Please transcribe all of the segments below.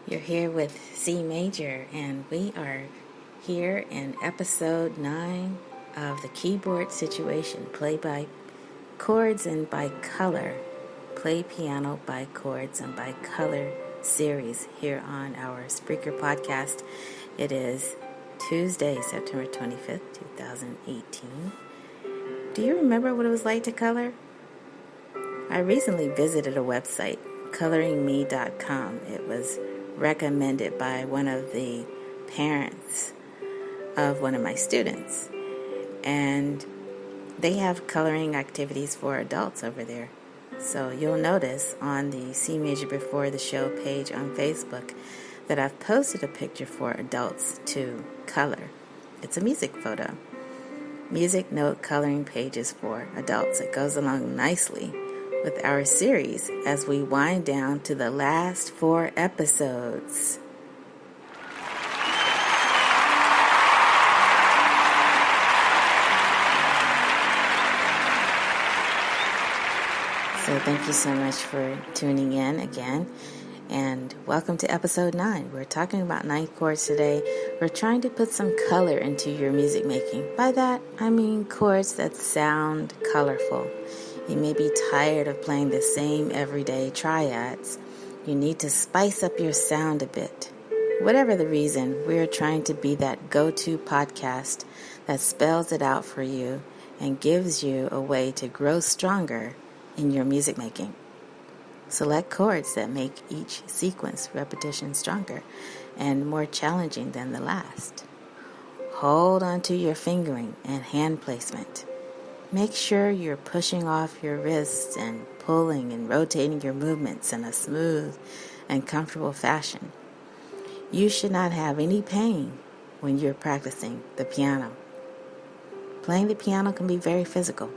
You're here with CMajor, and we are here in episode 9 of the keyboard situation, play by chords and by color, play piano by chords and by color series here on our Spreaker podcast. It is Tuesday, September 25th, 2018. Do you remember what it was like to color? I recently visited a website, coloringme.com. It was recommended by one of the parents of one of my students, and they have coloring activities for adults over there. So you'll notice on the CMajor Before the Show page on Facebook that I've posted a picture for adults to color. It's a music photo. Music note coloring pages for adults. It goes along nicely with our series as we wind down to the last 4 episodes. So thank you so much for tuning in again, and welcome to episode 9. We're talking about 9th chords today. We're trying to put some color into your music making. By that, I mean chords that sound colorful. You may be tired of playing the same everyday triads. You need to spice up your sound a bit. Whatever the reason, we're trying to be that go-to podcast that spells it out for you and gives you a way to grow stronger in your music making. Select chords that make each sequence repetition stronger and more challenging than the last. Hold on to your fingering and hand placement. Make sure you're pushing off your wrists and pulling and rotating your movements in a smooth and comfortable fashion. You should not have any pain when you're practicing the piano. Playing the piano can be very physical.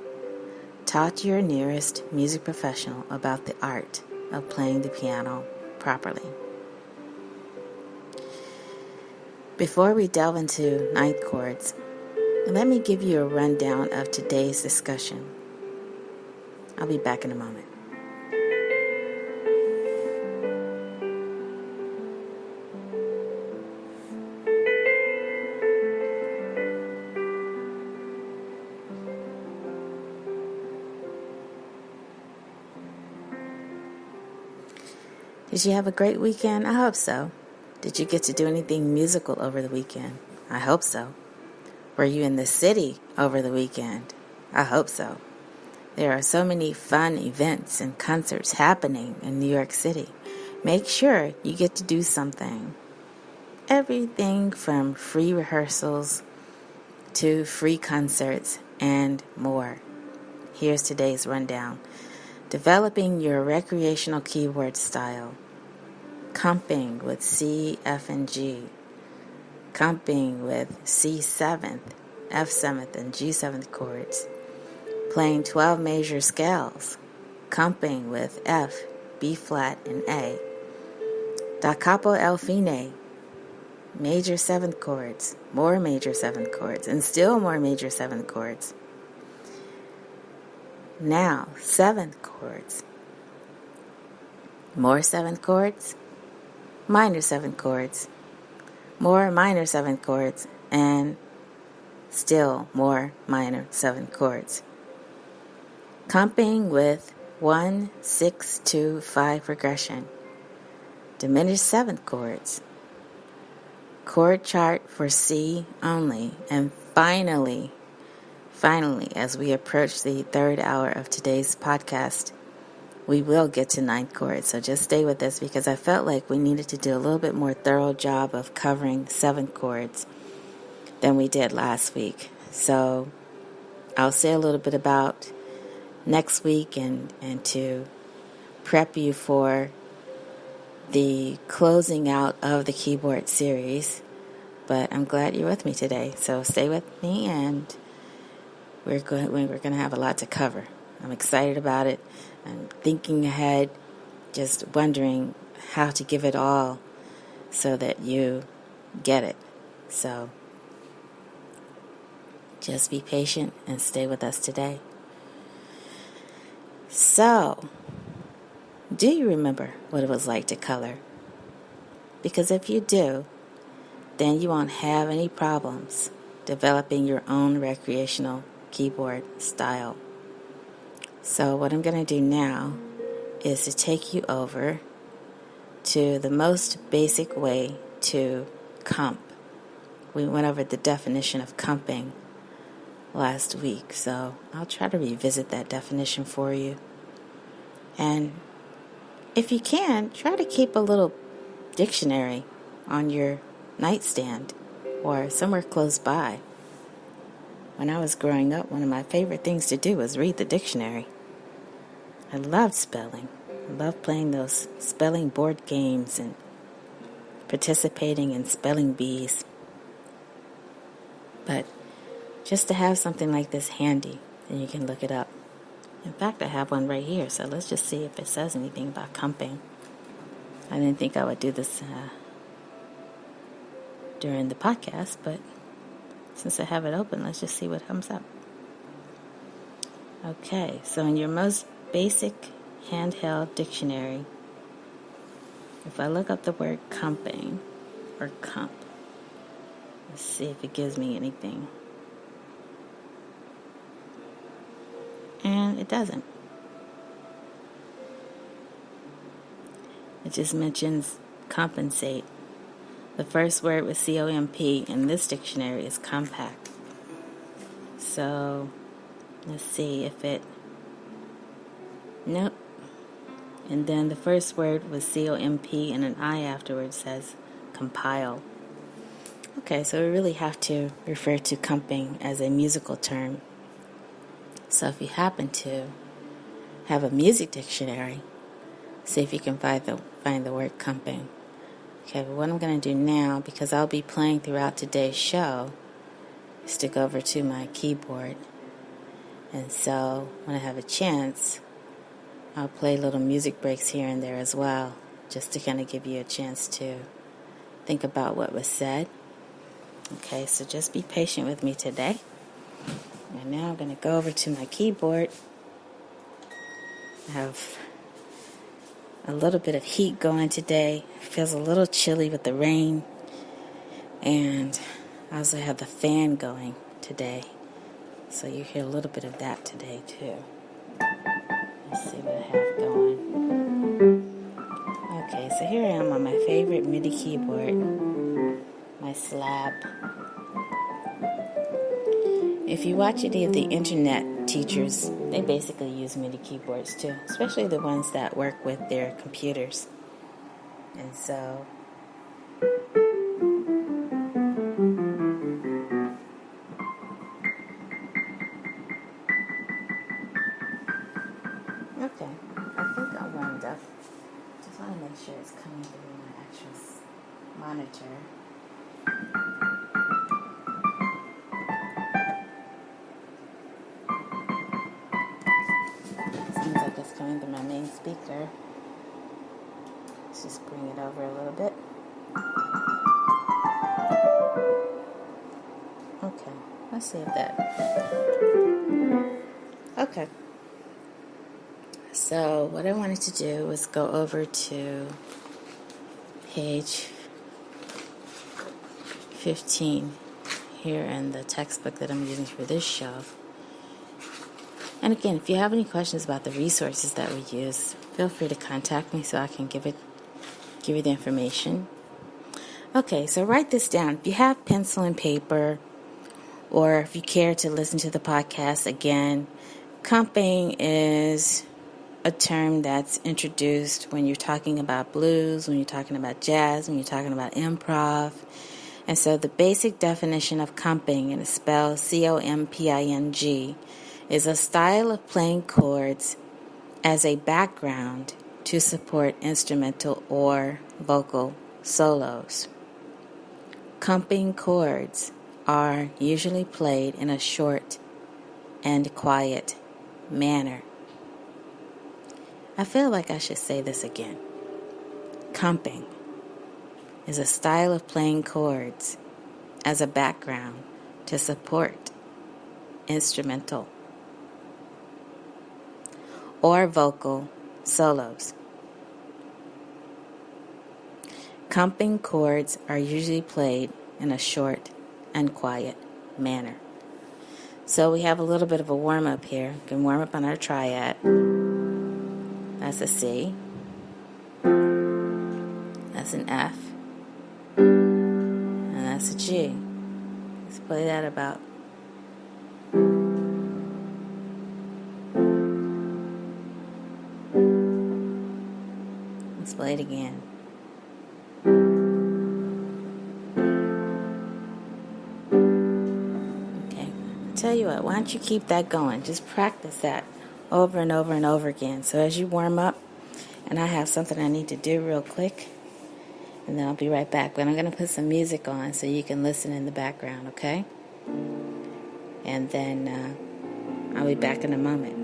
Talk to your nearest music professional about the art of playing the piano properly. Before we delve into 9th chords, let me give you a rundown of today's discussion. I'll be back in a moment. Did you have a great weekend? I hope so. Did you get to do anything musical over the weekend? I hope so. Were you in the city over the weekend? I hope so. There are so many fun events and concerts happening in New York City. Make sure you get to do something. Everything from free rehearsals to free concerts and more. Here's today's rundown. Developing your recreational keyboard style. Comping with C, F, and G. Comping with C7th, F7th, and G7th chords. Playing 12 major scales. Comping with F, B flat, and A. Da capo el fine. Major 7th chords. More major 7th chords. And still more major 7th chords. Now, 7th chords. More 7th chords. Minor 7th chords. More minor 7th chords, and still more minor 7th chords. Comping with 1, 6, 2, 5 progression. Diminished 7th chords. Chord chart for C only. And finally, as we approach the 3rd hour of today's podcast, we will get to 9th chords, so just stay with us because I felt like we needed to do a little bit more thorough job of covering 7th chords than we did last week. So I'll say a little bit about next week and to prep you for the closing out of the keyboard series. But I'm glad you're with me today, so stay with me, and we're going to have a lot to cover. I'm excited about it. I'm thinking ahead, just wondering how to give it all so that you get it. So just be patient and stay with us today. So, do you remember what it was like to color? because if you do, then you won't have any problems developing your own recreational keyboard style. So what I'm going to do now is to take you over to the most basic way to comp. We went over the definition of comping last week, so I'll try to revisit that definition for you. And if you can, try to keep a little dictionary on your nightstand or somewhere close by. When I was growing up, one of my favorite things to do was read the dictionary. I loved spelling. I loved playing those spelling board games and participating in spelling bees. But just to have something like this handy, then you can look it up. In fact, I have one right here, so let's just see if it says anything about comping. I didn't think I would do this during the podcast, but since I have it open, let's just see what comes up. Okay, so in your most basic handheld dictionary, if I look up the word comping or comp, let's see if it gives me anything. And it doesn't. It just mentions compensate. The first word with C-O-M-P in this dictionary is compact. So, let's see if it... Nope. And then the first word with C-O-M-P and an I afterwards says compile. Okay, so we really have to refer to comping as a musical term. So if you happen to have a music dictionary, see if you can find the word comping. Okay, but what I'm going to do now, because I'll be playing throughout today's show, is to go over to my keyboard. And so when I have a chance, I'll play little music breaks here and there as well, just to kind of give you a chance to think about what was said. Okay, so just be patient with me today. And now I'm going to go over to my keyboard. I have a little bit of heat going today. It feels a little chilly with the rain. And I also have the fan going today. So you hear a little bit of that today too. Let's see what I have going. Okay, so here I am on my favorite MIDI keyboard, my Slab. If you watch any of the internet teachers, they basically use MIDI keyboards too, especially the ones that work with their computers. And so, okay, I think I'm warmed up. Just want to make sure it's coming through my actual monitor. Seems like it's coming through my main speaker. Let's just bring it over a little bit. Okay, let's see if that... Okay. So what I wanted to do was go over to page 15 here in the textbook that I'm using for this show. And again, if you have any questions about the resources that we use, feel free to contact me so I can give you the information. Okay, so write this down. If you have pencil and paper, or if you care to listen to the podcast again, comping is a term that's introduced when you're talking about blues, when you're talking about jazz, when you're talking about improv. And so the basic definition of comping, and it's spelled C-O-M-P-I-N-G, is a style of playing chords as a background to support instrumental or vocal solos. Comping chords are usually played in a short and quiet manner. I feel like I should say this again. Comping is a style of playing chords as a background to support instrumental or vocal solos. accompanying chords are usually played in a short and quiet manner. So we have a little bit of a warm-up here. We can warm up on our triad. That's a C. That's an F. And that's a G. Let's play that about. Let's play it again. Okay. I'll tell you what, why don't you keep that going? Just practice that over and over and over again. So as you warm up, and I have something I need to do real quick, and then I'll be right back. But I'm going to put some music on so you can listen in the background, okay? And then I'll be back in a moment.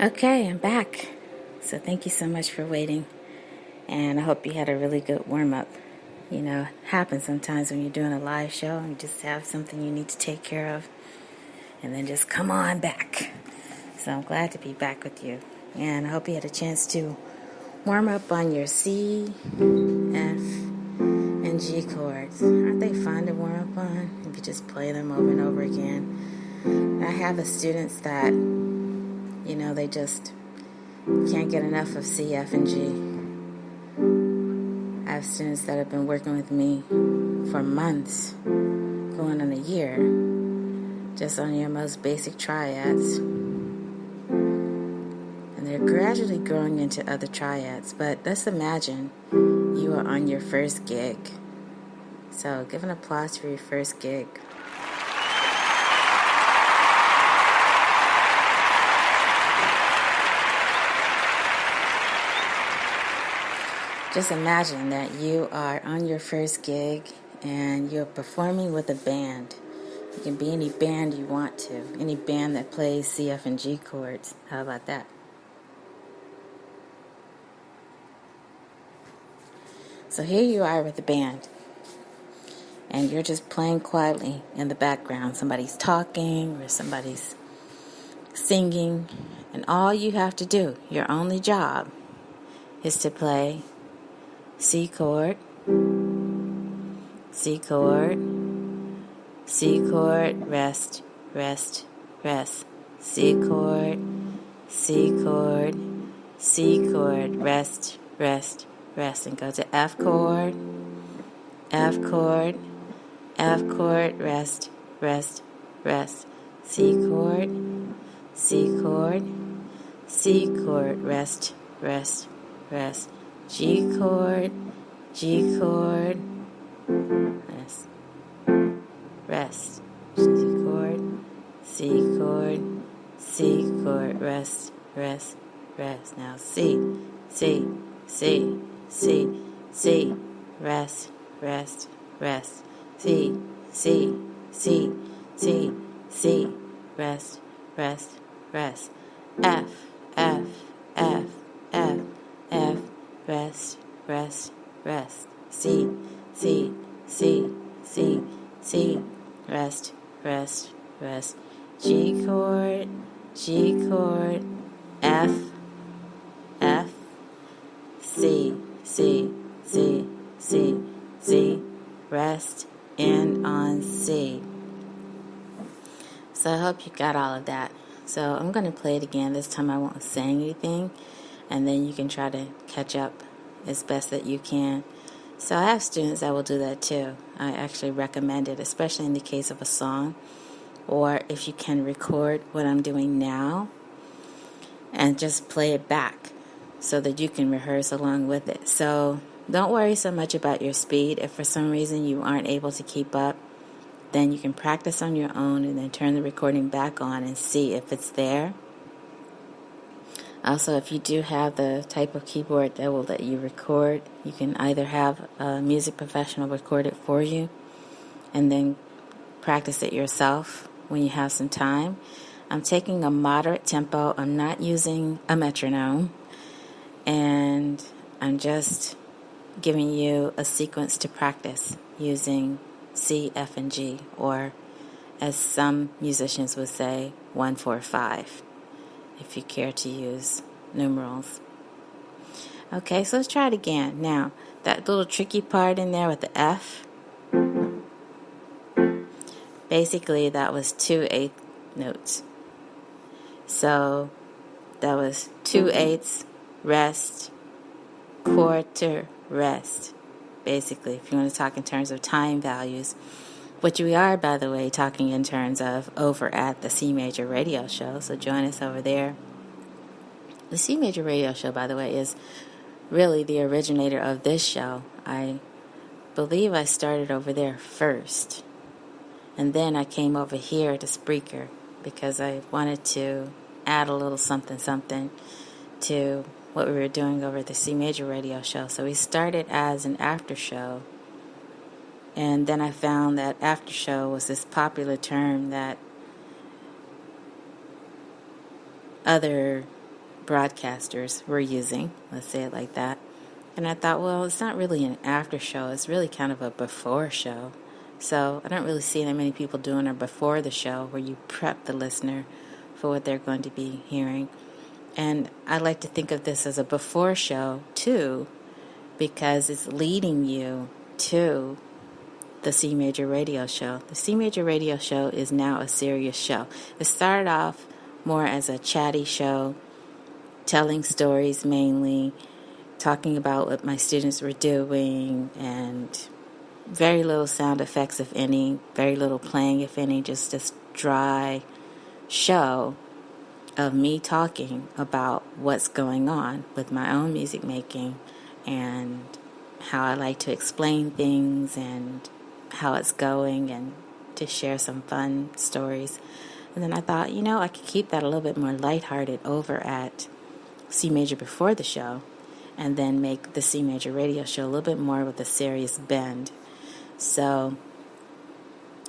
Okay, I'm back. So thank you so much for waiting. And I hope you had a really good warm-up. You know, it happens sometimes when you're doing a live show and you just have something you need to take care of. And then just come on back. So I'm glad to be back with you. And I hope you had a chance to warm up on your C, F, and G chords. Aren't they fun to warm up on? You can just play them over and over again. I have the students that, they just can't get enough of C, F, and G. I have students that have been working with me for months, going on a year, just on your most basic triads. And they're gradually growing into other triads. But let's imagine you are on your first gig. So give an applause for your first gig. Just imagine that you are on your first gig and you're performing with a band. You can be any band you want to, any band that plays C, F, and G chords. How about that? So here you are with the band, and you're just playing quietly in the background. Somebody's talking or somebody's singing, and all you have to do, your only job, is to play C chord, C chord, C chord, rest, rest, rest, C chord, C chord, C chord, rest, rest, rest, and go to F chord, F chord, F chord, rest, rest, rest, C chord, C chord, C chord, rest, rest, rest, G chord, G chord, rest, rest, C chord, C chord, C chord, rest, rest, rest. Now C, C, C, C, C, rest, rest, rest, C, C, C, C, C, rest, rest, rest, F, F, F, F, F, rest, rest, rest, C, C, C, C, C, rest, rest, rest, G chord, G chord, F, F, C, C, C, C, C, rest, end on C. So I hope you got all of that. So I'm going to play it again. This time I won't say anything, and then you can try to catch up as best that you can. So I have students that will do that too. I actually recommend it, especially in the case of a song, or if you can record what I'm doing now and just play it back so that you can rehearse along with it. So don't worry so much about your speed. If for some reason you aren't able to keep up, then you can practice on your own and then turn the recording back on and see if it's there. Also, if you do have the type of keyboard that will let you record, you can either have a music professional record it for you and then practice it yourself when you have some time. I'm taking a moderate tempo. I'm not using a metronome. And I'm just giving you a sequence to practice using C, F, and G, or as some musicians would say, 1, 4, 5, if you care to use numerals. Okay, so let's try it again. Now, that little tricky part in there with the F, basically that was 2/8 notes. So that was 2/8 rest, quarter rest. Basically, if you want to talk in terms of time values, which we are, by the way, talking in terms of over at the CMajor radio show, so join us over there. The CMajor radio show, by the way, is really the originator of this show. I believe I started over there first, and then I came over here to Spreaker because I wanted to add a little something to what we were doing over at the CMajor radio show. So we started as an after show, and then I found that after show was this popular term that other broadcasters were using, let's say it like that. And I thought, well, it's not really an after show, it's really kind of a before show. So I don't really see that many people doing it before the show where you prep the listener for what they're going to be hearing. And I like to think of this as a before show too, because it's leading you to the CMajor radio show. The CMajor radio show is now a serious show. It started off more as a chatty show, telling stories mainly, talking about what my students were doing, and very little sound effects, if any, very little playing, if any, just this dry show of me talking about what's going on with my own music making and how I like to explain things and how it's going, and to share some fun stories. And then I thought, I could keep that a little bit more lighthearted over at CMajor before the show, and then make the CMajor radio show a little bit more with a serious bend. So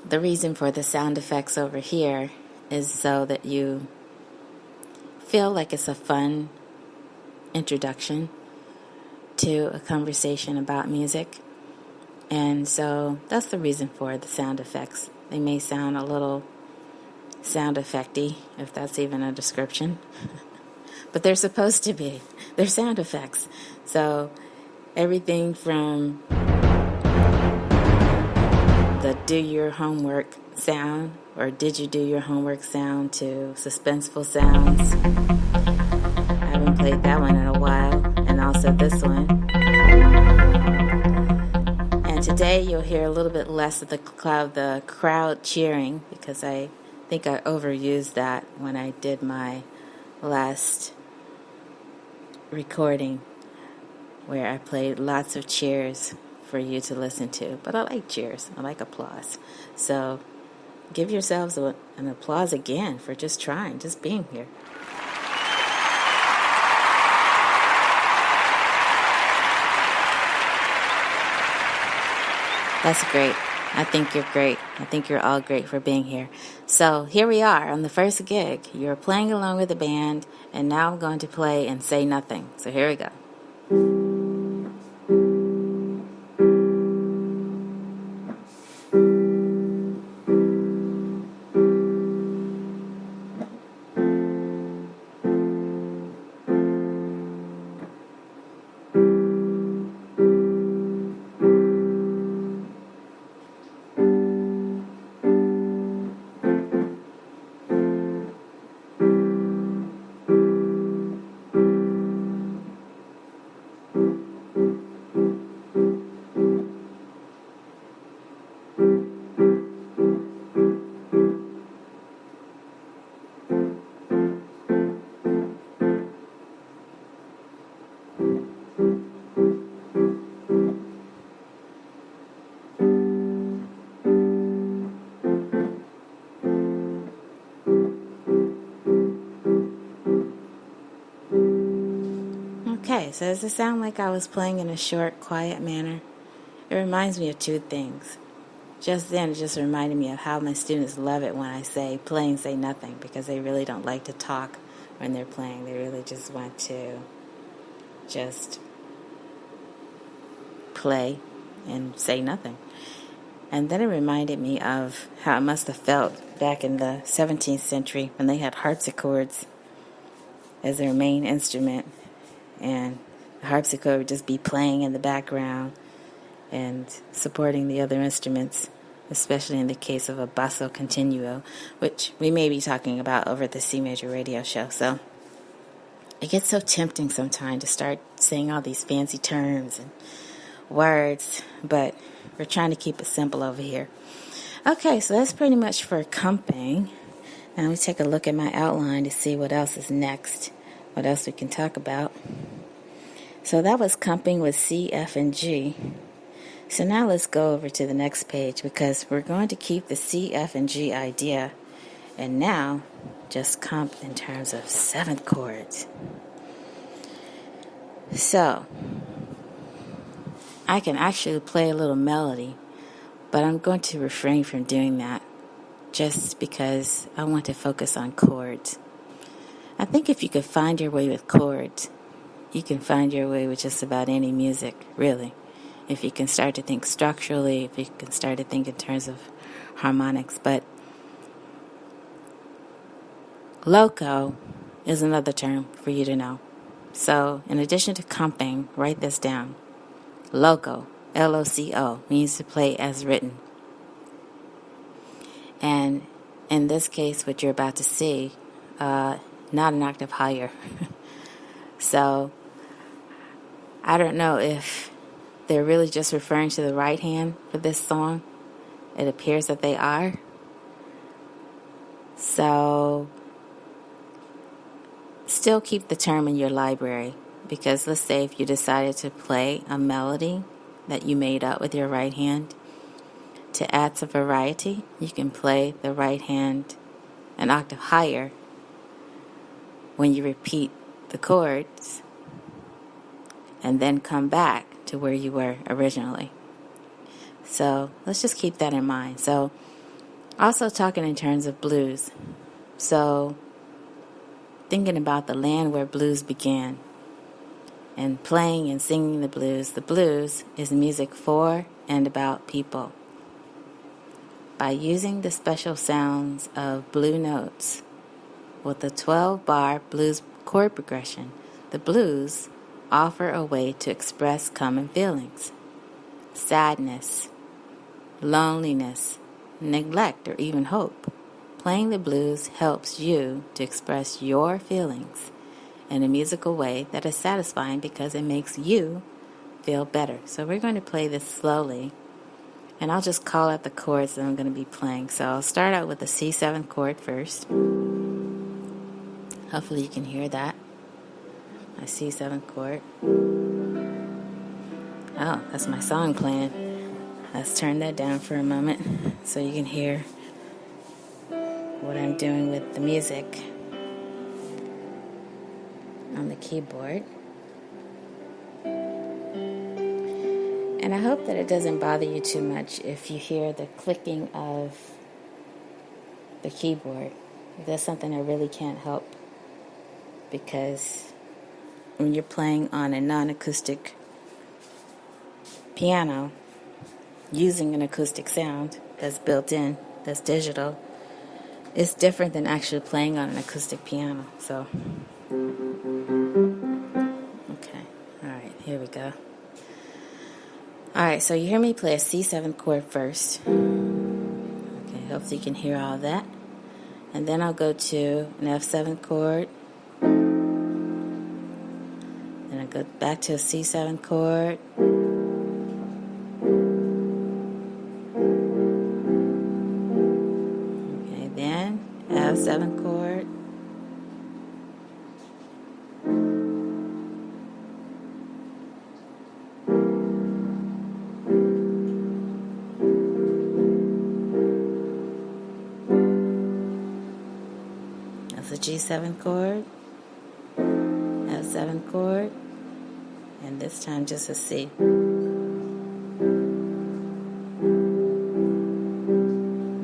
the reason for the sound effects over here is so that you feel like it's a fun introduction to a conversation about music. And so that's the reason for the sound effects. They may sound a little sound effecty, if that's even a description. But they're supposed to be. They're sound effects. So everything from the do your homework sound, or did you do your homework sound, to suspenseful sounds. I haven't played that one in a while. And also this one. And today you'll hear a little bit less of the crowd cheering, because I think I overused that when I did my last recording, where I played lots of cheers for you to listen to. But I like cheers. I like applause. So give yourselves an applause again for just trying, just being here. That's great. I think you're great. I think you're all great for being here. So here we are on the first gig. You're playing along with the band, and now I'm going to play and say nothing. So here we go. Okay, so does it sound like I was playing in a short, quiet manner? It reminds me of two things. Just then, it just reminded me of how my students love it when I say play and say nothing, because they really don't like to talk when they're playing. They really just want to just play and say nothing. And then it reminded me of how it must have felt back in the 17th century when they had harpsichords as their main instrument, and the harpsichord would just be playing in the background and supporting the other instruments, especially in the case of a basso continuo, which we may be talking about over at the CMajor radio show. So it gets so tempting sometimes to start saying all these fancy terms and words, but we're trying to keep it simple over here. Okay, so that's pretty much for comping. Now let me take a look at my outline to see what else is next, what else we can talk about. So that was comping with C, F, and G. So now let's go over to the next page, because we're going to keep the C, F, and G idea, and now just comp in terms of seventh chords. So I can actually play a little melody, but I'm going to refrain from doing that just because I want to focus on chords. I think if you could find your way with chords, you can find your way with just about any music, really. If you can start to think structurally, if you can start to think in terms of harmonics. But loco is another term for you to know. So in addition to comping, write this down. Loco, L-O-C-O, means to play as written. And in this case, what you're about to see, not an octave higher. So I don't know if they're really just referring to the right hand for this song. It appears that they are. So still keep the term in your library, because let's say if you decided to play a melody that you made up with your right hand, to add some variety, you can play the right hand an octave higher when you repeat the chords and then come back to where you were originally. So let's just keep that in mind. So also talking in terms of blues. So thinking about the land where blues began and playing and singing the blues is music for and about people. By using the special sounds of blue notes with a 12-bar blues chord progression, the blues offer a way to express common feelings: sadness, loneliness, neglect, or even hope. Playing the blues helps you to express your feelings in a musical way that is satisfying because it makes you feel better. So we're going to play this slowly, and I'll just call out the chords that I'm going to be playing. So I'll start out with the C7 chord first. Hopefully you can hear that. My C7 chord. Oh, that's my song playing. Let's turn that down for a moment so you can hear what I'm doing with the music on the keyboard. And I hope that it doesn't bother you too much if you hear the clicking of the keyboard. That's something I really can't help, because when you're playing on a non-acoustic piano using an acoustic sound that's built in, that's digital, it's different than actually playing on an acoustic piano. So, okay, all right, here we go. All right, so you hear me play a C7 chord first. Okay, hopefully you can hear all that. And then I'll go to an F7 chord. Then I go back to a C7 chord. Okay, then F7 chord. That's a G7 chord, F7 chord, and this time just a C.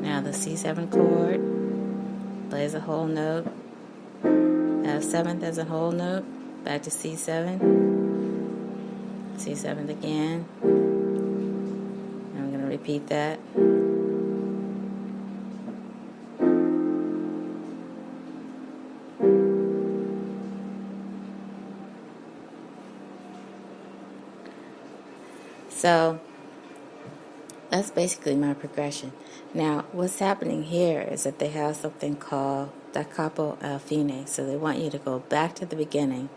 Now the C7 chord plays a whole note, F7th as a whole note, back to C7, C7th again. I'm going to repeat that. So that's basically my progression. Now, what's happening here is that they have something called da capo al fine. So they want you to go back to the beginning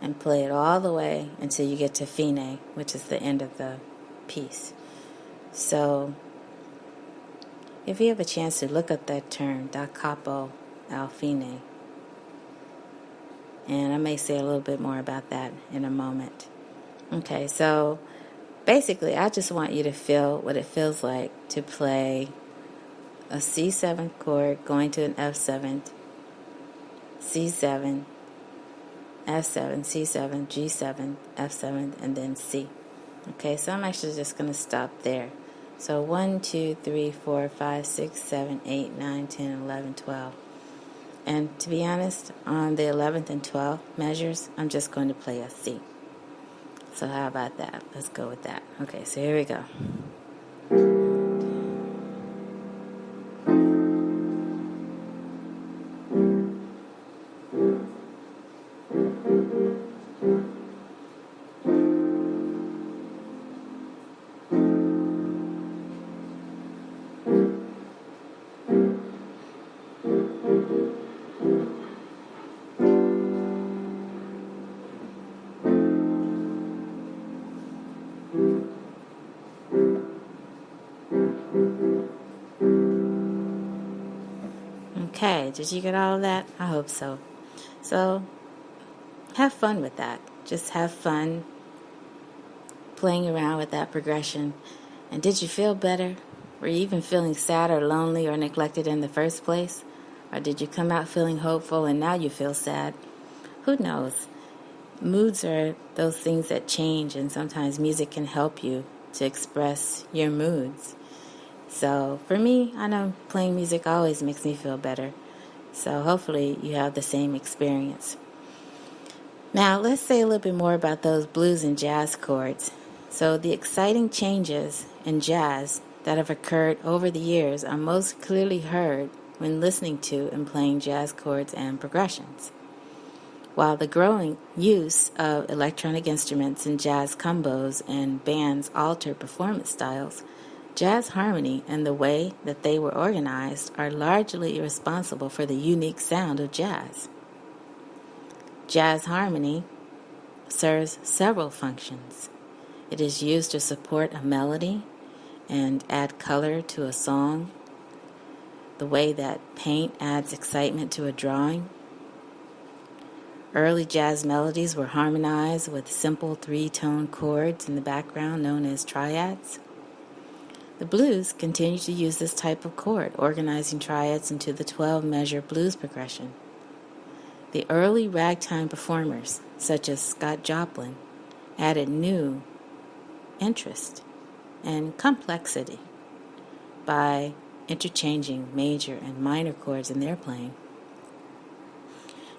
and play it all the way until you get to fine, which is the end of the piece. So if you have a chance to look up that term, da capo al fine, and I may say a little bit more about that in a moment. Okay, so basically, I just want you to feel what it feels like to play a C7 chord going to an F7, C7, F7, C7, G7, F7, and then C. Okay, so I'm actually just going to stop there. So 1, 2, 3, 4, 5, 6, 7, 8, 9, 10, 11, 12. And to be honest, on the 11th and 12th measures, I'm just going to play a C. So how about that? Let's go with that. Okay, so here we go. Okay, did you get all of that? I hope so. So, have fun with that. Just have fun playing around with that progression. And did you feel better? Were you even feeling sad or lonely or neglected in the first place? Or did you come out feeling hopeful and now you feel sad? Who knows? Moods are those things that change, and sometimes music can help you to express your moods. So for me, I know playing music always makes me feel better. So hopefully you have the same experience. Now let's say a little bit more about those blues and jazz chords. So the exciting changes in jazz that have occurred over the years are most clearly heard when listening to and playing jazz chords and progressions. While the growing use of electronic instruments in jazz combos and bands alter performance styles, jazz harmony and the way that they were organized are largely responsible for the unique sound of jazz. Jazz harmony serves several functions. It is used to support a melody and add color to a song, the way that paint adds excitement to a drawing. Early jazz melodies were harmonized with simple three-tone chords in the background known as triads. The blues continue to use this type of chord, organizing triads into the 12-measure blues progression. The early ragtime performers, such as Scott Joplin, added new interest and complexity by interchanging major and minor chords in their playing.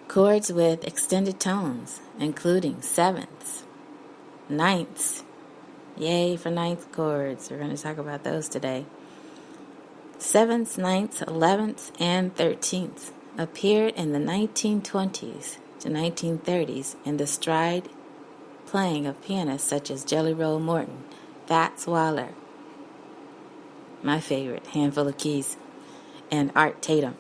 Chords with extended tones, including sevenths, ninths. Yay for ninth chords. We're going to talk about those today. Sevenths, ninths, 11ths, and 13ths appeared in the 1920s to 1930s in the stride playing of pianists such as Jelly Roll Morton, Fats Waller, my favorite, Handful of Keys, and Art Tatum.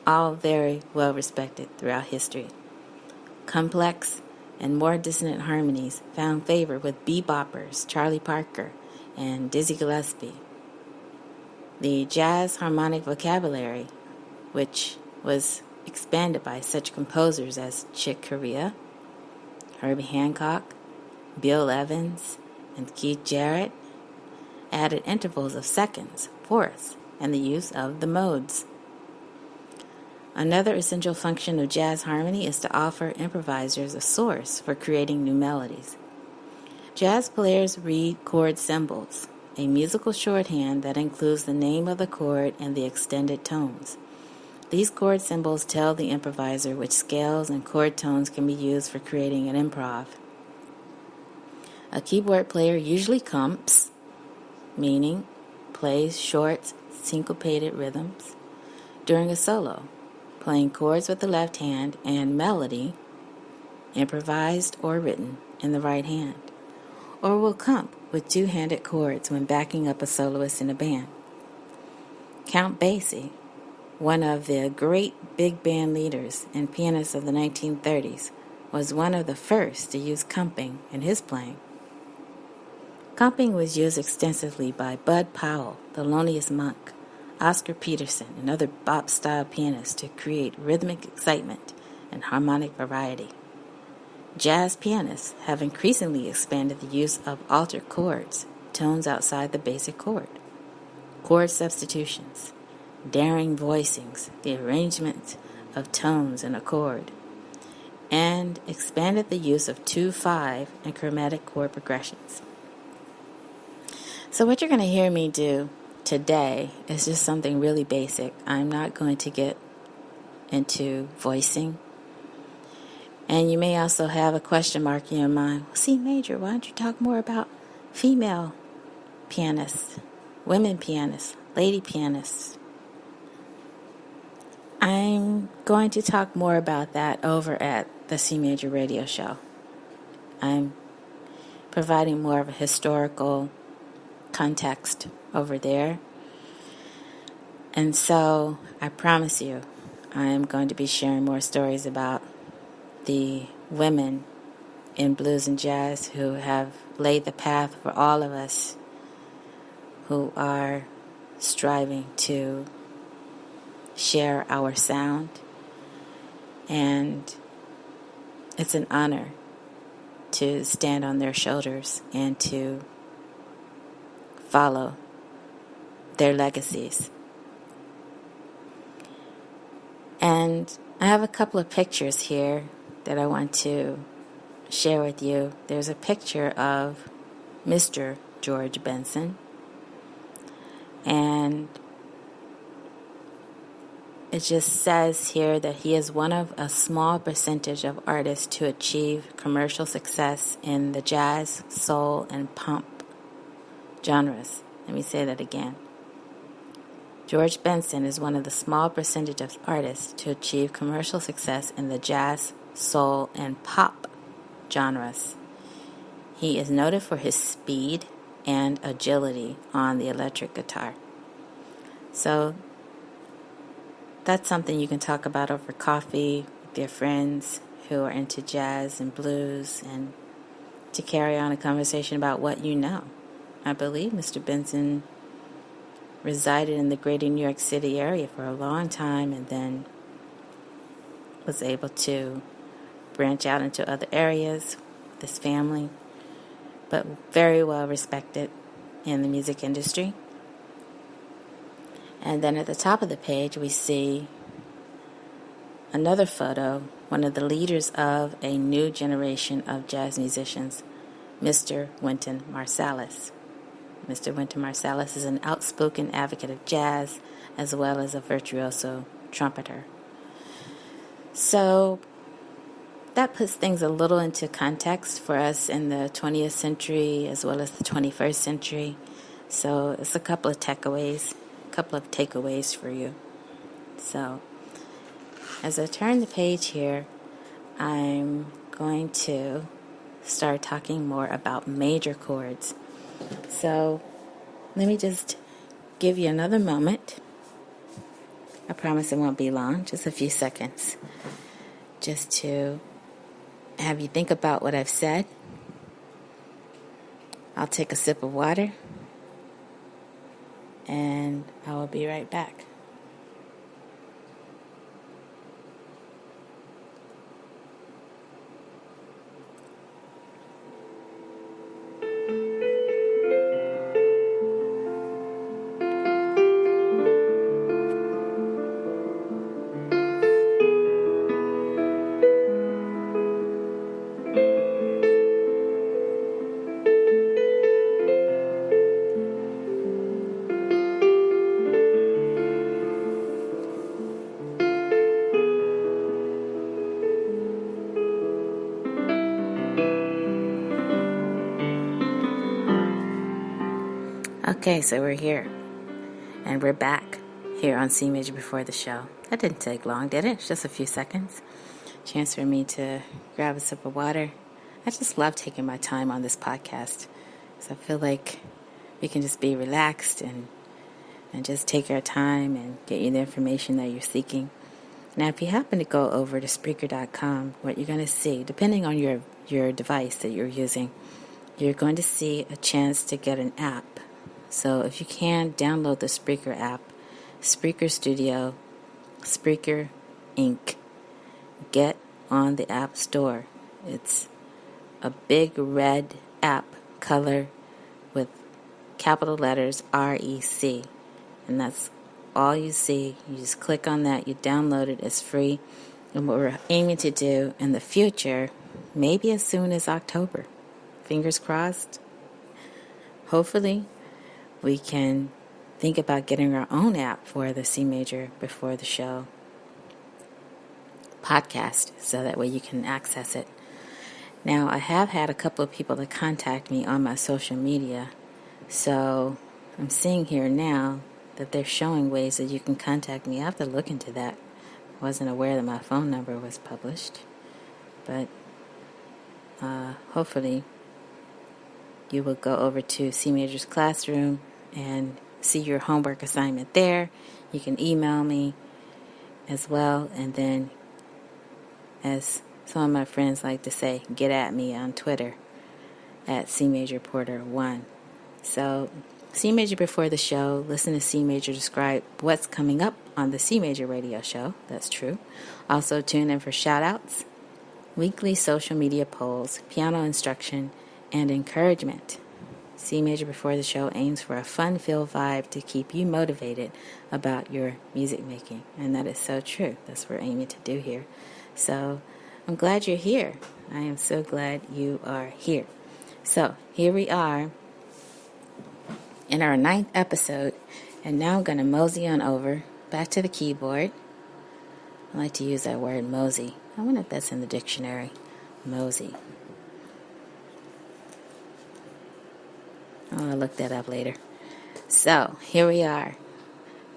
All very well respected throughout history. Complex and more dissonant harmonies found favor with beboppers Charlie Parker and Dizzy Gillespie. The jazz harmonic vocabulary, which was expanded by such composers as Chick Corea, Herbie Hancock, Bill Evans, and Keith Jarrett, added intervals of seconds, fourths, and the use of the modes. Another essential function of jazz harmony is to offer improvisers a source for creating new melodies. Jazz players read chord symbols, a musical shorthand that includes the name of the chord and the extended tones. These chord symbols tell the improviser which scales and chord tones can be used for creating an improv. A keyboard player usually comps, meaning plays short, syncopated rhythms, during a solo, playing chords with the left hand and melody, improvised or written, in the right hand, or will comp with two-handed chords when backing up a soloist in a band. Count Basie, one of the great big band leaders and pianists of the 1930s, was one of the first to use comping in his playing. Comping was used extensively by Bud Powell, Thelonious Monk, Oscar Peterson, and other bop-style pianists to create rhythmic excitement and harmonic variety. Jazz pianists have increasingly expanded the use of altered chords, tones outside the basic chord, chord substitutions, daring voicings, the arrangement of tones in a chord, and expanded the use of 2/5 and chromatic chord progressions. So what you're going to hear me do today is just something really basic. I'm not going to get into voicing. And you may also have a question mark in your mind. CMajor, why don't you talk more about female pianists, women pianists, lady pianists? I'm going to talk more about that over at the CMajor radio show. I'm providing more of a historical context over there. And so I promise you, I'm going to be sharing more stories about the women in blues and jazz who have laid the path for all of us who are striving to share our sound. And it's an honor to stand on their shoulders and to follow their legacies. And I have a couple of pictures here that I want to share with you. There's a picture of Mr. George Benson, and it just says here that he is one of a small percentage of artists to achieve commercial success in the jazz, soul, and pop genres. Let me say that again. George Benson is one of the small percentage of artists to achieve commercial success in the jazz, soul, and pop genres. He is noted for his speed and agility on the electric guitar. So that's something you can talk about over coffee with your friends who are into jazz and blues, and to carry on a conversation about what you know. I believe Mr. Benson resided in the greater New York City area for a long time and then was able to branch out into other areas with his family, but very well respected in the music industry. And then at the top of the page, we see another photo, one of the leaders of a new generation of jazz musicians, Mr. Wynton Marsalis. Mr. Wynton Marsalis is an outspoken advocate of jazz as well as a virtuoso trumpeter. So that puts things a little into context for us in the 20th century as well as the 21st century. So it's a couple of takeaways for you. So as I turn the page here, I'm going to start talking more about major chords. So let me just give you another moment. I promise it won't be long, just a few seconds, just to have you think about what I've said. I'll take a sip of water, and I will be right back. Okay, so we're here, and we're back here on CMajor before the show. That didn't take long, did it? It's just a few seconds. Chance for me to grab a sip of water. I just love taking my time on this podcast, because I feel like we can just be relaxed and just take our time and get you the information that you're seeking. Now, if you happen to go over to Spreaker.com, what you're going to see, depending on your device that you're using, you're going to see a chance to get an app. So if you can, download the Spreaker app, Spreaker Studio, Spreaker Inc. Get on the App Store. It's a big red app color with capital letters REC. And that's all you see. You just click on that, you download it, it's free. And what we're aiming to do in the future, maybe as soon as October, fingers crossed, hopefully, we can think about getting our own app for the CMajor before the show. podcast, so that way you can access it. Now, I have had a couple of people that contact me on my social media, so I'm seeing here now that they're showing ways that you can contact me. I have to look into that. I wasn't aware that my phone number was published, but hopefully you will go over to CMajor's classroom and see your homework assignment there. You can email me as well, and then, as some of my friends like to say, get at me on Twitter at CMajorPorter1. So, CMajor before the show, listen to CMajor describe what's coming up on the CMajor radio show. That's true. Also, tune in for shout-outs, weekly social media polls, piano instruction, and encouragement. CMajor before the show aims for a fun-filled vibe to keep you motivated about your music making. And that is so true. That's what we're aiming to do here. So I'm glad you're here. I am so glad you are here. So here we are in our 9th episode. And now I'm going to mosey on over back to the keyboard. I like to use that word mosey. I wonder if that's in the dictionary. Mosey. I'll look that up later. So, here we are,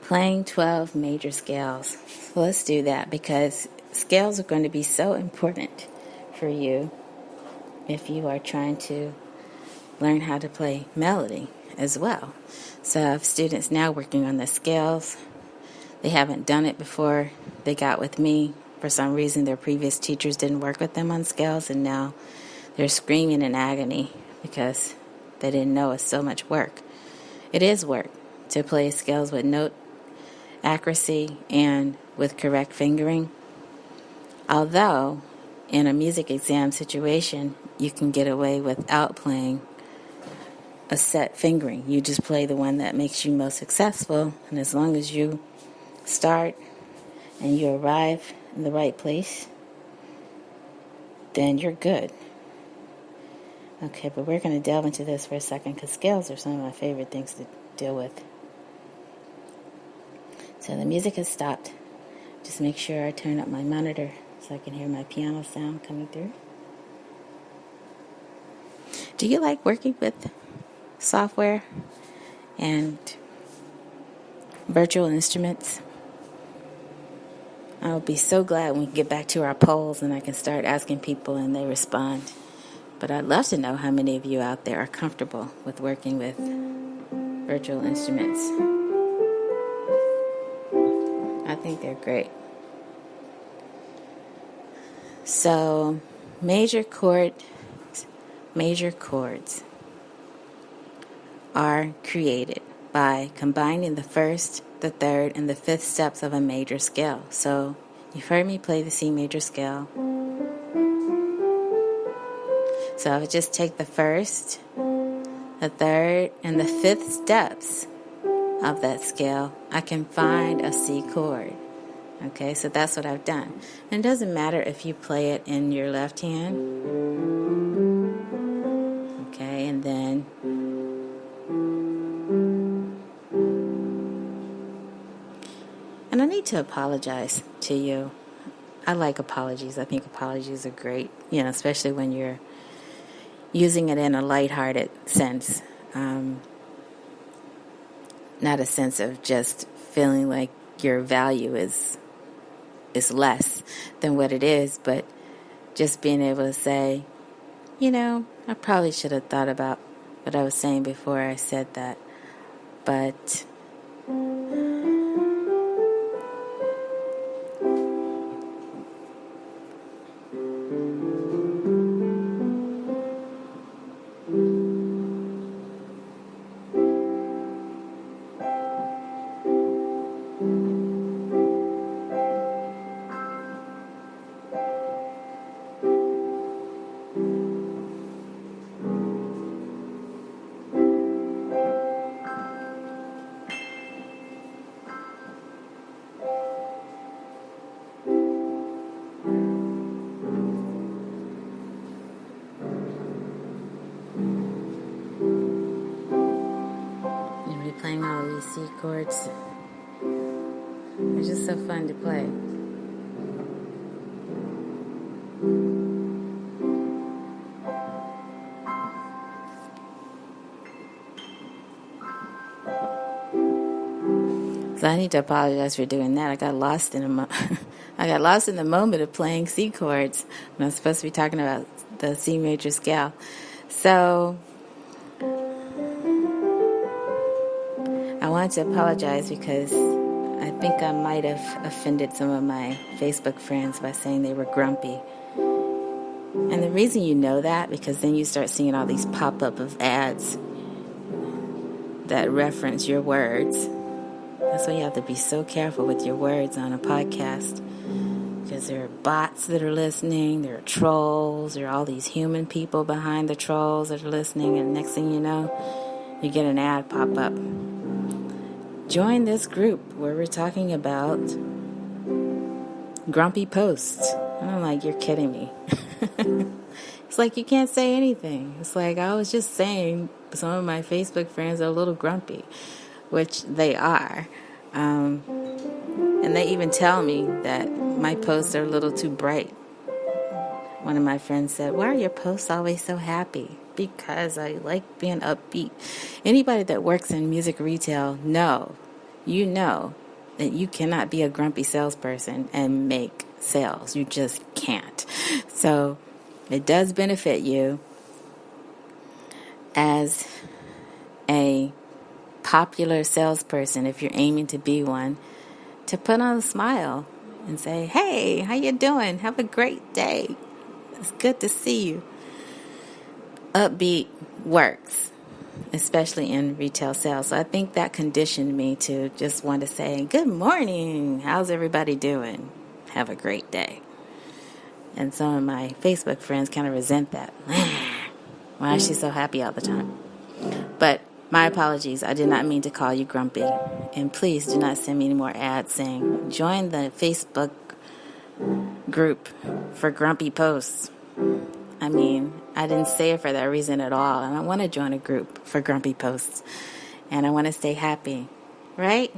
playing 12 major scales. So let's do that, because scales are going to be so important for you if you are trying to learn how to play melody as well. So I have students now working on the scales. They haven't done it before they got with me. For some reason, their previous teachers didn't work with them on scales, and now they're screaming in agony because they didn't know it's so much work. It is work to play scales with note accuracy and with correct fingering. Although, in a music exam situation, you can get away without playing a set fingering. You just play the one that makes you most successful, and as long as you start and you arrive in the right place, then you're good. Okay, but we're going to delve into this for a second, because scales are some of my favorite things to deal with. So the music has stopped. Just make sure I turn up my monitor so I can hear my piano sound coming through. Do you like working with software and virtual instruments? I'll be so glad when we get back to our polls and I can start asking people and they respond. But I'd love to know how many of you out there are comfortable with working with virtual instruments. I think they're great. So, major chords are created by combining the first, the third, and the fifth steps of a major scale. So, you've heard me play the C major scale. So I would just take the first, the third, and the fifth steps of that scale. I can find a C chord. Okay, so that's what I've done. And it doesn't matter if you play it in your left hand. Okay, and then and I need to apologize to you. I like apologies. I think apologies are great, especially when you're using it in a lighthearted sense, not a sense of just feeling like your value is less than what it is, but just being able to say, I probably should have thought about what I was saying before I said that, but playing all these C chords. It's just so fun to play. So I need to apologize for doing that. I got lost in I got lost in the moment of playing C chords when I was supposed to be talking about the C major scale. So I wanted to apologize because I think I might have offended some of my Facebook friends by saying they were grumpy. And the reason you know that, because then you start seeing all these pop-up of ads that reference your words. That's why you have to be so careful with your words on a podcast, because there are bots that are listening, there are trolls, there are all these human people behind the trolls that are listening, and next thing you know, you get an ad pop up. Join this group where we're talking about grumpy posts. And I'm like, you're kidding me. It's like you can't say anything. It's like I was just saying some of my Facebook friends are a little grumpy, which they are. And they even tell me that my posts are a little too bright. One of my friends said, why are your posts always so happy? Because I like being upbeat. Anybody that works in music retail you know that you cannot be a grumpy salesperson and make sales. You just can't. So it does benefit you as a popular salesperson, if you're aiming to be one, to put on a smile and say, hey, how you doing? Have a great day. It's good to see you. Upbeat works, especially in retail sales. So I think that conditioned me to just want to say, good morning. How's everybody doing? Have a great day. And some of my Facebook friends kind of resent that. Why is she so happy all the time? But my apologies. I did not mean to call you grumpy. And please do not send me any more ads saying, join the Facebook group for grumpy posts. I mean, I didn't say it for that reason at all. And I want to join a group for grumpy posts. And I want to stay happy. Right?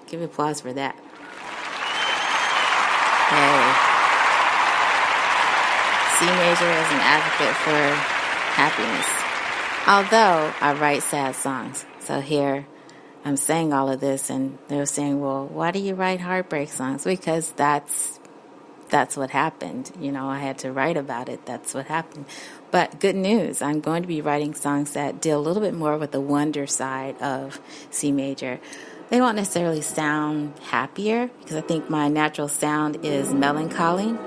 Give applause for that. Hey. CMajor is an advocate for happiness. Although I write sad songs. So here I'm saying all of this and they're saying, well, why do you write heartbreak songs? Because that's what happened. You know, I had to write about it. That's what happened. But good news, I'm going to be writing songs that deal a little bit more with the wonder side of C major. They won't necessarily sound happier because I think my natural sound is melancholy.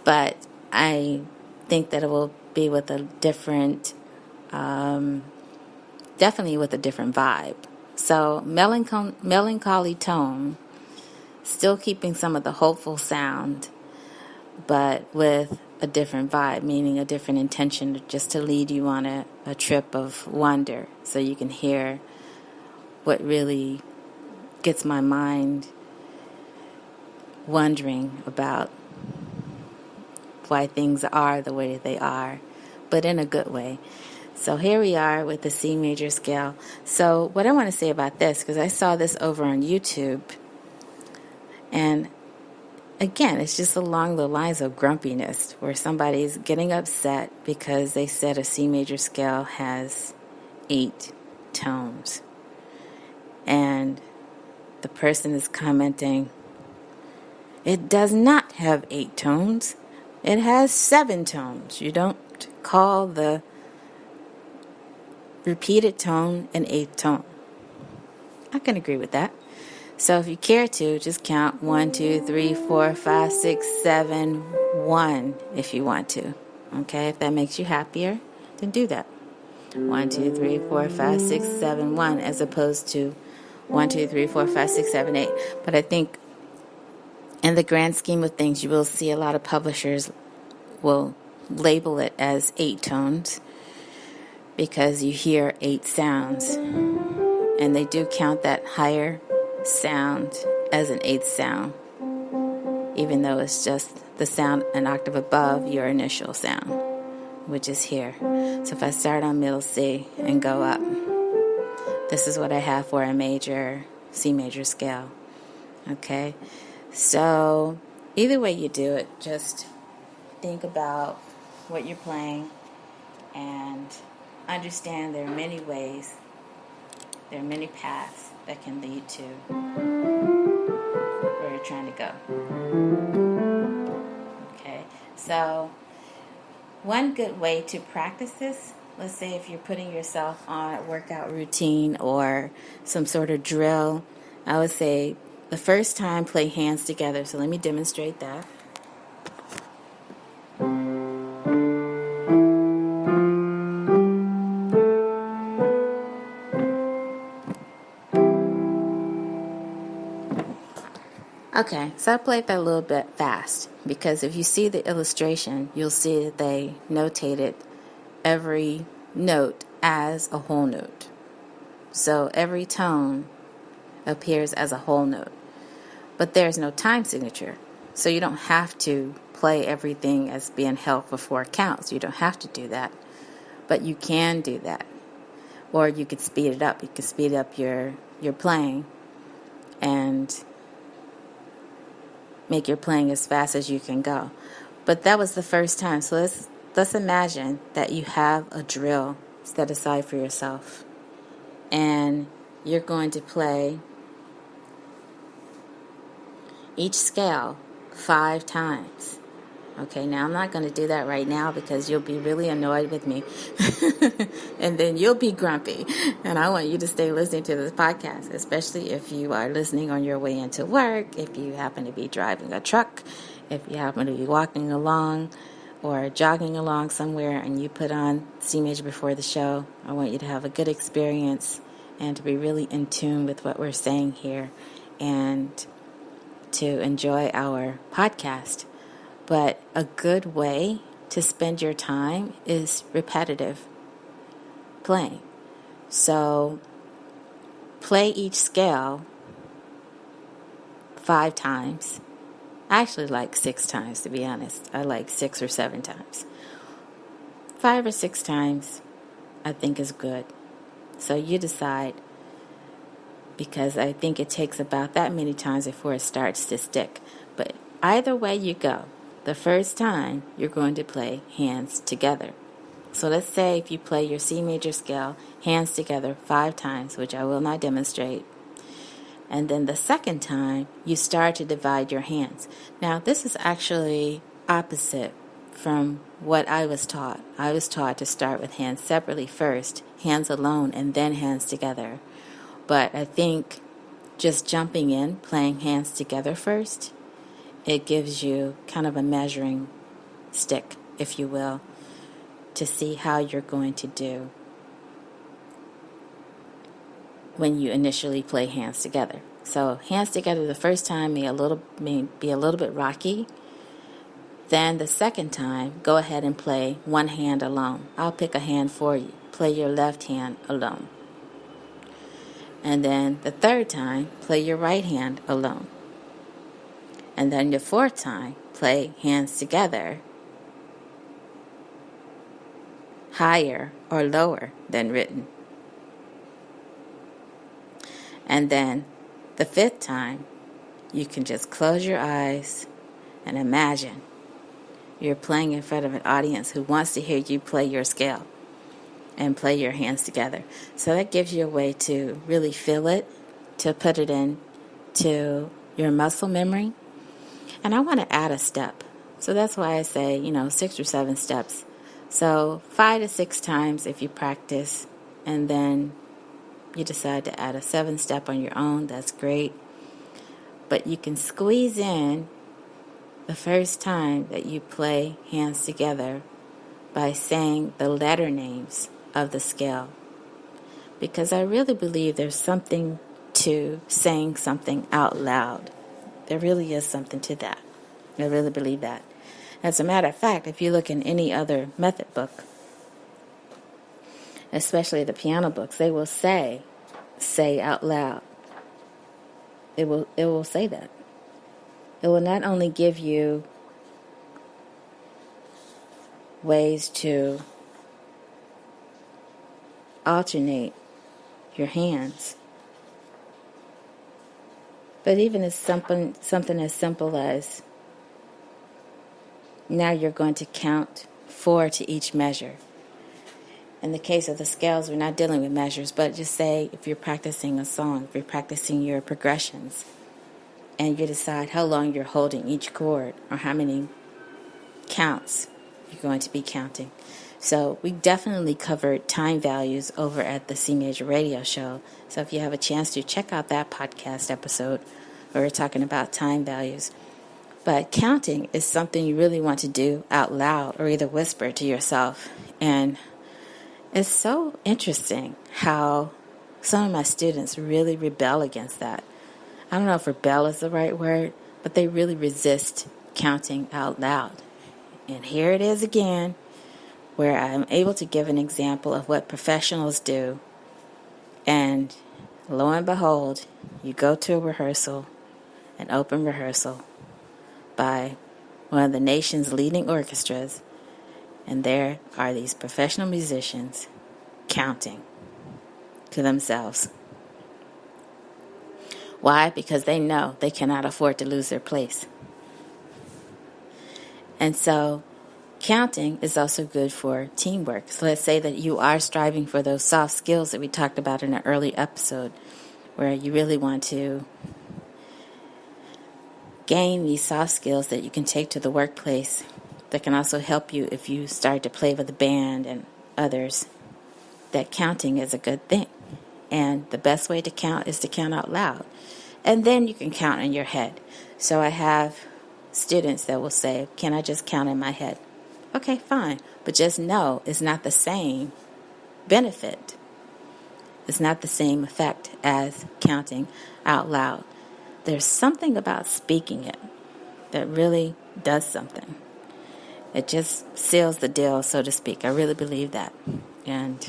But I think that it will be with a different, definitely with a different vibe. So melancholy tone, still keeping some of the hopeful sound, but with a different vibe, meaning a different intention, just to lead you on a trip of wonder, so you can hear what really gets my mind wondering about why things are the way they are, but in a good way. So here we are with the C major scale. So what I want to say about this, because I saw this over on YouTube, and again, it's just along the lines of grumpiness, where somebody's getting upset because they said a C major scale has 8 tones. And the person is commenting, it does not have 8 tones. It has 7 tones. You don't call the repeated tone an 8th tone. I can agree with that. So if you care to, just count 1, 2, 3, 4, 5, 6, 7, 1 if you want to. Okay, if that makes you happier, then do that. 1, 2, 3, 4, 5, 6, 7, 1, as opposed to 1, 2, 3, 4, 5, 6, 7, 8. But I think in the grand scheme of things, you will see a lot of publishers will label it as 8 tones because you hear 8 sounds. And they do count that higher sound as an 8th sound, even though it's just the sound an octave above your initial sound, which is here. So if I start on middle C and go up, this is what I have for a major C major scale. Okay? So either way you do it, just think about what you're playing and understand there are many ways There are many paths that can lead to where you're trying to go. Okay, so one good way to practice this, let's say if you're putting yourself on a workout routine or some sort of drill, I would say the first time play hands together. So let me demonstrate that. Okay, so I played that a little bit fast because if you see the illustration, you'll see that they notated every note as a whole note. So every tone appears as a whole note. But there's no time signature. So you don't have to play everything as being held for 4 counts. You don't have to do that. But you can do that. Or you could speed it up. You could speed up your playing and make your playing as fast as you can go. But that was the first time. So let's imagine that you have a drill set aside for yourself. And you're going to play each scale 5 times. Okay, now I'm not going to do that right now because you'll be really annoyed with me. And then you'll be grumpy. And I want you to stay listening to this podcast, especially if you are listening on your way into work, if you happen to be driving a truck, if you happen to be walking along or jogging along somewhere and you put on CMajor before the show. I want you to have a good experience and to be really in tune with what we're saying here and to enjoy our podcast. But a good way to spend your time is repetitive playing. So play each scale 5 times. I actually like 6 times, to be honest. I like 6 or 7 times. 5 or 6 times I think is good. So you decide, because I think it takes about that many times before it starts to stick. But either way you go, the first time you're going to play hands together. So let's say if you play your C major scale hands together 5 times, which I will not demonstrate, and then the second time you start to divide your hands. Now this is actually opposite from what I was taught. I was taught to start with hands separately first, hands alone, and then hands together. But I think just jumping in, playing hands together first, it gives you kind of a measuring stick, if you will, to see how you're going to do when you initially play hands together. So hands together the first time may be a little bit rocky. Then the second time, go ahead and play one hand alone. I'll pick a hand for you. Play your left hand alone. And then the third time, play your right hand alone. And then the fourth time, play hands together, higher or lower than written. And then the fifth time, you can just close your eyes and imagine you're playing in front of an audience who wants to hear you play your scale and play your hands together. So that gives you a way to really feel it, to put it in to your muscle memory. And I want to add a step. So that's why I say, 6 or 7 steps. So 5 to 6 times if you practice, and then you decide to add a 7th step on your own, that's great. But you can squeeze in the first time that you play hands together by saying the letter names of the scale. Because I really believe there's something to saying something out loud. There really is something to that. I really believe that. As a matter of fact, if you look in any other method book, especially the piano books, they will say out loud. It will say that. It will not only give you ways to alternate your hands, but even as something as simple as now you're going to count 4 to each measure. In the case of the scales, we're not dealing with measures, but just say if you're practicing a song, if you're practicing your progressions, and you decide how long you're holding each chord or how many counts you're going to be counting. So we definitely covered time values over at the CMajor radio show. So if you have a chance to check out that podcast episode where we're talking about time values. But counting is something you really want to do out loud or either whisper to yourself. And it's so interesting how some of my students really rebel against that. I don't know if rebel is the right word, but they really resist counting out loud. And here it is again, where I'm able to give an example of what professionals do. And lo and behold, you go to a rehearsal, an open rehearsal by one of the nation's leading orchestras, and there are these professional musicians counting to themselves. Why? Because they know they cannot afford to lose their place. And so counting is also good for teamwork. So let's say that you are striving for those soft skills that we talked about in an early episode, where you really want to gain these soft skills that you can take to the workplace that can also help you if you start to play with a band and others, that counting is a good thing. And the best way to count is to count out loud. And then you can count in your head. So I have students that will say, can I just count in my head? Okay, fine. But just know it's not the same benefit. It's not the same effect as counting out loud. There's something about speaking it that really does something. It just seals the deal, so to speak. I really believe that. And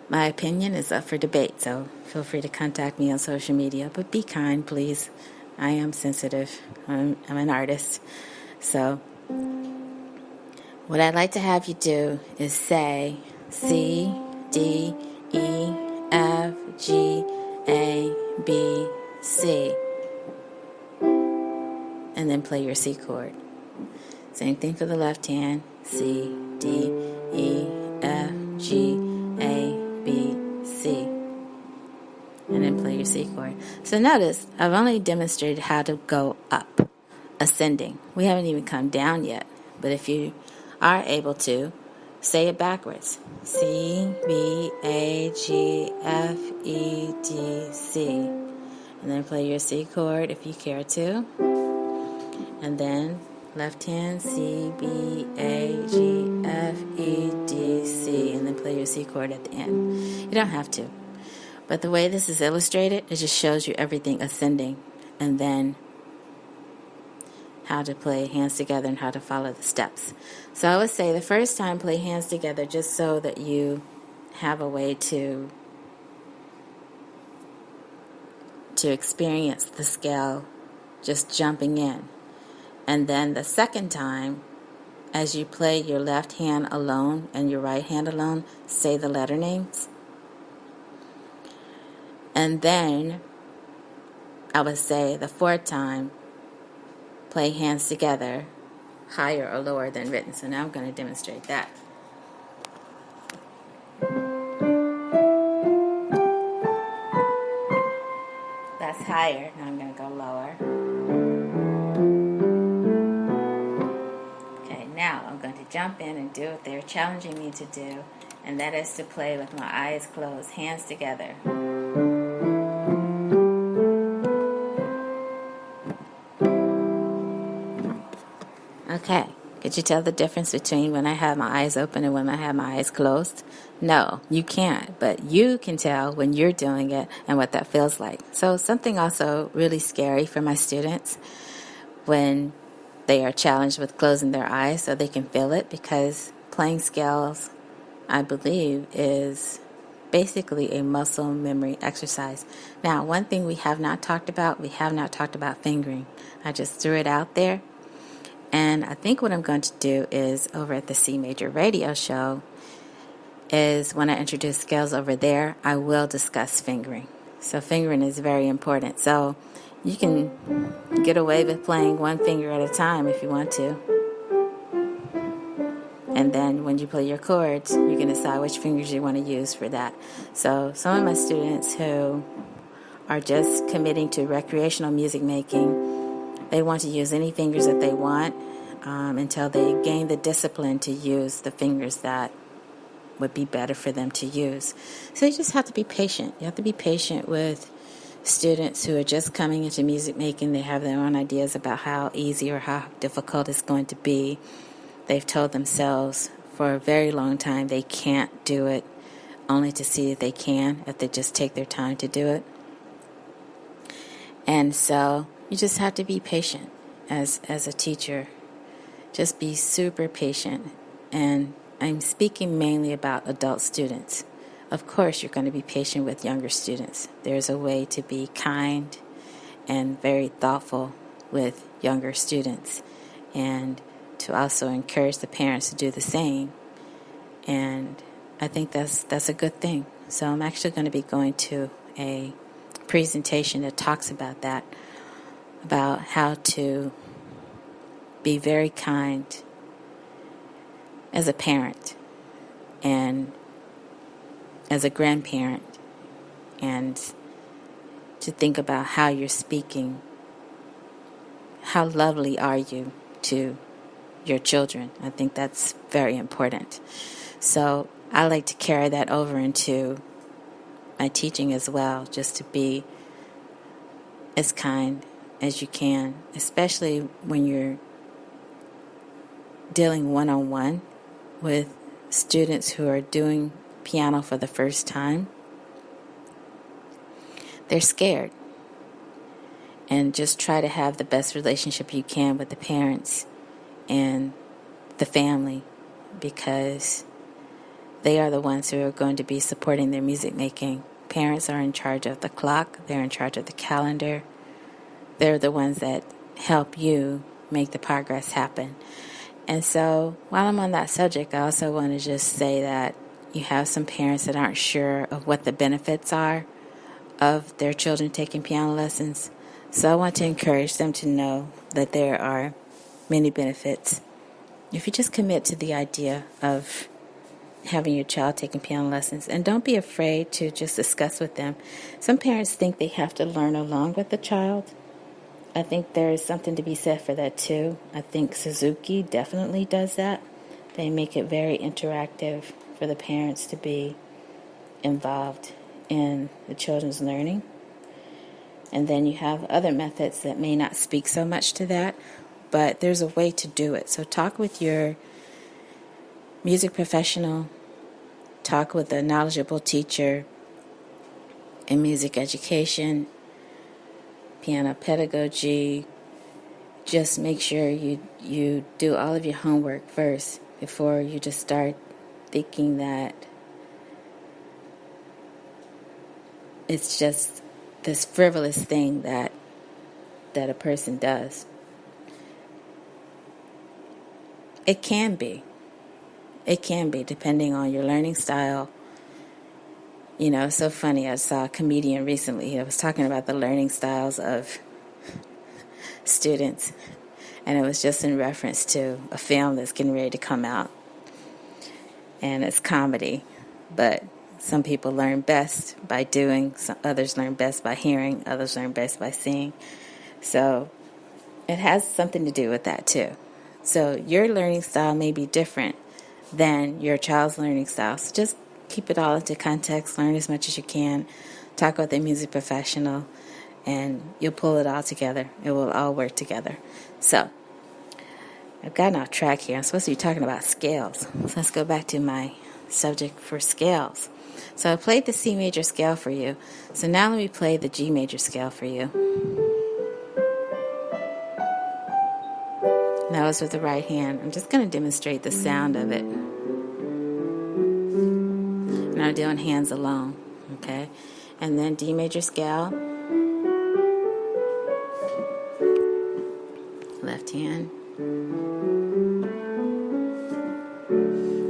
my opinion is up for debate, so feel free to contact me on social media. But be kind, please. I am sensitive. I'm an artist. So what I'd like to have you do is say C, D, E, F, G, A, B, C. And then play your C chord. Same thing for the left hand. C, D, E, F, G, A, B, C. And then play your C chord. So notice, I've only demonstrated how to go up, ascending. We haven't even come down yet. But if you are able to, say it backwards. C, B, A, G, F, E, D, C. And then play your C chord if you care to. And then left hand, C, B, A, G, F, E, D, C. And then play your C chord at the end. You don't have to. But the way this is illustrated, it just shows you everything ascending. And then how to play hands together and how to follow the steps. So I would say the first time play hands together just so that you have a way to experience the scale just jumping in. And then the second time, as you play your left hand alone and your right hand alone, say the letter names. And then I would say the fourth time, play hands together, higher or lower than written. So now I'm going to demonstrate that. That's higher. Now I'm going to go lower. Okay, now I'm going to jump in and do what they're challenging me to do, and that is to play with my eyes closed, hands together. Okay, could you tell the difference between when I have my eyes open and when I have my eyes closed? No, you can't, but you can tell when you're doing it and what that feels like. So something also really scary for my students when they are challenged with closing their eyes so they can feel it, because playing scales, I believe, is basically a muscle memory exercise. Now, one thing we have not talked about fingering. I just threw it out there. And I think what I'm going to do is over at the CMajor radio show is when I introduce scales over there, I will discuss fingering. So fingering is very important. So you can get away with playing one finger at a time if you want to. And then when you play your chords, you can decide which fingers you want to use for that. So some of my students who are just committing to recreational music making, they want to use any fingers that they want until they gain the discipline to use the fingers that would be better for them to use. So you just have to be patient. You have to be patient with students who are just coming into music making. They have their own ideas about how easy or how difficult it's going to be. They've told themselves for a very long time they can't do it, only to see that they can if they just take their time to do it. And so you just have to be patient as a teacher. Just be super patient. And I'm speaking mainly about adult students. Of course, you're going to be patient with younger students. There's a way to be kind and very thoughtful with younger students, and to also encourage the parents to do the same. And I think that's a good thing. So I'm actually going to be going to a presentation that talks about that, about how to be very kind as a parent and as a grandparent, and to think about how you're speaking. How lovely are you to your children? I think that's very important. So I like to carry that over into my teaching as well, just to be as kind as you can, especially when you're dealing one-on-one with students who are doing piano for the first time. They're scared. And just try to have the best relationship you can with the parents and the family, because they are the ones who are going to be supporting their music making. Parents are in charge of the clock. They're in charge of the calendar. They're the ones that help you make the progress happen. And so while I'm on that subject, I also want to just say that you have some parents that aren't sure of what the benefits are of their children taking piano lessons. So I want to encourage them to know that there are many benefits if you just commit to the idea of having your child taking piano lessons. And don't be afraid to just discuss with them. Some parents think they have to learn along with the child. I think there is something to be said for that too. I think Suzuki definitely does that. They make it very interactive for the parents to be involved in the children's learning. And then you have other methods that may not speak so much to that, but there's a way to do it. So talk with your music professional, talk with a knowledgeable teacher in music education, piano pedagogy. Just make sure you do all of your homework first before you just start thinking that it's just this frivolous thing that a person does. It can be depending on your learning style. You know, it's so funny. I saw a comedian recently that was talking about the learning styles of students, and it was just in reference to a film that's getting ready to come out, and it's comedy, but some people learn best by doing, others learn best by hearing, others learn best by seeing. So it has something to do with that too. So your learning style may be different than your child's learning style. So just keep it all into context, learn as much as you can, talk with a music professional, and you'll pull it all together. It will all work together. So I've gotten off track here. I'm supposed to be talking about scales. So let's go back to my subject for scales. So I played the C major scale for you. So now let me play the G major scale for you. That was with the right hand. I'm just going to demonstrate the sound of it. And I'm doing hands alone, okay? And then D major scale. Left hand.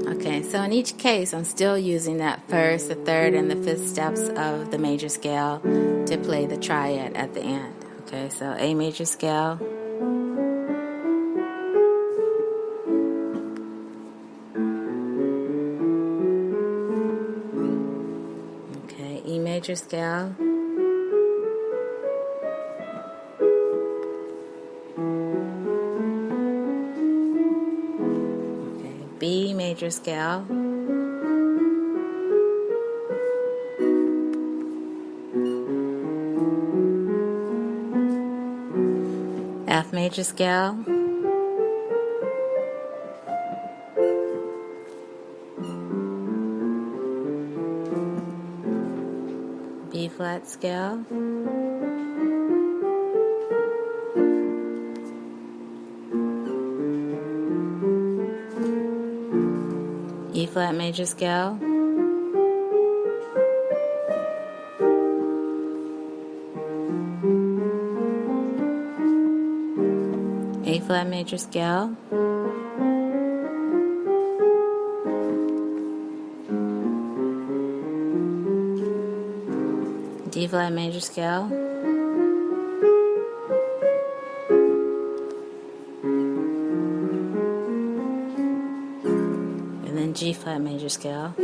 Okay, so in each case, I'm still using that first, the third, and the fifth steps of the major scale to play the triad at the end. Okay, so A major scale. Okay, E major scale. Okay, B major scale. F major scale. B flat scale. E flat major scale. A flat major scale. D flat major scale. And then G flat major scale.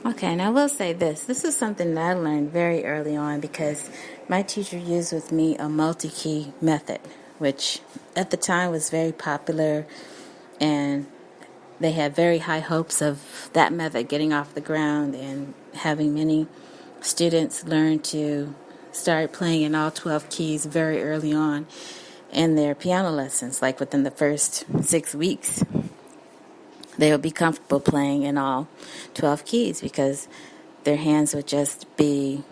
Okay, and I will say this. This is something that I learned very early on because my teacher used with me a multi-key method, which at the time was very popular, and they had very high hopes of that method getting off the ground and having many students learn to start playing in all 12 keys very early on in their piano lessons, like within the first 6 weeks. They would be comfortable playing in all 12 keys because their hands would just be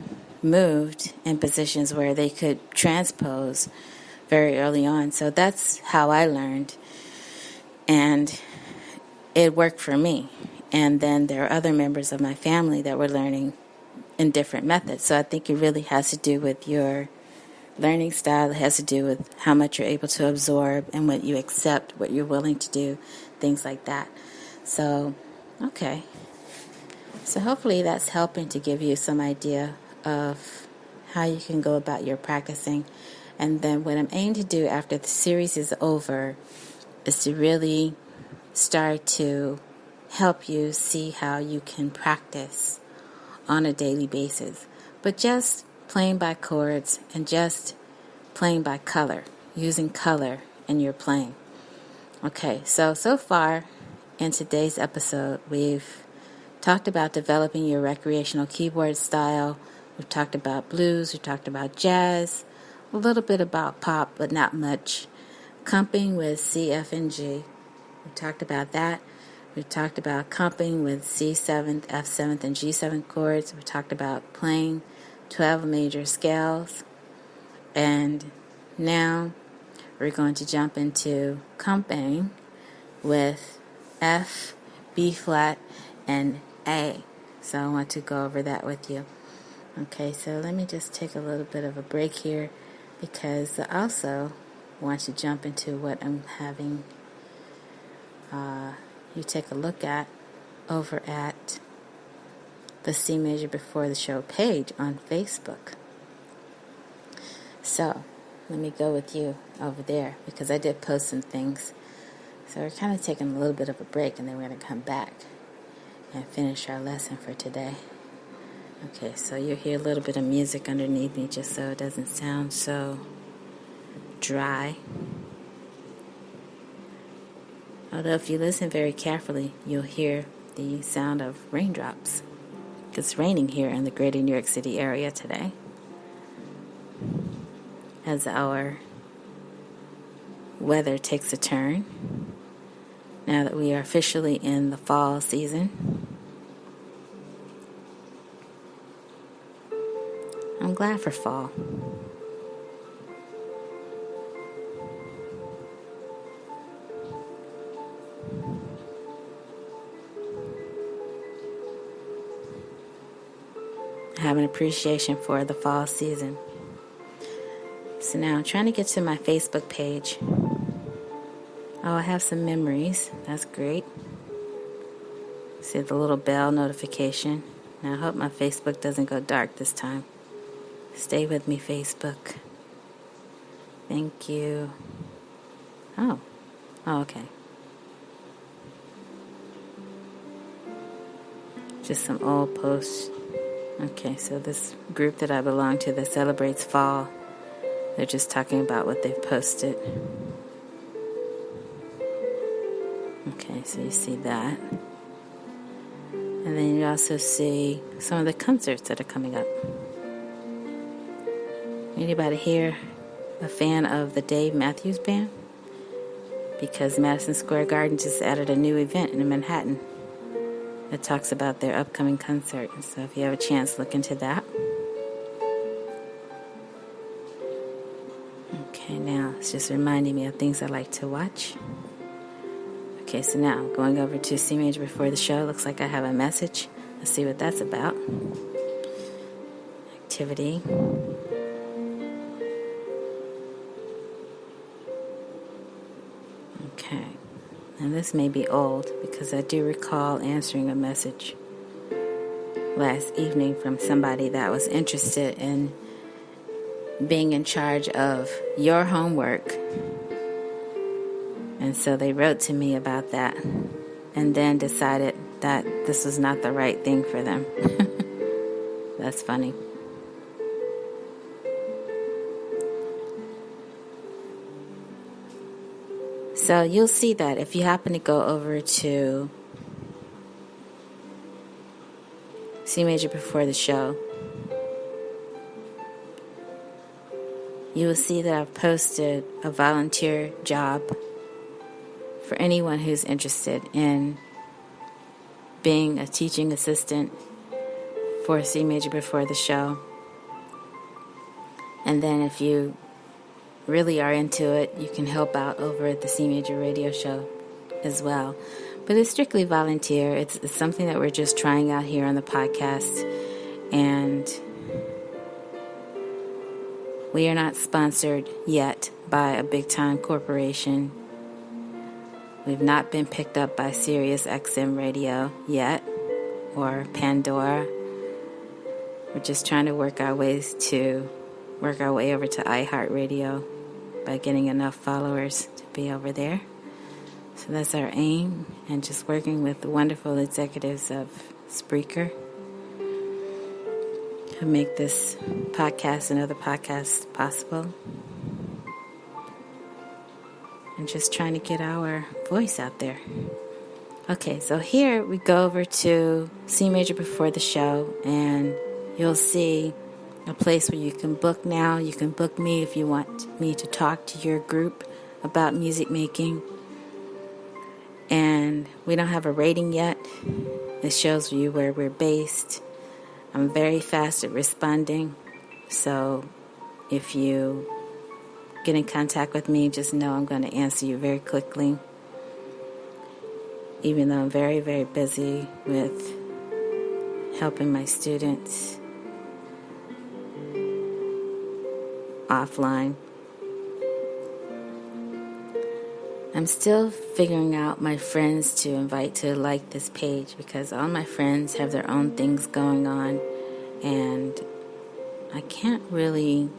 moved in positions where they could transpose very early on. So that's how I learned, and it worked for me. And then there are other members of my family that were learning in different methods. So I think it really has to do with your learning style. It has to do with how much you're able to absorb and what you accept, what you're willing to do, things like that. So, okay. So hopefully that's helping to give you some idea of how you can go about your practicing. And then what I'm aiming to do after the series is over is to really start to help you see how you can practice on a daily basis. But just playing by chords and just playing by color, using color in your playing. Okay, so far in today's episode, we've talked about developing your recreational keyboard style. We've talked about blues. We've talked about jazz. A little bit about pop, but not much. Comping with C, F, and G. We talked about that. We talked about comping with C7th, F7th, and G7th chords. We talked about playing 12 major scales. And now we're going to jump into comping with F, B flat, and A. So I want to go over that with you. Okay, so let me just take a little bit of a break here because I also want to jump into what I'm having you take a look at over at the C Major Before the Show page on Facebook. So let me go with you over there because I did post some things. So we're kind of taking a little bit of a break, and then we're going to come back and finish our lesson for today. Okay, so you'll hear a little bit of music underneath me just so it doesn't sound so dry. Although if you listen very carefully, you'll hear the sound of raindrops. It's raining here in the greater New York City area today, as our weather takes a turn now that we are officially in the fall season. I'm glad for fall. I have an appreciation for the fall season. So now I'm trying to get to my Facebook page. Oh, I have some memories. That's great. See the little bell notification. Now I hope my Facebook doesn't go dark this time. Stay with me, Facebook. Thank you. Oh. Oh, okay. Just some old posts. Okay, so this group that I belong to that celebrates fall, they're just talking about what they've posted. Okay, so you see that. And then you also see some of the concerts that are coming up. Anybody here a fan of the Dave Matthews Band? Because Madison Square Garden just added a new event in Manhattan that talks about their upcoming concert. So if you have a chance, look into that. Okay, now it's just reminding me of things I like to watch. Okay, so now going over to CMajor before the show. Looks like I have a message. Let's see what that's about. Activity. Okay. Now this may be old because I do recall answering a message last evening from somebody that was interested in being in charge of your homework. And so they wrote to me about that and then decided that this was not the right thing for them. That's funny. So you'll see that if you happen to go over to CMajor before the show, you will see that I've posted a volunteer job for anyone who's interested in being a teaching assistant for CMajor before the show. And then if you really are into it, you can help out over at the CMajor radio show as well. But it's strictly volunteer. It's something that we're just trying out here on the podcast. And we are not sponsored yet by a big-time corporation. We've not been picked up by Sirius XM Radio yet, or Pandora. We're just trying to work our way over to iHeartRadio by getting enough followers to be over there. So that's our aim, and just working with the wonderful executives of Spreaker who make this podcast and other podcasts possible. And just trying to get our voice out there. Okay, so here we go over to CMajor before the show, and you'll see a place where you can book now. You can book me if you want me to talk to your group about music making. And we don't have a rating yet. It shows you where we're based. I'm very fast at responding, so if you get in contact with me, just know I'm going to answer you very quickly, even though I'm very, very busy with helping my students offline. I'm still figuring out my friends to invite to like this page, because all my friends have their own things going on, and I can't really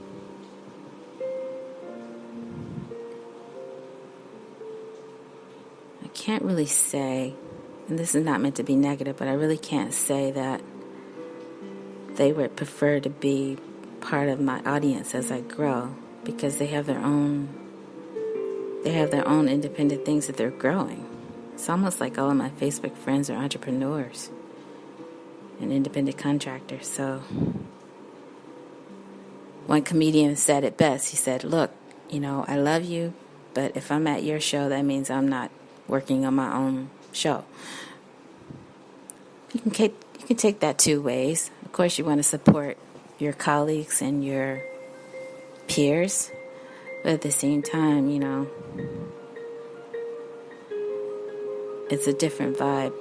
say, and this is not meant to be negative, but I really can't say that they would prefer to be part of my audience as I grow, because they have their own independent things that they're growing. It's almost like all of my Facebook friends are entrepreneurs and independent contractors. So one comedian said it best. He said, look, I love you, but if I'm at your show, that means I'm not working on my own show. You can take that two ways. Of course, you want to support your colleagues and your peers, but at the same time, it's a different vibe.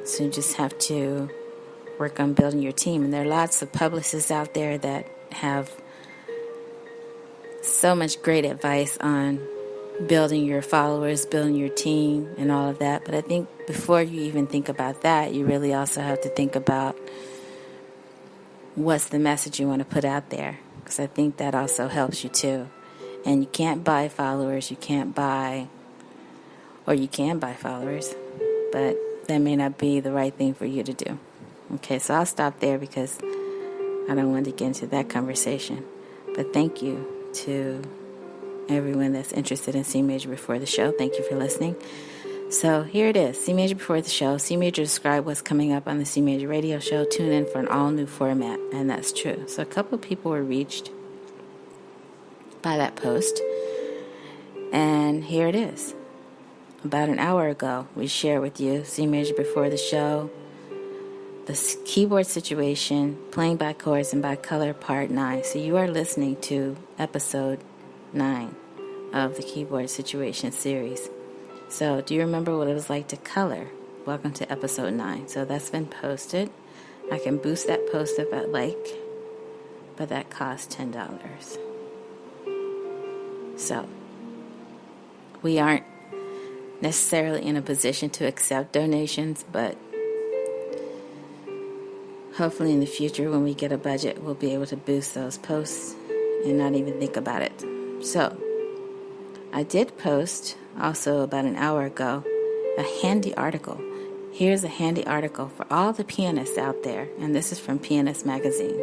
So you just have to work on building your team. And there are lots of publicists out there that have so much great advice on building your followers, building your team, and all of that. But I think before you even think about that, you really also have to think about what's the message you want to put out there, because I think that also helps you too. And you can't buy followers, you can buy followers, but that may not be the right thing for you to do. Okay, so I'll stop there because I don't want to get into that conversation. But thank you to everyone that's interested in C major before the show. Thank you for listening. So here it is, C major before the show. C major described what's coming up on the C major radio show. Tune in for an all-new format, and that's true. So a couple of people were reached by that post, and here it is. About an hour ago, we shared with you C major before the show, the keyboard situation, playing by chords and by color, part 9. So you are listening to episode 9 of the keyboard situation series. So do you remember what it was like to color? Welcome to episode 9. So that's been posted. I can boost that post if I'd like, but that costs $10. So we aren't necessarily in a position to accept donations, but hopefully in the future when we get a budget, we'll be able to boost those posts and not even think about it. So I did post also about an hour ago a handy article. Here's a handy article for all the pianists out there, and this is from Pianist Magazine.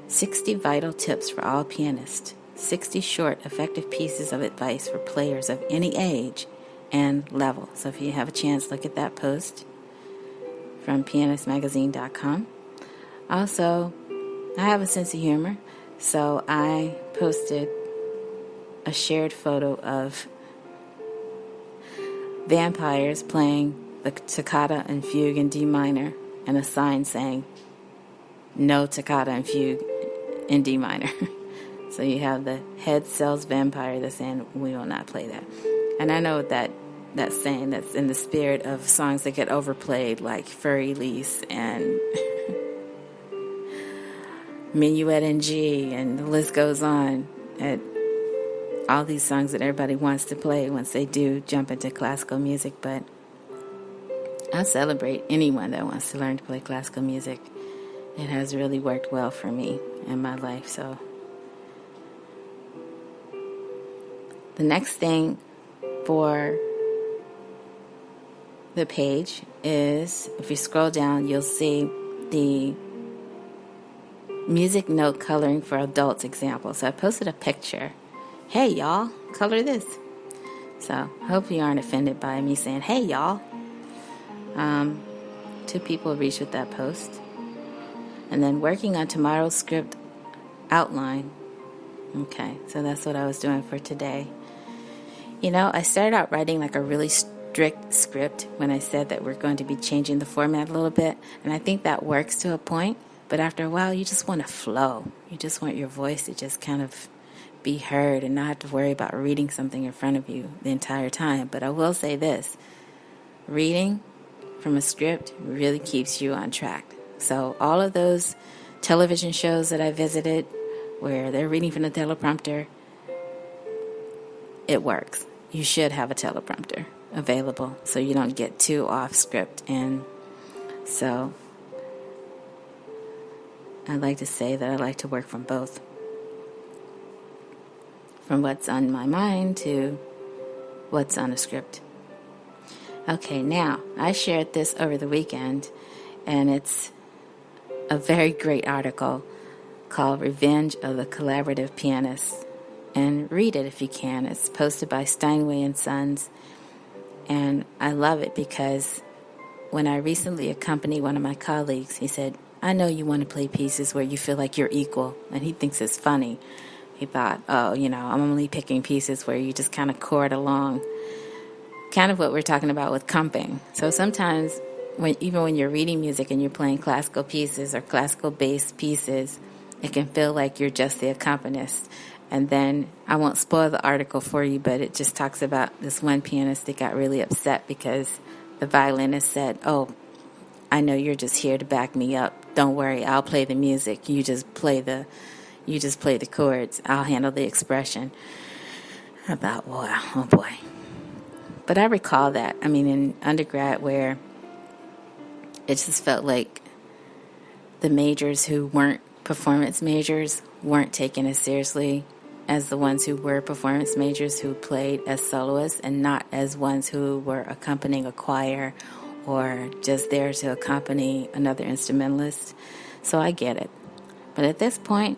60 vital tips for all pianists. 60 short, effective pieces of advice for players of any age and level. So if you have a chance, look at that post from pianistmagazine.com. Also, I have a sense of humor, so I posted a shared photo of vampires playing the toccata and fugue in D minor and a sign saying no toccata and fugue in D minor. So you have the head sells vampire that's saying we will not play that. And I know that's saying that's in the spirit of songs that get overplayed like Furry Lease and Minuet in G, and the list goes on. At all these songs that everybody wants to play once they do jump into classical music. But I celebrate anyone that wants to learn to play classical music. It has really worked well for me in my life. So the next thing for the page is, if you scroll down, you'll see the music note coloring for adults example. So I posted a picture. Hey, y'all, color this. So hope you aren't offended by me saying, hey, y'all. 2 people reached with that post. And then working on tomorrow's script outline. Okay, so that's what I was doing for today. You know, I started out writing like a really strict script when I said that we're going to be changing the format a little bit. And I think that works to a point. But after a while, you just want to flow. You just want your voice to just kind of be heard and not have to worry about reading something in front of you the entire time. But I will say this. Reading from a script really keeps you on track. So all of those television shows that I visited where they're reading from the teleprompter, it works. You should have a teleprompter available so you don't get too off script. And so I'd like to say that I like to work from both. From what's on my mind to what's on a script. Okay, now, I shared this over the weekend, and it's a very great article called Revenge of the Collaborative Pianist. And read it if you can. It's posted by Steinway and Sons. And I love it because when I recently accompanied one of my colleagues, he said, I know you want to play pieces where you feel like you're equal. And he thinks it's funny. He thought, I'm only picking pieces where you just kind of chord along. Kind of what we're talking about with comping. So sometimes, even when you're reading music and you're playing classical pieces or classical-based pieces, it can feel like you're just the accompanist. And then, I won't spoil the article for you, but it just talks about this one pianist that got really upset because the violinist said, I know you're just here to back me up. Don't worry, I'll play the music. You just play the chords. I'll handle the expression. I thought, wow, oh boy. But I recall that, in undergrad where it just felt like the majors who weren't performance majors weren't taken as seriously as the ones who were performance majors who played as soloists and not as ones who were accompanying a choir or just there to accompany another instrumentalist. So I get it. But at this point,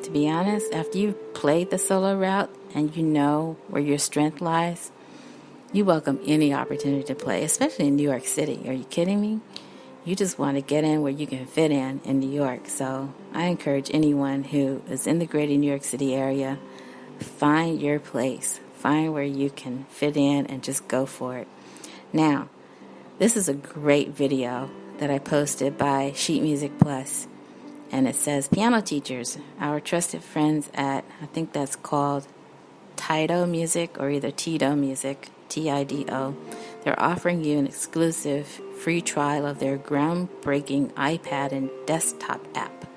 to be honest, after you've played the solo route and you know where your strength lies, you welcome any opportunity to play, especially in New York City. Are you kidding me? You just want to get in where you can fit in New York. So I encourage anyone who is in the greater New York City area, find your place. Find where you can fit in and just go for it. Now, this is a great video that I posted by Sheet Music Plus. And it says, piano teachers, our trusted friends at, I think that's called Tido Music or either Tido Music, Tido. They're offering you an exclusive free trial of their groundbreaking iPad and desktop app.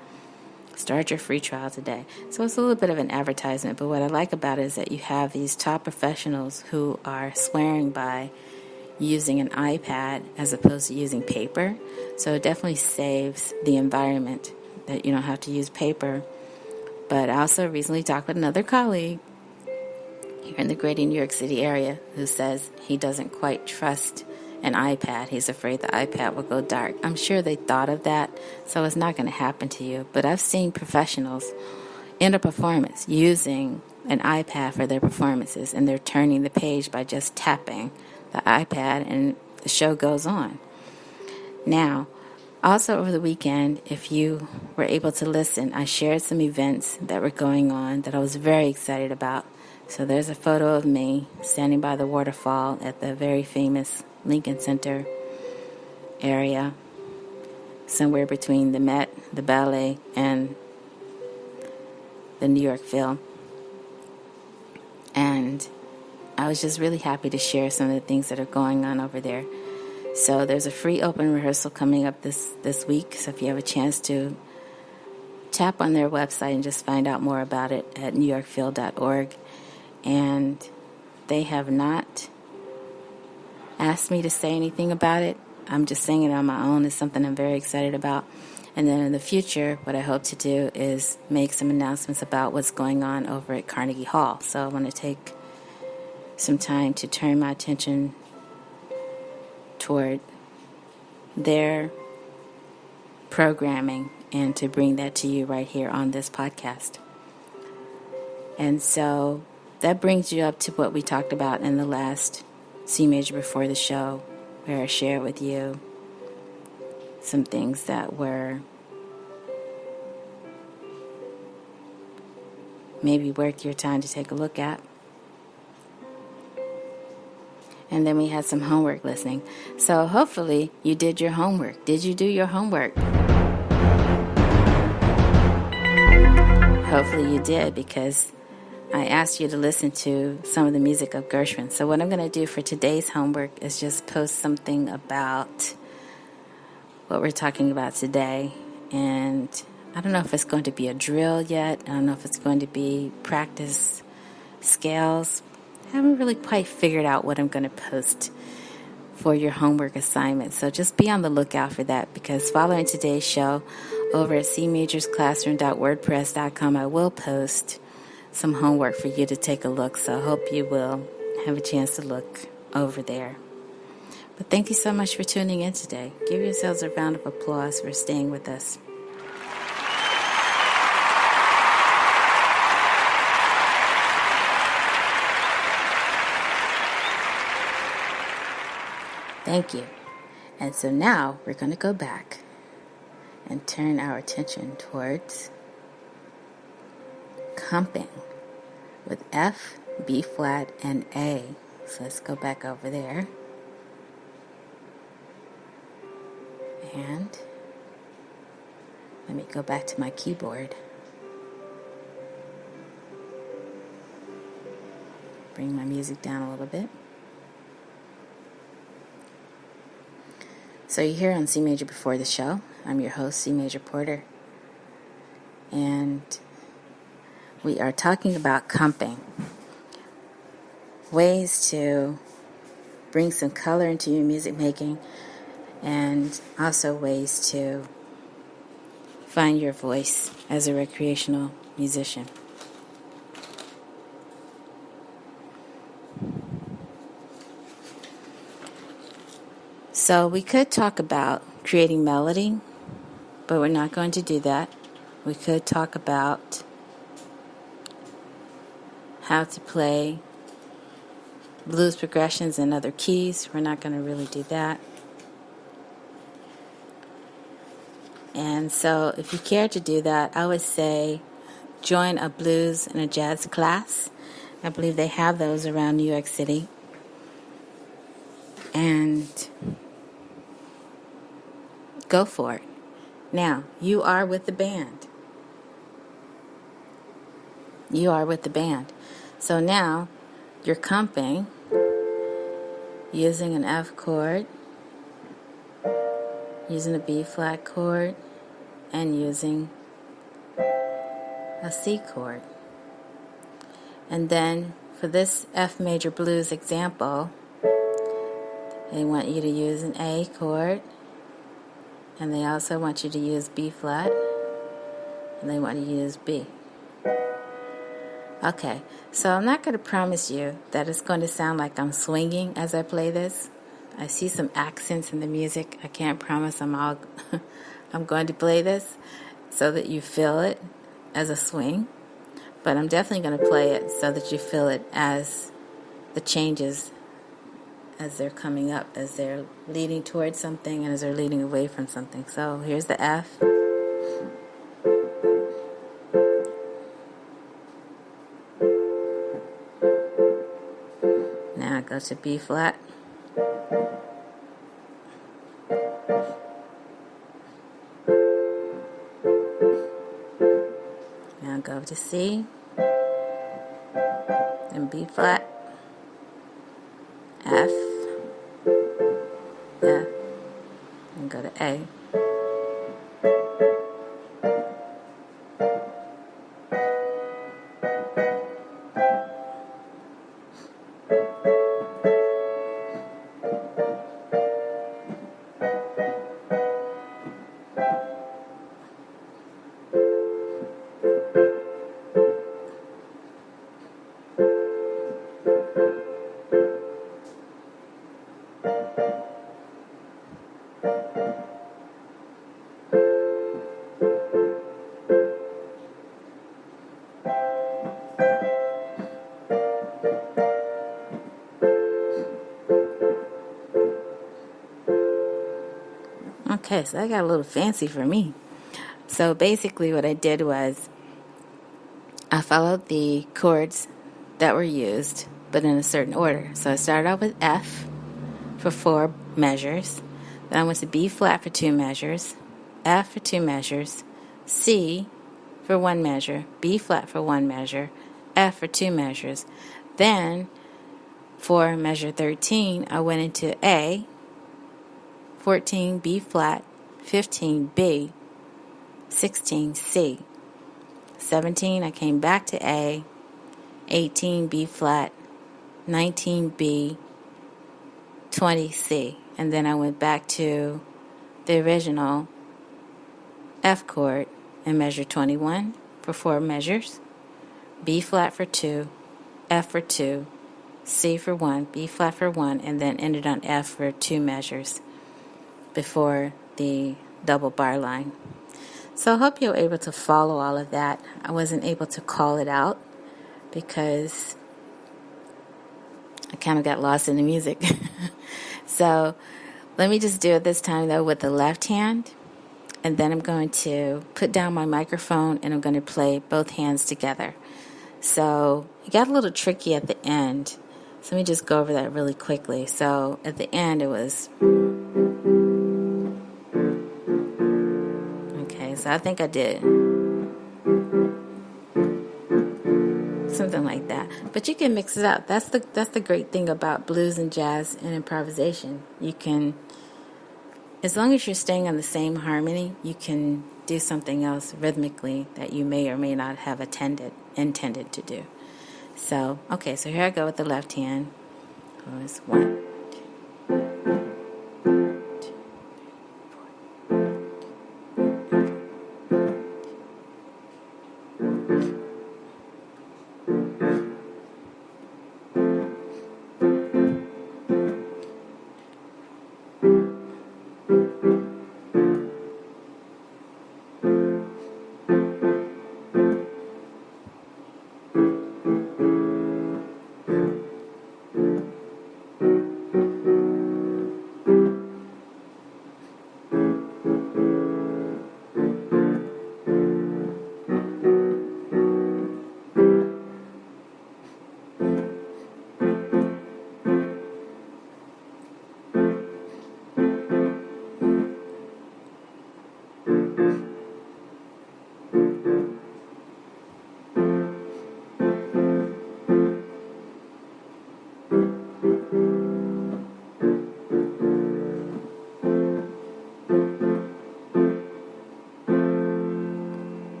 Start your free trial today. So it's a little bit of an advertisement, but what I like about it is that you have these top professionals who are swearing by using an iPad as opposed to using paper. So it definitely saves the environment that you don't have to use paper. But I also recently talked with another colleague here in the greater New York City area who says he doesn't quite trust an iPad. He's afraid the iPad will go dark. I'm sure they thought of that, so it's not going to happen to you. But I've seen professionals in a performance using an iPad for their performances, and they're turning the page by just tapping the iPad, and the show goes on. Now, also over the weekend, if you were able to listen, I shared some events that were going on that I was very excited about. So there's a photo of me standing by the waterfall at the very famous Lincoln Center area, somewhere between the Met, the Ballet, and the New York Phil. And I was just really happy to share some of the things that are going on over there. So there's a free open rehearsal coming up this week. So if you have a chance to tap on their website and just find out more about it at newyorkphil.org. And they have not asked me to say anything about it. I'm just saying it on my own. It's something I'm very excited about. And then in the future, what I hope to do is make some announcements about what's going on over at Carnegie Hall. So I want to take some time to turn my attention toward their programming and to bring that to you right here on this podcast. And so that brings you up to what we talked about in the last C Major before the show, where I shared with you some things that were maybe worth your time to take a look at. And then we had some homework listening. So hopefully you did your homework. Did you do your homework? Hopefully you did, because I asked you to listen to some of the music of Gershwin. So what I'm going to do for today's homework is just post something about what we're talking about today. And I don't know if it's going to be a drill yet. I don't know if it's going to be practice scales. I haven't really quite figured out what I'm going to post for your homework assignment. So just be on the lookout for that, because following today's show over at cmajorsclassroom.wordpress.com, I will post some homework for you to take a look. So I hope you will have a chance to look over there. But thank you so much for tuning in today. Give yourselves a round of applause for staying with us. Thank you. And so now we're going to go back and turn our attention towards comping with F, B flat, and A. So let's go back over there. And let me go back to my keyboard. Bring my music down a little bit. So you're here on C Major Before the Show. I'm your host, C Major Porter. And we are talking about comping. Ways to bring some color into your music making, and also ways to find your voice as a recreational musician. So we could talk about creating melody, but we're not going to do that. We could talk about how to play blues progressions in other keys. We're not going to really do that. And so if you care to do that, I would say join a blues and a jazz class. I believe they have those around New York City. And go for it. Now, you are with the band. You are with the band. So now you're comping using an F chord, using a B flat chord, and using a C chord. And then for this F major blues example, they want you to use an A chord, and they also want you to use B flat, and they want you to use B. Okay, so I'm not going to promise you that it's going to sound like I'm swinging as I play this. I see some accents in the music. I can't promise I'm going to play this so that you feel it as a swing, but I'm definitely going to play it so that you feel it as the changes as they're coming up, as they're leading towards something and as they're leading away from something. So here's the F. Now go to B flat. Now go to C, then B flat, F, F, and go to A. Okay, so that got a little fancy for me. So basically what I did was I followed the chords that were used, but in a certain order. So I started out with F for 4 measures. Then I went to B flat for 2 measures, F for 2 measures, C for 1 measure, B flat for 1 measure, F for 2 measures. Then for measure 13, I went into A, 14 B flat, 15 B, 16 C. 17 I came back to A, 18 B flat, 19 B, 20 C. And then I went back to the original F chord and measure 21 for 4 measures, B flat for 2, F for 2, C for 1, B flat for 1, and then ended on F for 2 measures before the double bar line. So I hope you're able to follow all of that. I wasn't able to call it out because I kind of got lost in the music. So let me just do it this time though with the left hand, and then I'm going to put down my microphone and I'm going to play both hands together. So it got a little tricky at the end. So let me just go over that really quickly. So at the end it was... So I think I did something like that. But you can mix it up. That's the great thing about blues and jazz and improvisation. You can, as long as you're staying on the same harmony, you can do something else rhythmically that you may or may not have intended to do. So, okay, so here I go with the left hand. Oh, it's 1.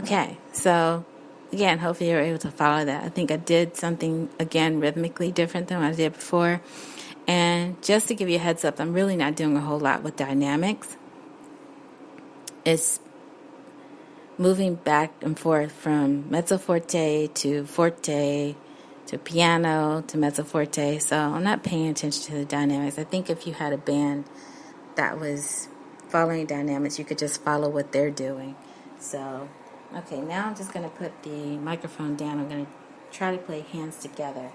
Okay, so again, hopefully you're able to follow that. I think I did something, again, rhythmically different than what I did before. And just to give you a heads up, I'm really not doing a whole lot with dynamics. It's moving back and forth from mezzo forte to piano to mezzo forte. So I'm not paying attention to the dynamics. I think if you had a band that was following dynamics, you could just follow what they're doing. So, okay, now I'm just going to put the microphone down. I'm going to try to play hands together.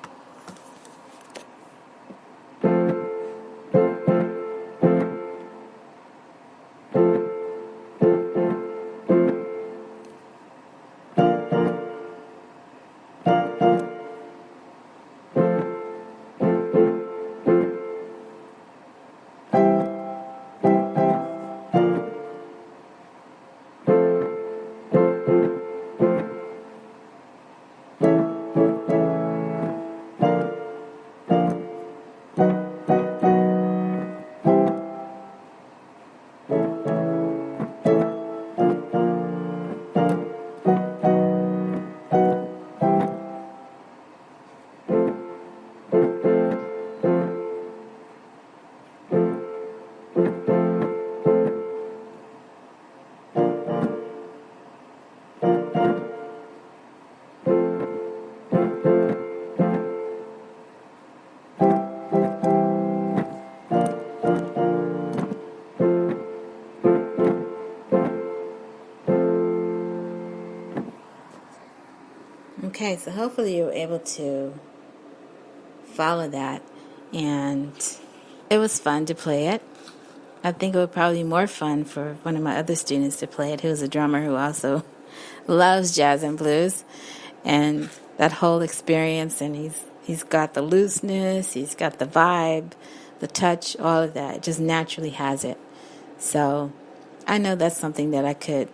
Okay, so hopefully you were able to follow that, and it was fun to play it. I think it would probably be more fun for one of my other students to play it, who's a drummer who also loves jazz and blues, and that whole experience, and he's got the looseness, he's got the vibe, the touch, all of that. It just naturally has it. So I know that's something that I could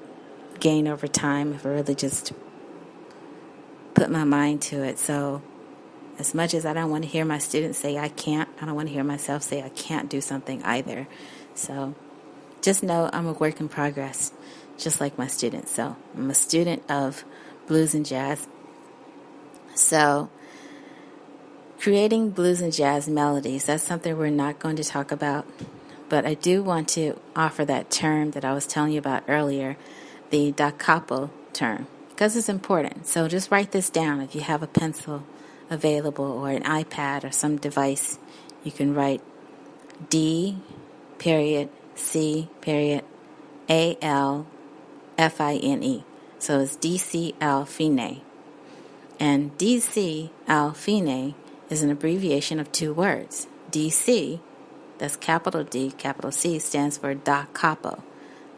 gain over time if I really just put my mind to it. So as much as I don't want to hear my students say I can't, I don't want to hear myself say I can't do something either. So just know I'm a work in progress, just like my students. So I'm a student of blues and jazz. So creating blues and jazz melodies, that's something we're not going to talk about. But I do want to offer that term that I was telling you about earlier, the da capo term, because it's important. So just write this down. If you have a pencil available or an iPad or some device, you can write D period C period AL FINE. So it's DCL fine. And DCL fine is an abbreviation of two words. DC, that's capital D, capital C, stands for da capo.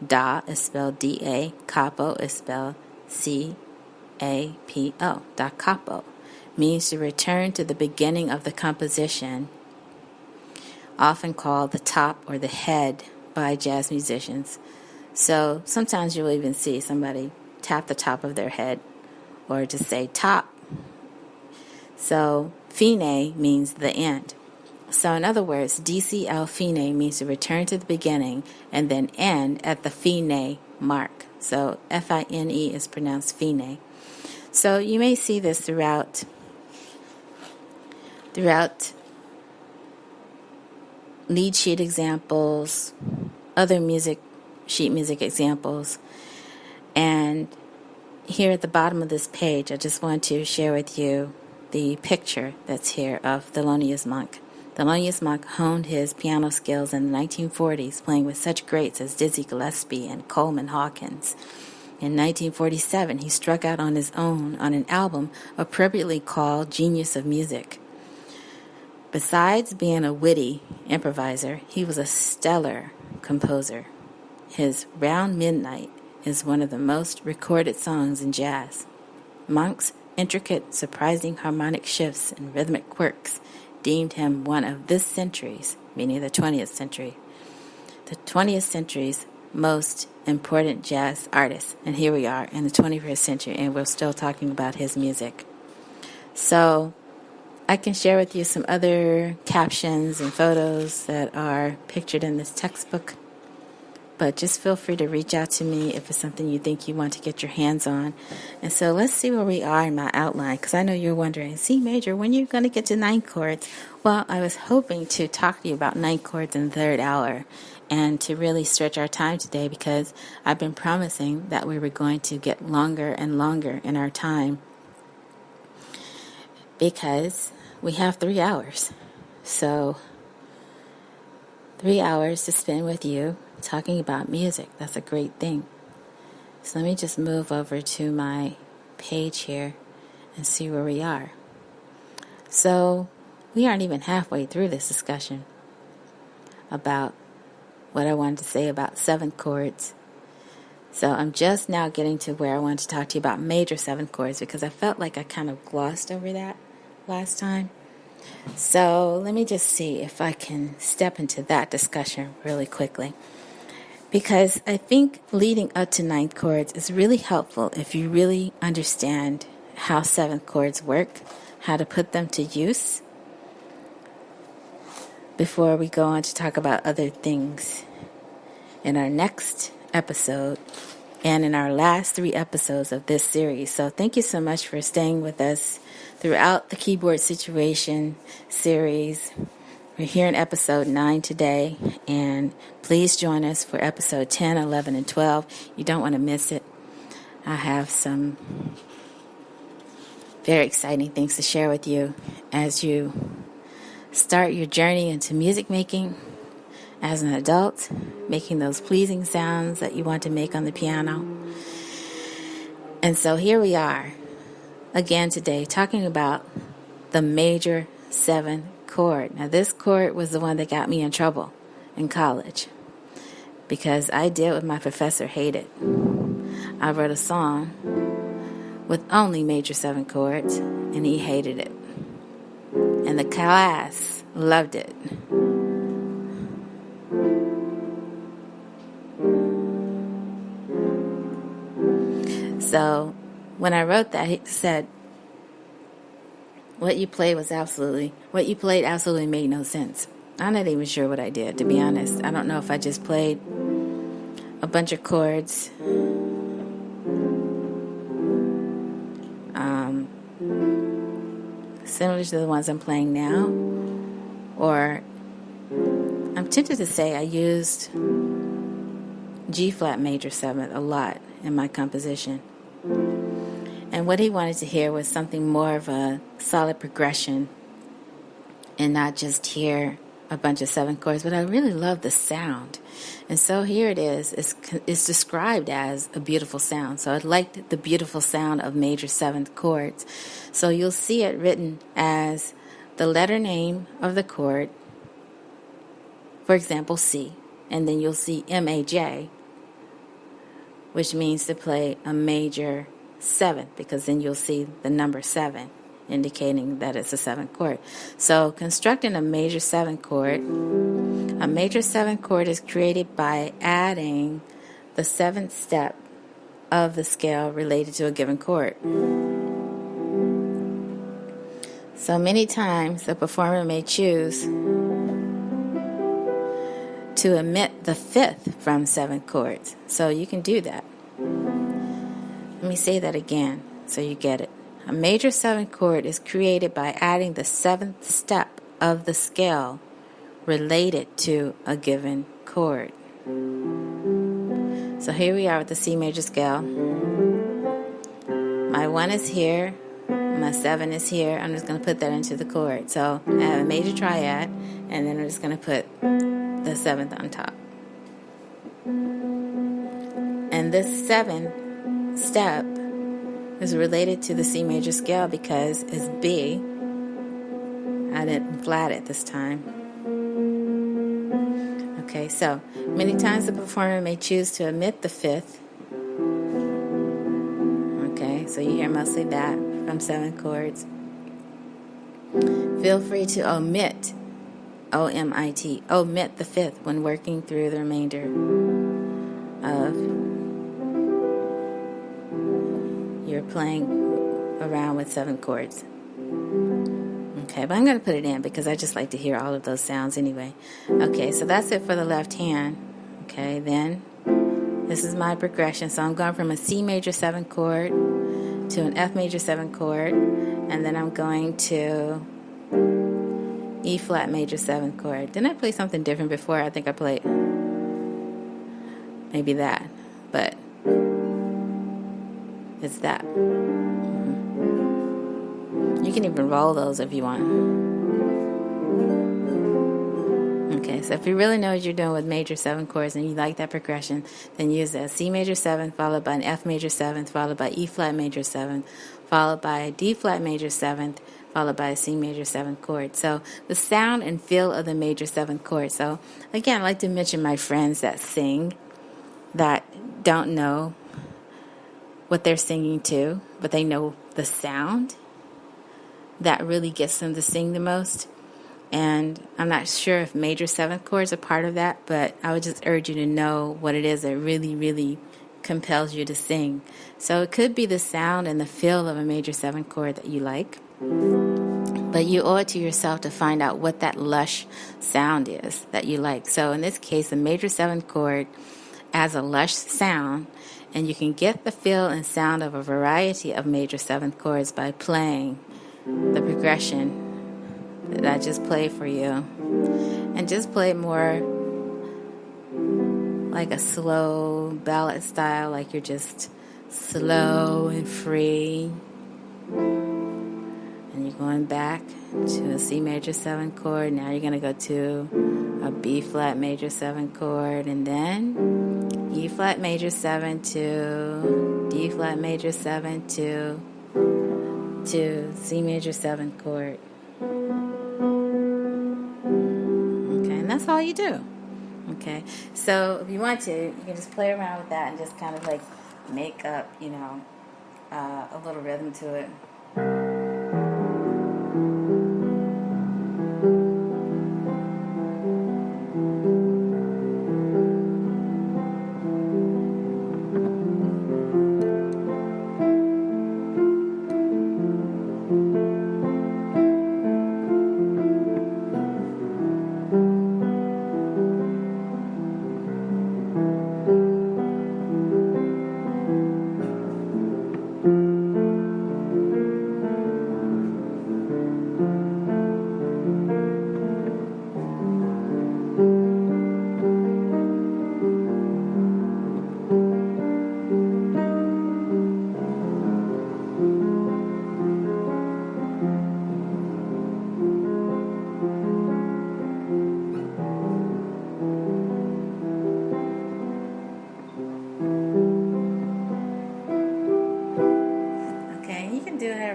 Da is spelled D-A, capo is spelled C-A-P-O. Da capo means to return to the beginning of the composition, often called the top or the head by jazz musicians. So sometimes you'll even see somebody tap the top of their head or just say top. So fine means the end. So in other words, DCL fine means to return to the beginning and then end at the fine mark. So FINE is pronounced fine. So you may see this throughout lead sheet examples, other sheet music examples. And here at the bottom of this page, I just want to share with you the picture that's here of Thelonious Monk. Thelonious Monk honed his piano skills in the 1940s, playing with such greats as Dizzy Gillespie and Coleman Hawkins. In 1947, he struck out on his own on an album appropriately called Genius of Music. Besides being a witty improviser, he was a stellar composer. His Round Midnight is one of the most recorded songs in jazz. Monk's intricate, surprising harmonic shifts and rhythmic quirks deemed him one of this century's, meaning the 20th century, the 20th century's most important jazz artists. And here we are in the 21st century, and we're still talking about his music. So I can share with you some other captions and photos that are pictured in this textbook. but just feel free to reach out to me if it's something you think you want to get your hands on. And so let's see where we are in my outline, because I know you're wondering, C major, when are you going to get to ninth chords? Well, I was hoping to talk to you about ninth chords in the third hour and to really stretch our time today, because I've been promising that we were going to get longer and longer in our time, because we have 3 hours. So 3 hours to spend with you talking about music. That's a great thing. So let me just move over to my page here and see where we are. So we aren't even halfway through this discussion about what I wanted to say about seventh chords. So I'm just now getting to where I want to talk to you about major seventh chords, because I felt like I kind of glossed over that last time. So let me just see if I can step into that discussion really quickly, because I think leading up to ninth chords is really helpful if you really understand how seventh chords work, how to put them to use, before we go on to talk about other things in our next episode and in our last 3 episodes of this series. So thank you so much for staying with us throughout the Keyboard Situation series. We're here in episode 9 today, and please join us for episode 10, 11, and 12. You don't want to miss it. I have some very exciting things to share with you as you start your journey into music making as an adult, making those pleasing sounds that you want to make on the piano. And so here we are again today talking about the major 7th chord. Now this chord was the one that got me in trouble in college, because I did what my professor hated. I wrote a song with only major 7 chords, and he hated it. And the class loved it. So when I wrote that, he said, what you played absolutely made no sense. I'm not even sure what I did, to be honest. I don't know if I just played a bunch of chords similar to the ones I'm playing now, or I'm tempted to say I used G flat major 7th a lot in my composition. And what he wanted to hear was something more of a solid progression and not just hear a bunch of 7 chords. But I really love the sound. And so here it is. It's described as a beautiful sound. So I liked the beautiful sound of major 7th chords. So you'll see it written as the letter name of the chord, for example, C. And then you'll see MAJ, which means to play a major 7th, because then you'll see the number 7 indicating that it's a 7th chord. So constructing a major 7th chord is created by adding the 7th step of the scale related to a given chord. So many times the performer may choose to omit the 5th from 7th chords. So you can do that. Let me say that again so you get it. A major 7th chord is created by adding the 7th step of the scale related to a given chord. So here we are with the C major scale. My 1 is here, my 7 is here. I'm just going to put that into the chord. So I have a major triad, and then I'm just going to put the 7th on top. And this 7th step is related to the C major scale because it's B. I didn't flat it this time. Okay, so many times the performer may choose to omit the 5th. Okay, so you hear mostly that from 7 chords. Feel free to omit, O-M-I-T, omit the 5th when working through the remainder of your playing around with 7 chords. Okay, but I'm going to put it in because I just like to hear all of those sounds anyway. Okay, so that's it for the left hand. Okay, then this is my progression. So I'm going from a C major 7 chord to an F major 7 chord, and then I'm going to E flat major 7 chord. Didn't I play something different before? I think I played maybe that, but it's that. You can even roll those if you want. Okay, so if you really know what you're doing with major 7 chords and you like that progression, then use a C major 7 followed by an F major 7th followed by E flat major 7th followed by a D flat major 7th followed by a C major 7 chord. So the sound and feel of the major 7 chord. So again, I like to mention my friends that sing that don't know what they're singing to, but they know the sound that really gets them to sing the most. And I'm not sure if major 7th chords are part of that, but I would just urge you to know what it is that really, really compels you to sing. So it could be the sound and the feel of a major 7 chord that you like, but you owe it to yourself to find out what that lush sound is that you like. So in this case, the major 7th chord adds a lush sound, and you can get the feel and sound of a variety of major 7th chords by playing the progression that I just played for you, and just play it more like a slow ballad style, like you're just slow and free, and you're going back to a C major 7 chord. Now you're going to go to a B flat major 7 chord, and then E flat major 7 to D flat major 7 to C major 7 chord. And that's all you do. Okay, so if you want to, you can just play around with that and just kind of like make up, a little rhythm to it.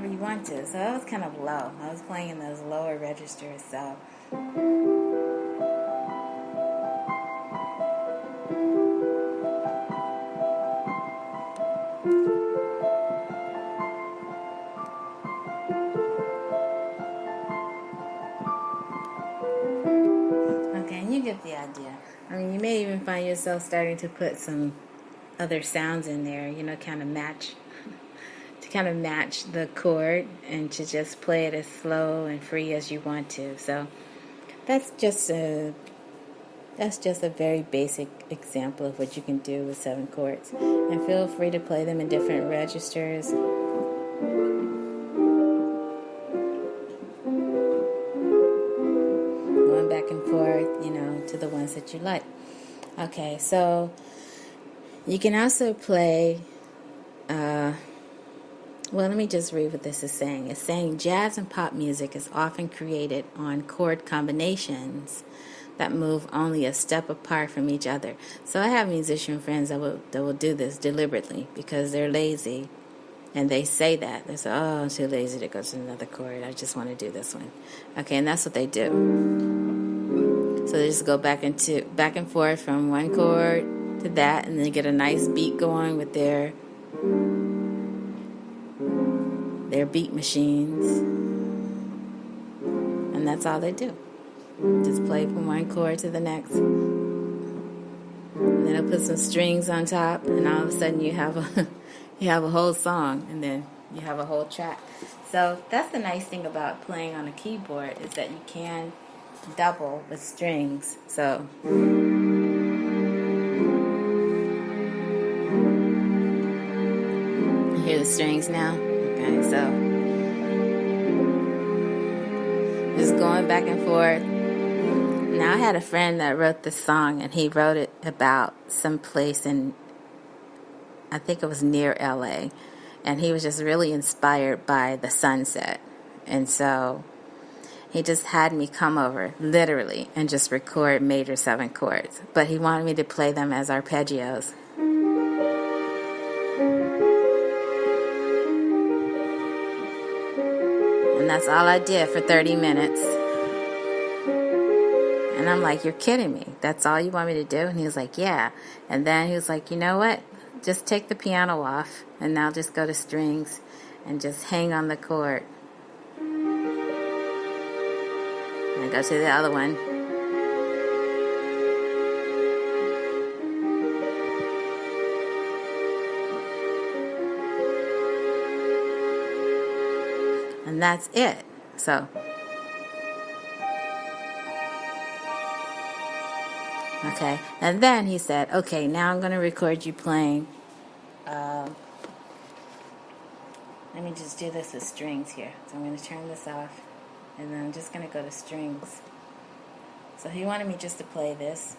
You want to. So that was kind of low. I was playing in those lower registers, so okay, and you get the idea. I mean, you may even find yourself starting to put some other sounds in there, kind of match the chord, and to just play it as slow and free as you want to. So that's just a very basic example of what you can do with 7 chords. And feel free to play them in different registers. Going back and forth, to the ones that you like. Okay, so you can also play let me just read what this is saying. It's saying jazz and pop music is often created on chord combinations that move only a step apart from each other. So I have musician friends that will do this deliberately because they're lazy, and they say that. They say, oh, I'm too lazy to go to another chord. I just want to do this one. Okay, and that's what they do. So they just go back and forth from one chord to that, and then get a nice beat going with their beat machines, and that's all they do. Just play from one chord to the next, and then they'll put some strings on top, and all of a sudden you have a whole song, and then you have a whole track. So that's the nice thing about playing on a keyboard, is that you can double with strings. So strings now. Okay, so just going back and forth. Now, I had a friend that wrote this song, and he wrote it about some place in, I think it was near LA, and he was just really inspired by the sunset. And so he just had me come over, literally, and just record major 7 chords. But he wanted me to play them as arpeggios. And that's all I did for 30 minutes. And I'm like, you're kidding me. That's all you want me to do? And he was like, yeah. And then he was like, you know what? Just take the piano off, and now just go to strings and just hang on the chord. And I go to the other one. And that's it. So, okay. And then he said, okay, now I'm going to record you playing. Let me just do this with strings here. So I'm going to turn this off, and then I'm just going to go to strings. So he wanted me just to play this.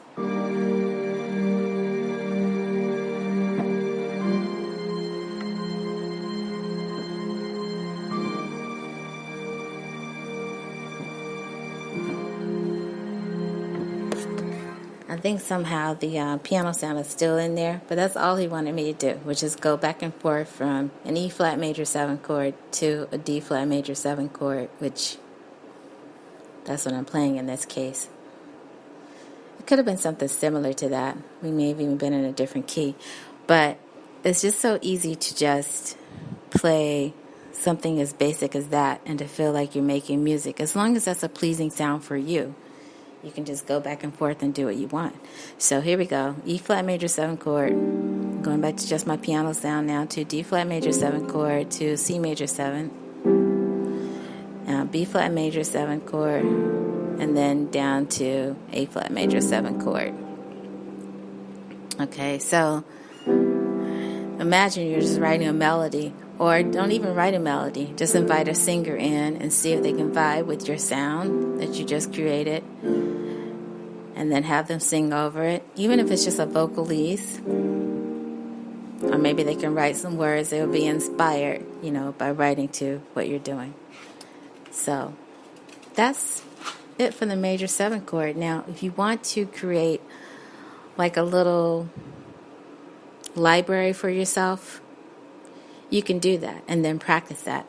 I think somehow the piano sound is still in there, but that's all he wanted me to do, which is go back and forth from an E flat major 7 chord to a D flat major 7 chord, which that's what I'm playing in this case. It could have been something similar to that. We may have even been in a different key, but it's just so easy to just play something as basic as that and to feel like you're making music, as long as that's a pleasing sound for you. You can just go back and forth and do what you want. So here we go. E flat major 7 chord. Going back to just my piano sound now to D flat major 7 chord to C major 7. Now B flat major 7 chord. And then down to A flat major 7 chord. Okay, so imagine you're just writing a melody. Or don't even write a melody. Just invite a singer in and see if they can vibe with your sound that you just created. And then have them sing over it. Even if it's just a vocalese. Or maybe they can write some words. They'll be inspired, by writing to what you're doing. So that's it for the major 7 chord. Now, if you want to create like a little library for yourself, you can do that and then practice that.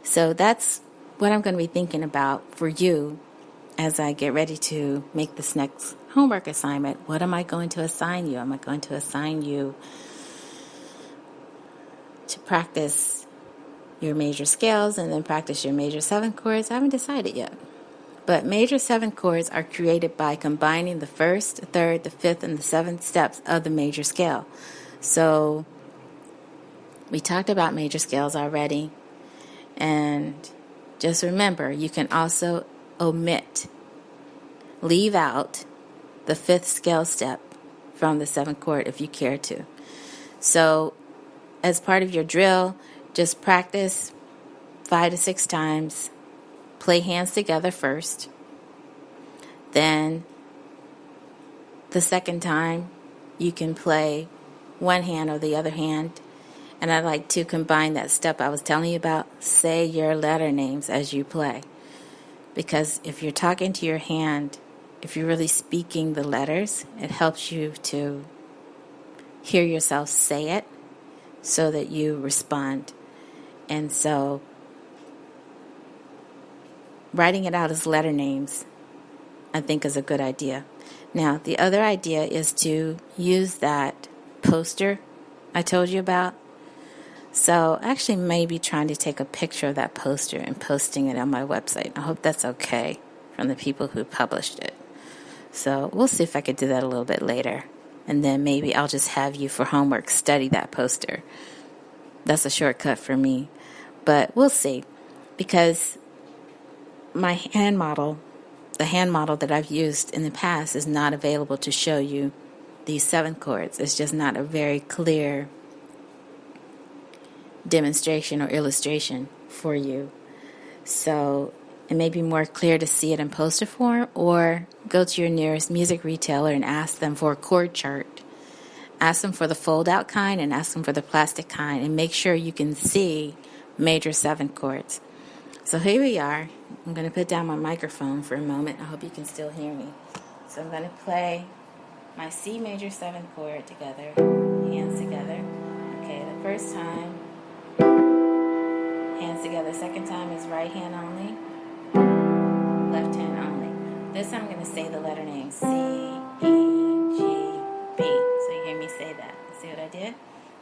So that's what I'm going to be thinking about for you as I get ready to make this next homework assignment. What am I going to assign you? Am I going to assign you to practice your major scales and then practice your major 7 chords? I haven't decided yet. But major 7 chords are created by combining the first, the third, the fifth, and the 7th steps of the major scale. So we talked about major scales already, and just remember, you can also leave out the 5th scale step from the 7th chord if you care to. So as part of your drill, just practice 5 to 6 times. Play hands together first. Then the second time, you can play one hand or the other hand. And I like to combine that step I was telling you about. Say your letter names as you play. Because if you're talking to your hand, if you're really speaking the letters, it helps you to hear yourself say it so that you respond. And so writing it out as letter names, I think, is a good idea. Now, the other idea is to use that poster I told you about. So actually maybe trying to take a picture of that poster and posting it on my website. I hope that's okay from the people who published it. So we'll see if I could do that a little bit later. And then maybe I'll just have you for homework study that poster. That's a shortcut for me. But we'll see. Because my hand model, the hand model that I've used in the past, is not available to show you these 7 chords. It's just not a very clear demonstration or illustration for you. So it may be more clear to see it in poster form, or go to your nearest music retailer and ask them for a chord chart. Ask them for the fold-out kind and ask them for the plastic kind, and make sure you can see major 7 chords. So here we are. I'm going to put down my microphone for a moment. I hope you can still hear me. So I'm going to play my C major 7 chord together, hands together. Okay, the first time, hands together. Second time is right hand only, left hand only. This time I'm going to say the letter name C, E, G, B. So you hear me say that. See what I did?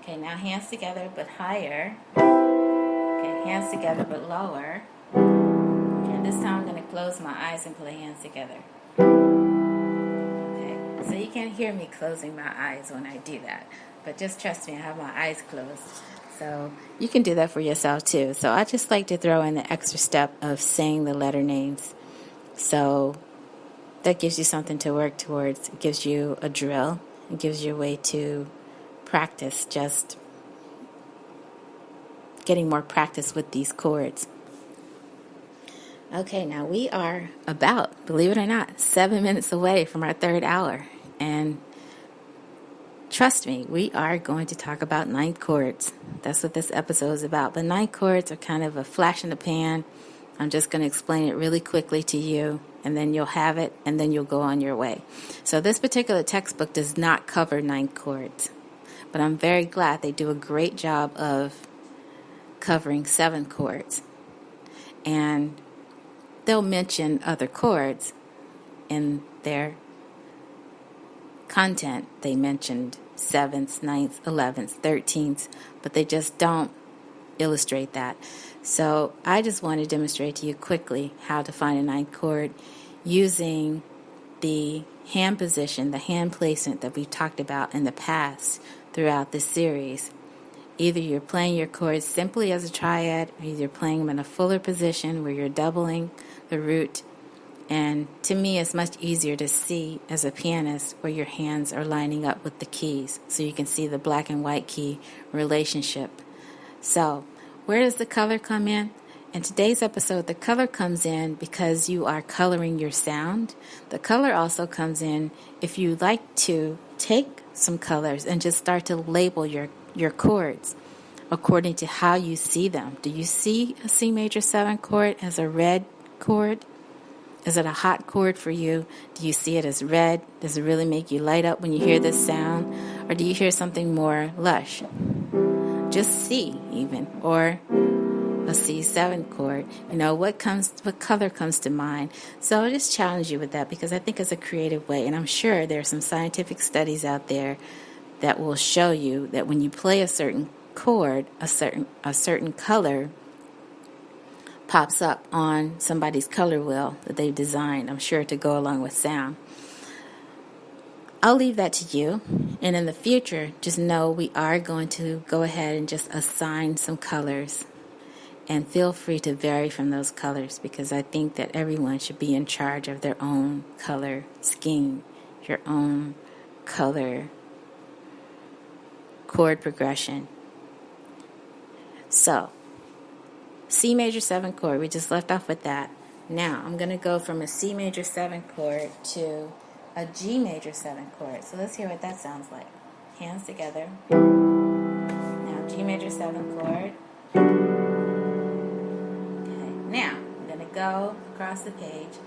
Okay, now hands together but higher. Okay, hands together but lower. Okay, this time I'm going to close my eyes and play hands together. Okay, so you can't hear me closing my eyes when I do that. But just trust me, I have my eyes closed. So you can do that for yourself too. So I just like to throw in the extra step of saying the letter names. So that gives you something to work towards. It gives you a drill. It gives you a way to practice, just getting more practice with these chords. Okay, now we are about, believe it or not, 7 minutes away from our third hour. And trust me, we are going to talk about 9th chords. That's what this episode is about. But 9th chords are kind of a flash in the pan. I'm just going to explain it really quickly to you, and then you'll have it, and then you'll go on your way. So this particular textbook does not cover 9th chords, but I'm very glad they do a great job of covering 7 chords. And they'll mention other chords in their content. They mentioned 7ths, 9ths, 11ths, 13ths, but they just don't illustrate that. So I just want to demonstrate to you quickly how to find a 9th chord using the hand position, the hand placement that we've talked about in the past throughout this series. Either you're playing your chords simply as a triad, or you're playing them in a fuller position where you're doubling the root. And to me, it's much easier to see as a pianist where your hands are lining up with the keys, so you can see the black and white key relationship. So, where does the color come in? In today's episode, the color comes in because you are coloring your sound. The color also comes in if you like to take some colors and just start to label your chords according to how you see them. Do you see a C major 7 chord as a red chord? Is it a hot chord for you? Do you see it as red? Does it really make you light up when you hear this sound? Or do you hear something more lush? Just C even, or a C7 chord. You know, what color comes to mind? So I just challenge you with that, because I think it's a creative way, and I'm sure there are some scientific studies out there that will show you that when you play a certain chord, a certain color pops up on somebody's color wheel that they've designed, I'm sure, to go along with sound. I'll leave that to you. And in the future, just know we are going to go ahead and just assign some colors. And feel free to vary from those colors, because I think that everyone should be in charge of their own color scheme, your own color chord progression. So, C major 7 chord, we just left off with that. Now, I'm going to go from a C major 7 chord to a G major 7 chord. So let's hear what that sounds like. Hands together. Now, G major 7 chord. Okay, now, I'm going to go across the page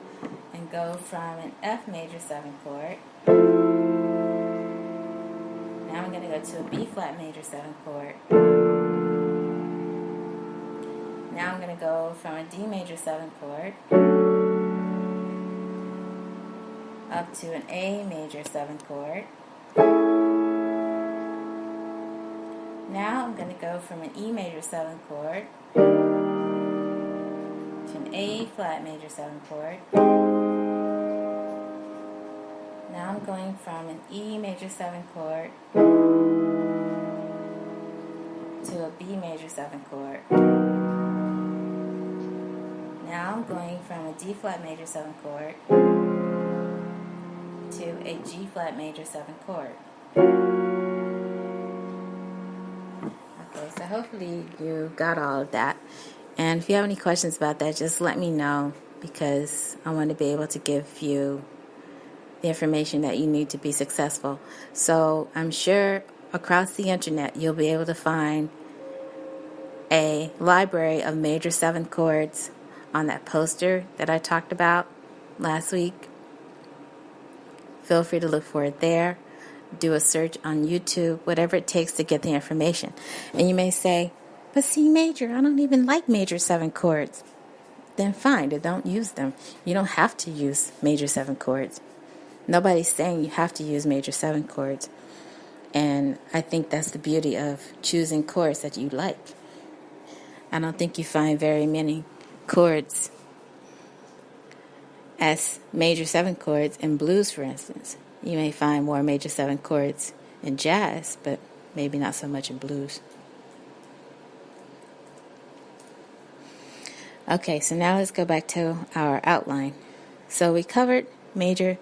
and go from an F major 7 chord. Now I'm going to go to a B flat major 7 chord. Now I'm going to go from a D major 7 chord up to an A major 7 chord. Now I'm going to go from an E major 7 chord to an A flat major 7 chord. Now I'm going from an E major 7 chord to a B major 7 chord. Now I'm going from a D flat major 7 chord to a G flat major 7 chord. Okay, so hopefully you got all of that. And if you have any questions about that, just let me know, because I want to be able to give you the information that you need to be successful. So I'm sure across the internet you'll be able to find a library of major 7th chords on that poster that I talked about last week. Feel free to look for it there. Do a search on YouTube, whatever it takes to get the information. And you may say, but C major, I don't even like major 7 chords. Then fine, then don't use them. You don't have to use major 7 chords. Nobody's saying you have to use major 7 chords. And I think that's the beauty of choosing chords that you like. I don't think you find very many chords as major 7 chords in blues, for instance. You may find more major 7 chords in jazz, but maybe not so much in blues. Okay, so now let's go back to our outline. So we covered major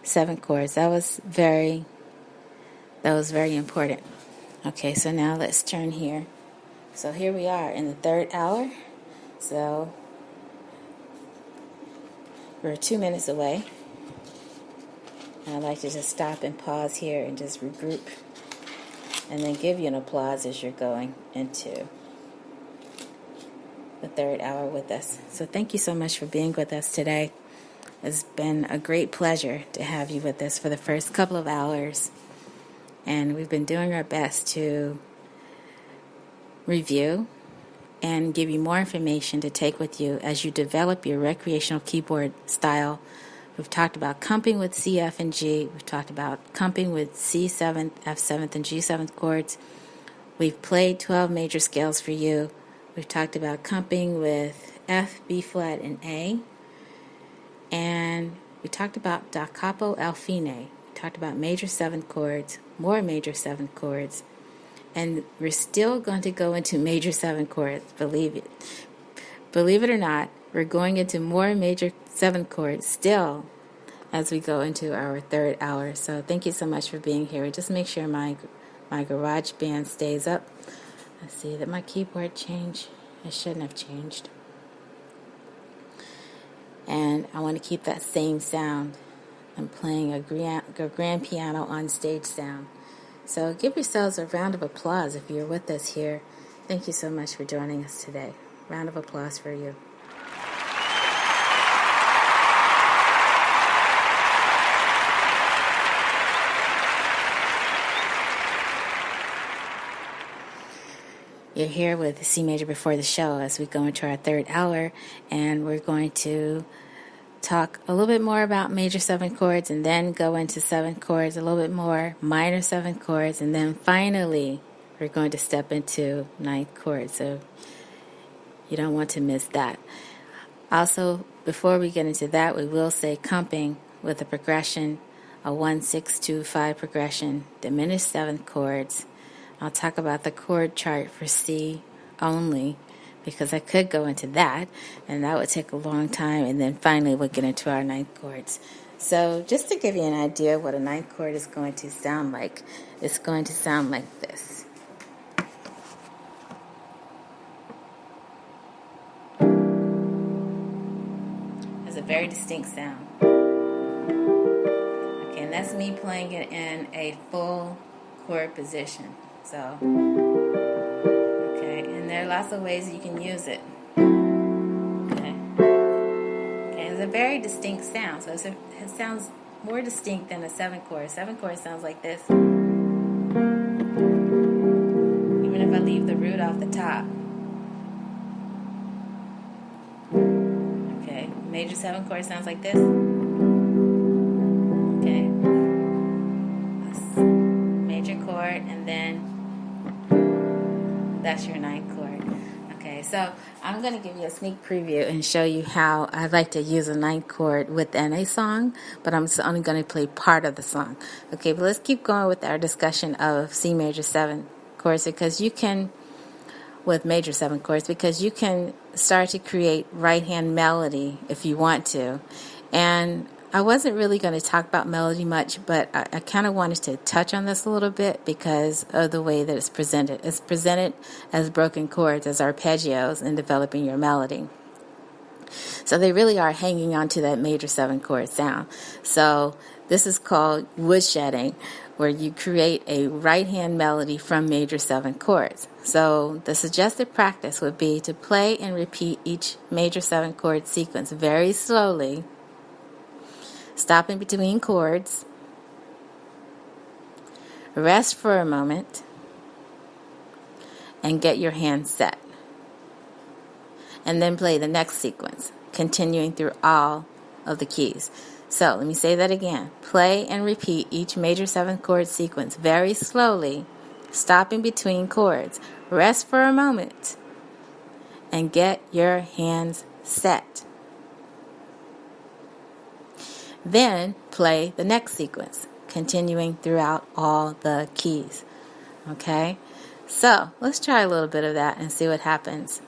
7 chords. That was very important. Okay, so now let's turn here. So here we are in the 3rd hour. So we're 2 minutes away. And I'd like to just stop and pause here and just regroup, and then give you an applause as you're going into the 3rd hour with us. So thank you so much for being with us today. It's been a great pleasure to have you with us for the first couple of hours. And we've been doing our best to review and give you more information to take with you as you develop your recreational keyboard style. We've talked about comping with C, F, and G. We've talked about comping with C7th, F7th, and G7th chords. We've played 12 major scales for you. We've talked about comping with F, B flat, and A. And we talked about da capo al fine. We talked about major 7 chords, more major 7 chords. And we're still going to go into major 7 chords, believe it. Believe it or not, we're going into more major 7 chords still as we go into our 3rd hour. So thank you so much for being here. Just make sure my garage band stays up. Let's see, did my keyboard change? It shouldn't have changed. And I want to keep that same sound. I'm playing a grand piano on stage sound. So give yourselves a round of applause if you're with us here. Thank you so much for joining us today. Round of applause for you. You're here with C Major Before the Show as we go into our 3rd hour, and we're going to talk a little bit more about major 7 chords, and then go into 7 chords, a little bit more minor 7 chords, and then finally we're going to step into 9th chord. So you don't want to miss that. Also, before we get into that, we will say comping with a progression, a 1, 6, 2, 5 progression, diminished 7th chords. I'll talk about the chord chart for C only, because I could go into that, and that would take a long time, and then finally we'll get into our 9th chords. So just to give you an idea of what a 9th chord is going to sound like, it's going to sound like this. It's a very distinct sound. Okay, and that's me playing it in a full chord position. So, okay, and there are lots of ways you can use it. Okay, it's a very distinct sound. So it sounds more distinct than a 7 chord. 7 chord sounds like this. Even if I leave the root off the top. Okay, major 7 chord sounds like this. Okay, major chord, and then that's your 9th chord. Okay, so I'm going to give you a sneak preview and show you how I like to use a 9th chord within a song, but I'm just only going to play part of the song. Okay, but let's keep going with our discussion of C major 7 chords, because you can, with major 7 chords, because you can start to create right hand melody if you want to. And I wasn't really going to talk about melody much, but I kind of wanted to touch on this a little bit because of the way that it's presented. It's presented as broken chords, as arpeggios in developing your melody. So they really are hanging on to that major 7 chord sound. So this is called woodshedding, where you create a right-hand melody from major 7 chords. So the suggested practice would be to play and repeat each major 7 chord sequence very slowly, stopping between chords, rest for a moment, and get your hands set. And then play the next sequence, continuing through all of the keys. So let me say that again. Play and repeat each major 7 chord sequence very slowly, stopping between chords. Rest for a moment, and get your hands set. Then play the next sequence, continuing throughout all the keys. Okay? So let's try a little bit of that and see what happens.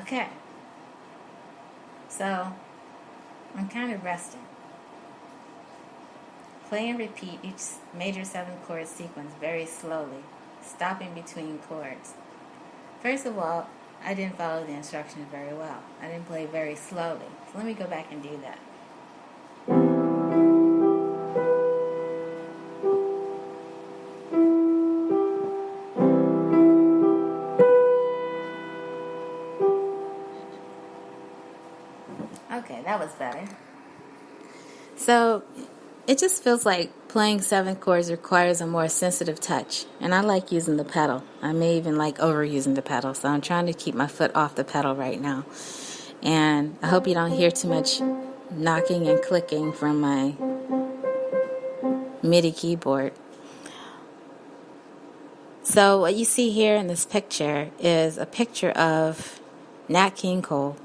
Okay. So I'm kind of resting. Play and repeat each major 7 chord sequence very slowly, stopping between chords. First of all, I didn't follow the instructions very well. I didn't play very slowly. So let me go back and do that. Okay, that was better. So it just feels like playing 7 chords requires a more sensitive touch, and I like using the pedal. I may even like overusing the pedal, so I'm trying to keep my foot off the pedal right now. And I hope you don't hear too much knocking and clicking from my MIDI keyboard. So what you see here in this picture is a picture of Nat King Cole,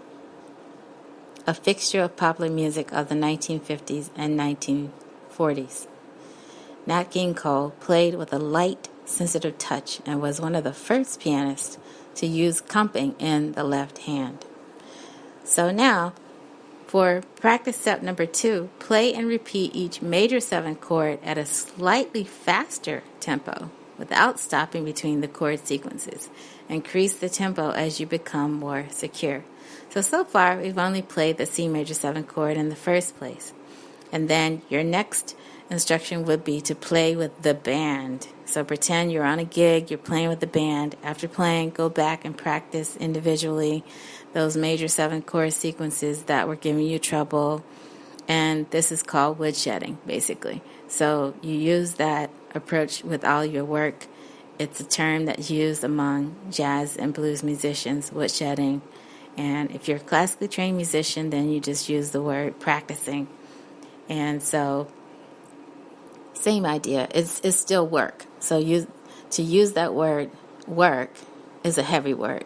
a fixture of popular music of the 1950s and 1940s. Nat King Cole played with a light, sensitive touch and was one of the first pianists to use comping in the left hand. So now, for practice step number 2, play and repeat each major 7 chord at a slightly faster tempo without stopping between the chord sequences. Increase the tempo as you become more secure. So far, we've only played the C major 7 chord in the first place. And then your next instruction would be to play with the band. So pretend you're on a gig, you're playing with the band. After playing, go back and practice individually those major 7 chord sequences that were giving you trouble. And this is called woodshedding, basically. So you use that approach with all your work. It's a term that's used among jazz and blues musicians, woodshedding. And if you're a classically trained musician, then you just use the word practicing. And so, same idea. It's still work. So to use that word work is a heavy word.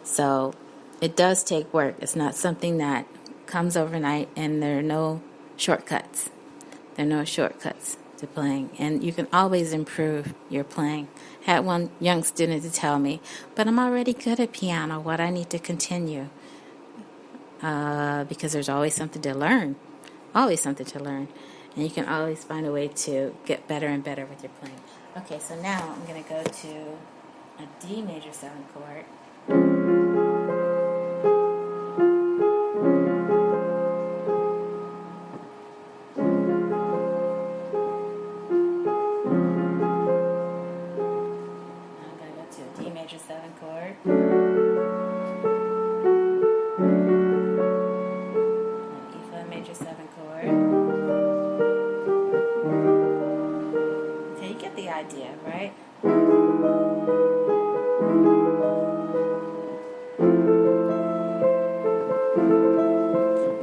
So it does take work. It's not something that comes overnight, and there are no shortcuts. There are no shortcuts to playing. And you can always improve your playing. I had one young student to tell me, but I'm already good at piano. What I need to continue? Because there's always something to learn. Always something to learn. And you can always find a way to get better and better with your playing. Okay, so now I'm going to go to a D major 7 chord. Major 7 chord, and E flat major 7 chord. Okay, you get the idea, right?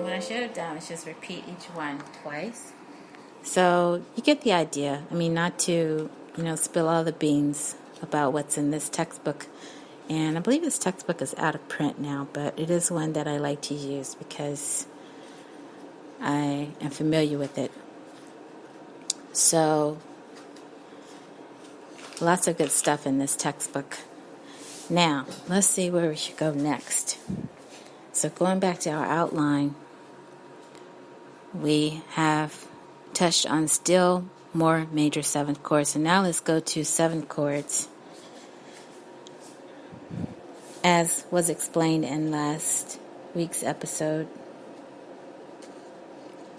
What I should have done was just repeat each one twice. So you get the idea. I mean, not to, spill all the beans about what's in this textbook. And I believe this textbook is out of print now, but it is one that I like to use because I am familiar with it. So, lots of good stuff in this textbook. Now, let's see where we should go next. So, going back to our outline, we have touched on still more major seventh chords. So now let's go to seventh chords. As was explained in last week's episode,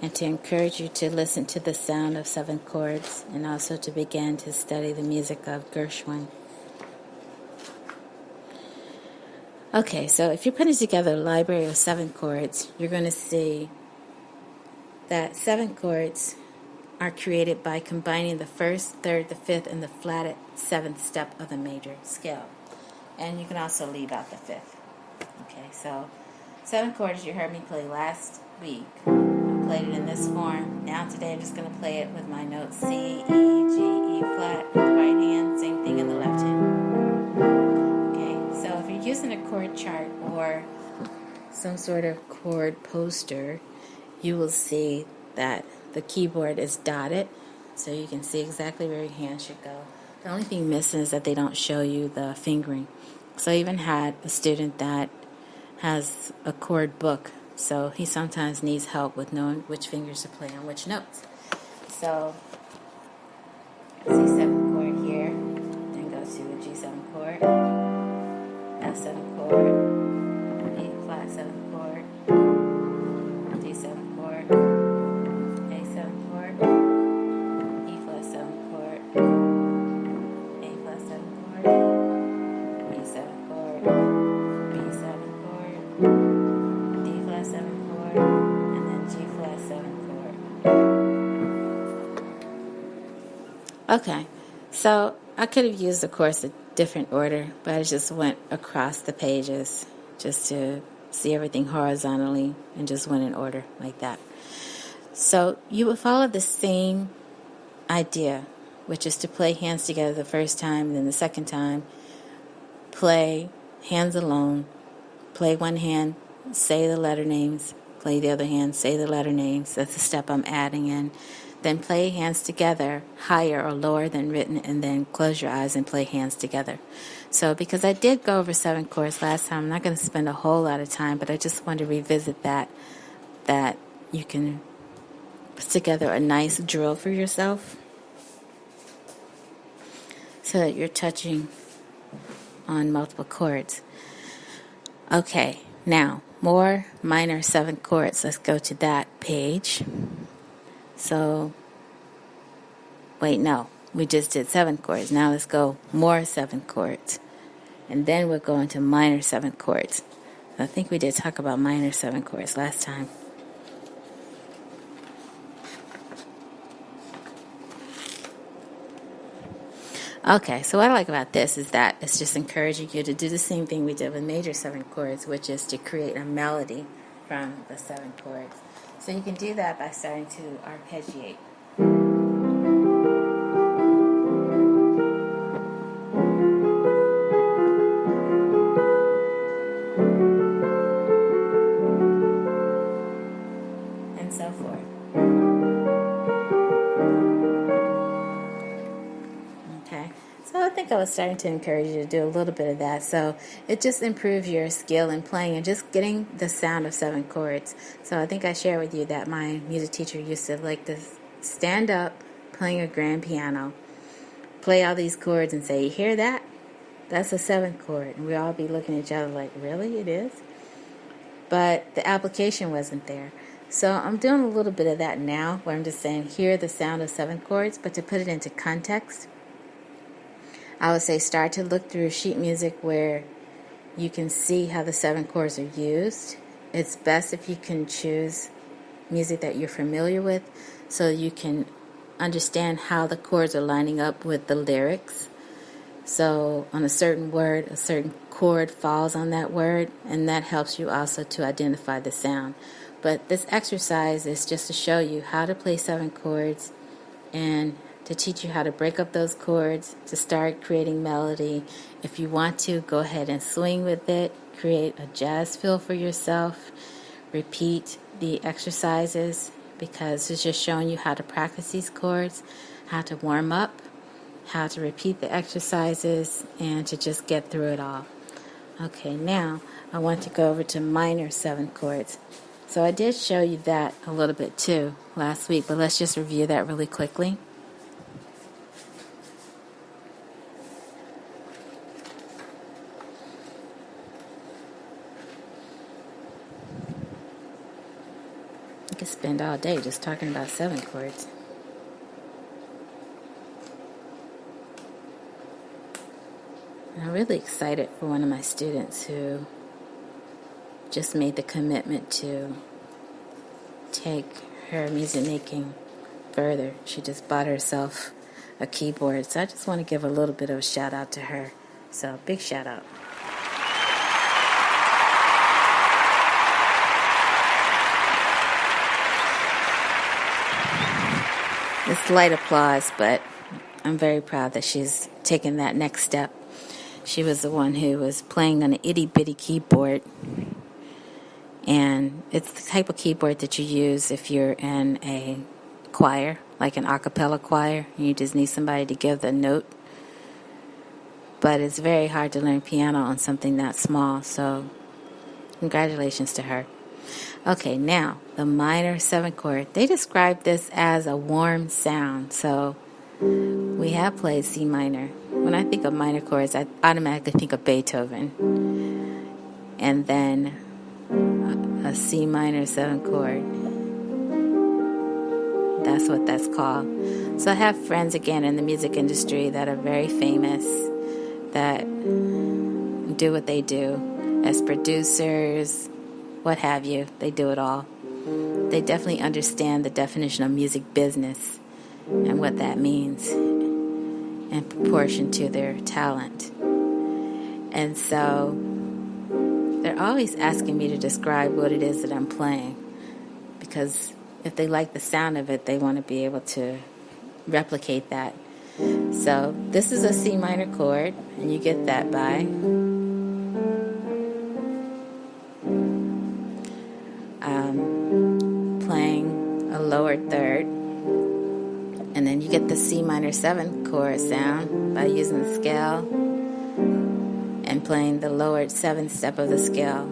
and to encourage you to listen to the sound of seventh chords and also to begin to study the music of Gershwin. Okay, so if you're putting together a library of seventh chords, you're going to see that seventh chords are created by combining the first, third, the fifth, and the flatted seventh step of the major scale. And you can also leave out the fifth. Okay, so seventh chords you heard me play last week. I played it in this form. Now today I'm just going to play it with my notes C, E, G, E flat in the right hand, same thing in the left hand. Okay, so if you're using a chord chart or some sort of chord poster, you will see that the keyboard is dotted, so you can see exactly where your hand should go. The only thing missing is that they don't show you the fingering. So I even had a student that has a chord book, so he sometimes needs help with knowing which fingers to play on which notes. So, C7 chord here, then go to a G7 chord, F7 chord, E flat 7 chord, D7 chord, A7 chord, E flat 7 chord, A flat 7 chord, E7 chord, B7 chord, D flat 7 chord, and then G flat 7 chord. Okay, so I could have used, of course, a different order, but I just went across the pages just to see everything horizontally and just went in order like that. So you would follow the same idea, which is to play hands together the first time, and then the second time, play hands alone, play one hand, say the letter names, play the other hand, say the letter names. That's the step I'm adding in. Then play hands together, higher or lower than written, and then close your eyes and play hands together. So because I did go over seven chords last time, I'm not going to spend a whole lot of time, but I just want to revisit that you can put together a nice drill for yourself so that you're touching on multiple chords. Okay, now more minor seventh chords. Let's go to that page. So, wait, no, we just did seven chords. Now let's go more seventh chords. And then we'll go into minor seventh chords. I think we did talk about minor seventh chords last time. Okay, so what I like about this is that it's just encouraging you to do the same thing we did with major seventh chords, which is to create a melody from the seven chords. So you can do that by starting to arpeggiate. And so forth. Okay, so I think I was starting to encourage you to do a little bit of that. So it just improves your skill in playing and just getting the sound of seven chords. So I think I shared with you that my music teacher used to like to stand up playing a grand piano, play all these chords and say, "You hear that? That's a seventh chord." And we all be looking at each other like, "Really? It is?" But the application wasn't there. So I'm doing a little bit of that now, where I'm just saying, hear the sound of seven chords, but to put it into context, I would say start to look through sheet music where you can see how the seven chords are used. It's best if you can choose music that you're familiar with so you can understand how the chords are lining up with the lyrics. So on a certain word, a certain chord falls on that word, and that helps you also to identify the sound. But this exercise is just to show you how to play seven chords and to teach you how to break up those chords, to start creating melody. If you want to, go ahead and swing with it, create a jazz feel for yourself, repeat the exercises because it's just showing you how to practice these chords, how to warm up, how to repeat the exercises, and to just get through it all. Okay, now I want to go over to minor 7 chords. So I did show you that a little bit too last week, but let's just review that really quickly. I could spend all day just talking about 7 chords. And I'm really excited for one of my students who just made the commitment to take her music making further. She just bought herself a keyboard. So I just want to give a little bit of a shout out to her. So big shout out. It's light applause, but I'm very proud that she's taken that next step. She was the one who was playing on an itty-bitty keyboard, and it's the type of keyboard that you use if you're in a choir, like an a cappella choir, and you just need somebody to give the note. But it's very hard to learn piano on something that small, so congratulations to her. Okay, now, the minor 7 chord. They describe this as a warm sound, so we have played C minor. When I think of minor chords, I automatically think of Beethoven. And then a C minor 7 chord. That's what that's called. So I have friends, again, in the music industry that are very famous, that do what they do as producers, what have you. They do it all. They definitely understand the definition of music business and what that means in proportion to their talent. And so they're always asking me to describe what it is that I'm playing, because if they like the sound of it, they want to be able to replicate that. So this is a C minor chord, and you get that by playing a lower third, and then you get the C minor 7 chord sound by using the scale and playing the lowered 7th step of the scale.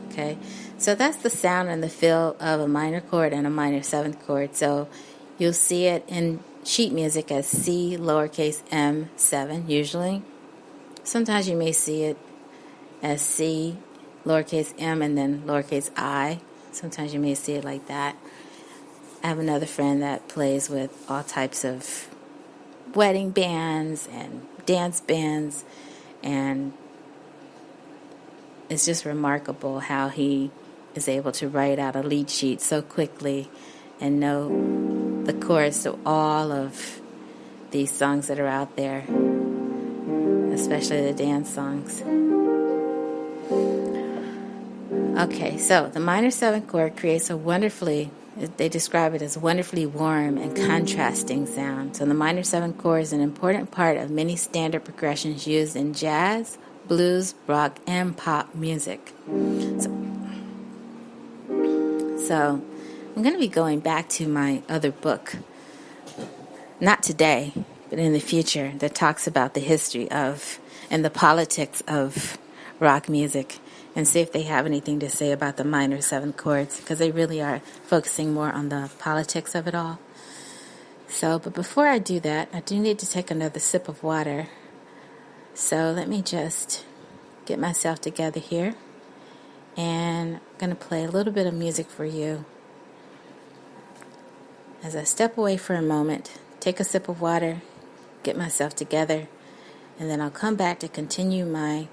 Okay, so that's the sound and the feel of a minor chord and a minor 7th chord. So you'll see it in sheet music as C lowercase m7 usually. Sometimes you may see it as C lowercase m and then lowercase I. Sometimes you may see it like that. I have another friend that plays with all types of wedding bands and dance bands, and it's just remarkable how he is able to write out a lead sheet so quickly and know the chorus to all of these songs that are out there, especially the dance songs. Okay, so the minor 7th chord creates they describe it as wonderfully warm and contrasting sound. So the minor 7th chord is an important part of many standard progressions used in jazz, blues, rock, and pop music. So I'm going to be going back to my other book, not today, but in the future, that talks about the history of and the politics of rock music, and see if they have anything to say about the minor 7th chords, because they really are focusing more on the politics of it all. So, but before I do that, I do need to take another sip of water. So let me just get myself together here, and I'm going to play a little bit of music for you. As I step away for a moment, take a sip of water, get myself together, and then I'll come back to continue my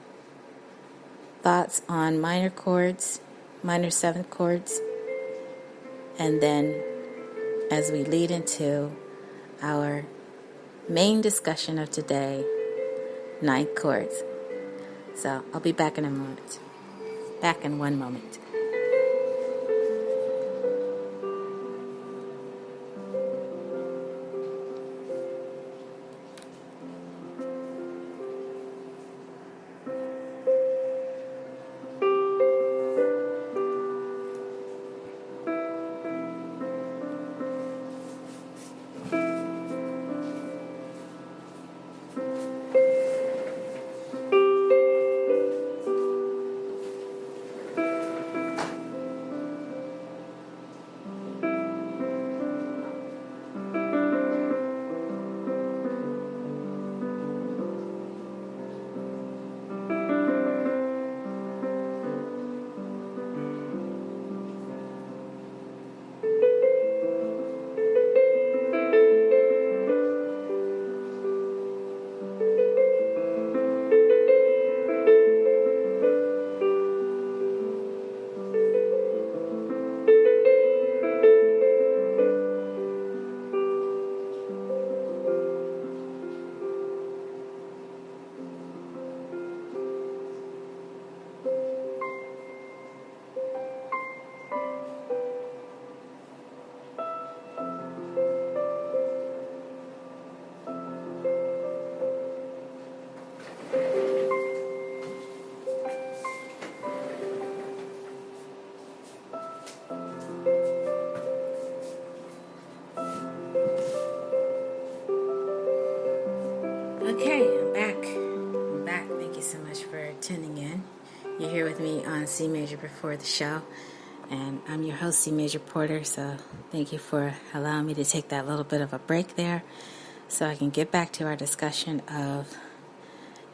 thoughts on minor chords, minor 7th chords, and then as we lead into our main discussion of today, 9th chords. So I'll be back in a moment. Back in one moment. Okay, I'm back. Thank you so much for tuning in. You're here with me on CMajor before the show, and I'm your host, CMajor Porter. So thank you for allowing me to take that little bit of a break there, so I can get back to our discussion of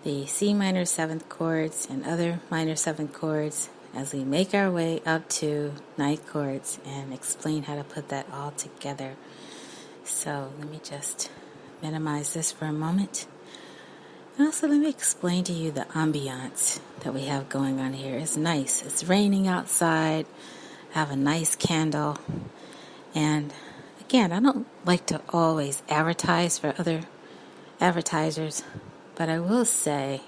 the C minor seventh chords and other minor seventh chords as we make our way up to ninth chords and explain how to put that all together. So let me just minimize this for a moment. And also let me explain to you the ambiance that we have going on here. It's nice. It's raining outside. I have a nice candle. And again, I don't like to always advertise for other advertisers, but I will say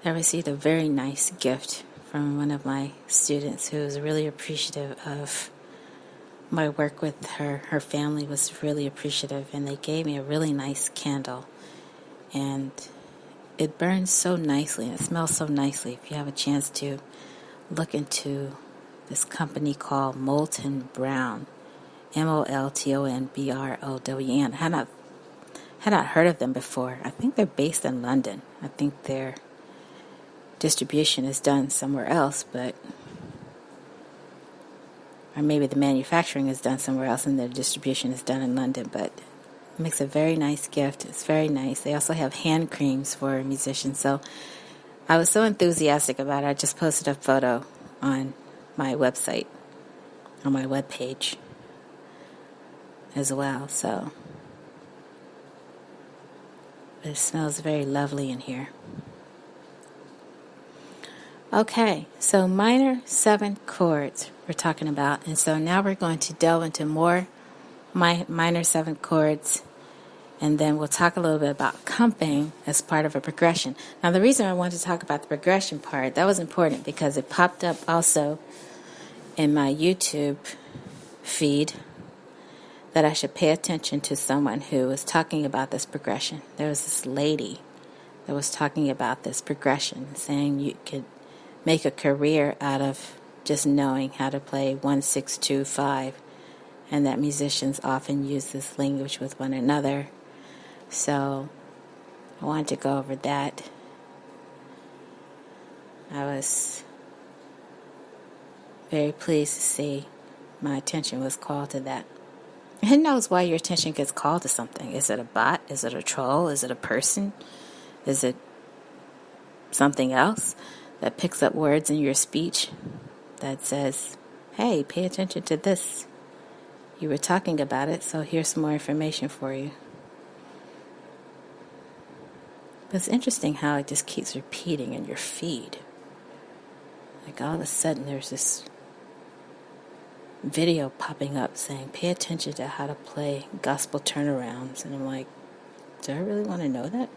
I received a very nice gift from one of my students who was really appreciative of my work with her. Her family was really appreciative, and they gave me a really nice candle. And it burns so nicely, and it smells so nicely. If you have a chance to look into this company called Molton Brown, MOLTONBROWN. I had not heard of them before. I think they're based in London. I think their distribution is done somewhere else, or maybe the manufacturing is done somewhere else and their distribution is done in London, but it makes a very nice gift. It's very nice. They also have hand creams for musicians. So I was so enthusiastic about it. I just posted a photo on my website, on my webpage as well. So it smells very lovely in here. Okay, so minor seventh chords we're talking about. And so now we're going to delve into more minor seventh chords, and then we'll talk a little bit about comping as part of a progression. Now, the reason I wanted to talk about the progression part, that was important because it popped up also in my YouTube feed that I should pay attention to someone who was talking about this progression. There was this lady that was talking about this progression, saying you could make a career out of just knowing how to play 1, 6, 2, 5, and that musicians often use this language with one another. So I wanted to go over that. I was very pleased to see my attention was called to that. Who knows why your attention gets called to something? Is it a bot? Is it a troll? Is it a person? Is it something else that picks up words in your speech that says, hey, pay attention to this? You were talking about it, so here's some more information for you. But it's interesting how it just keeps repeating in your feed. Like all of a sudden there's this video popping up saying, pay attention to how to play gospel turnarounds. And I'm like, do I really want to know that?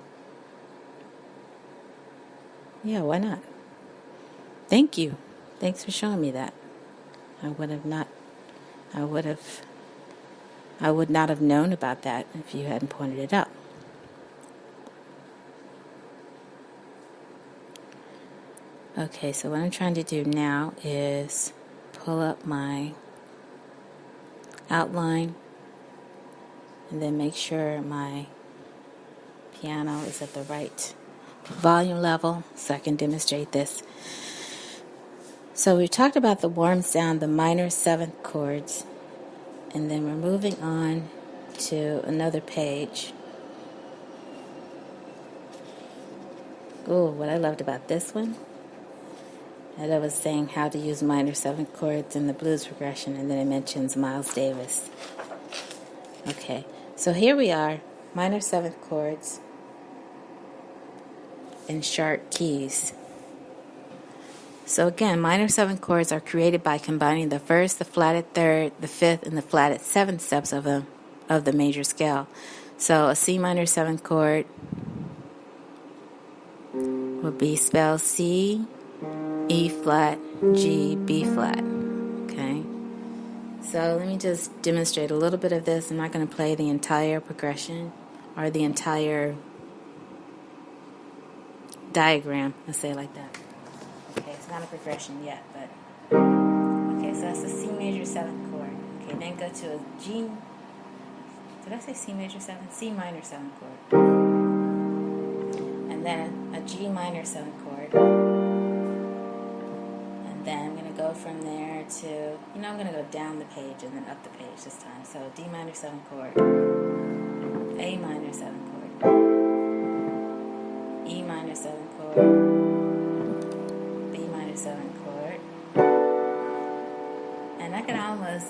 Yeah, why not? Thank you. Thanks for showing me that. I would not have known about that if you hadn't pointed it out. Okay, so what I'm trying to do now is pull up my outline and then make sure my piano is at the right volume level so I can demonstrate this. So we talked about the warms down, the minor seventh chords, and then we're moving on to another page. Oh, what I loved about this one, that I was saying how to use minor seventh chords in the blues progression, and then it mentions Miles Davis. Okay, so here we are, minor seventh chords in sharp keys. So again, minor seventh chords are created by combining the first, the flatted third, the fifth, and the flatted seventh steps of the major scale. So a C minor seventh chord would be spelled C, E flat, G, B flat. Okay. So let me just demonstrate a little bit of this. I'm not going to play the entire progression or the entire diagram. Let's say it like that. Okay, it's not a progression yet, but okay, so that's the C major seventh chord. Okay, then go to a G. Did I say C major seventh? C minor seventh chord. and then a G minor 7 chord. And then I'm going to go from there to, I'm going to go down the page and then up the page this time. So D minor 7 chord, A minor 7 chord, E minor 7 chord, B minor 7 chord. And I can almost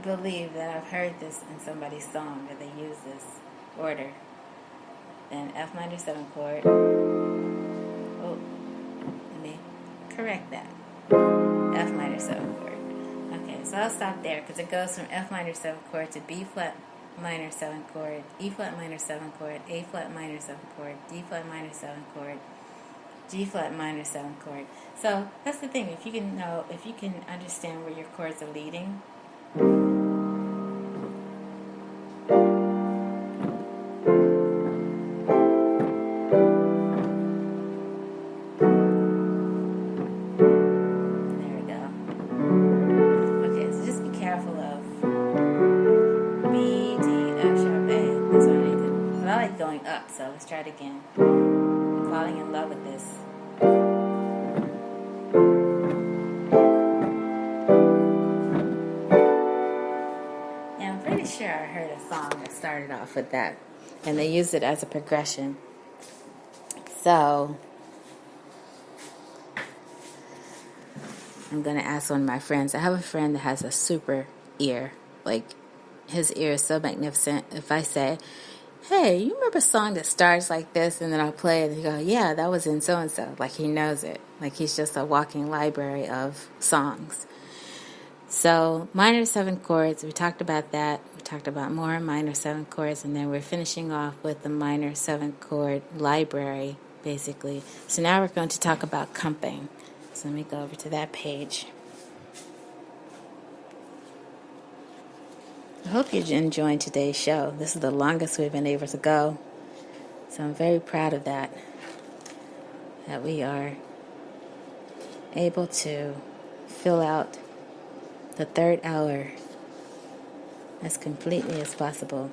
believe that I've heard this in somebody's song that they use this order. Then F minor 7 chord. Oh, let me correct that. F minor 7 chord. Okay, so I'll stop there because it goes from F minor 7 chord to B flat minor 7 chord, E flat minor 7 chord, A flat minor 7 chord, D flat minor 7 chord, G flat minor 7 chord. So that's the thing. If you can understand where your chords are leading. There we go. Okay, so just be careful of B, D, F sharp, A. That's what I need to. But I like going up, so let's try it again. I'm falling in love with this. Sure, I heard a song that started off with that, and they used it as a progression. So I'm going to ask one of my friends. I have a friend that has a super ear. Like, his ear is so magnificent. If I say, hey, you remember a song that starts like this? And then I'll play it, and he go, yeah, that was in so-and-so. Like, he knows it. Like, he's just a walking library of songs. So minor 7 chords, we talked about that. We talked about more minor 7 chords, and then we're finishing off with the minor 7 chord library, basically. So now we're going to talk about comping. So let me go over to that page. I hope you're enjoying today's show. This is the longest we've been able to go. So I'm very proud of that we are able to fill out the third hour as completely as possible.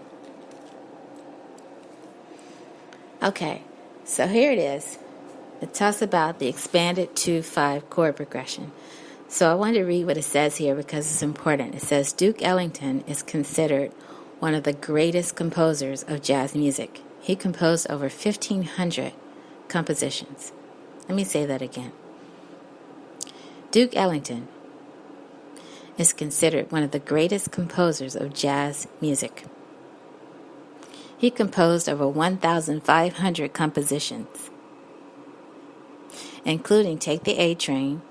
Okay, so here it is. It talks about the expanded 2-5 chord progression. So I wanted to read what it says here because it's important. It says, Duke Ellington is considered one of the greatest composers of jazz music. He composed over 1,500 compositions. Let me say that again. Duke Ellington is considered one of the greatest composers of jazz music. He composed over 1,500 compositions, including Take the A Train,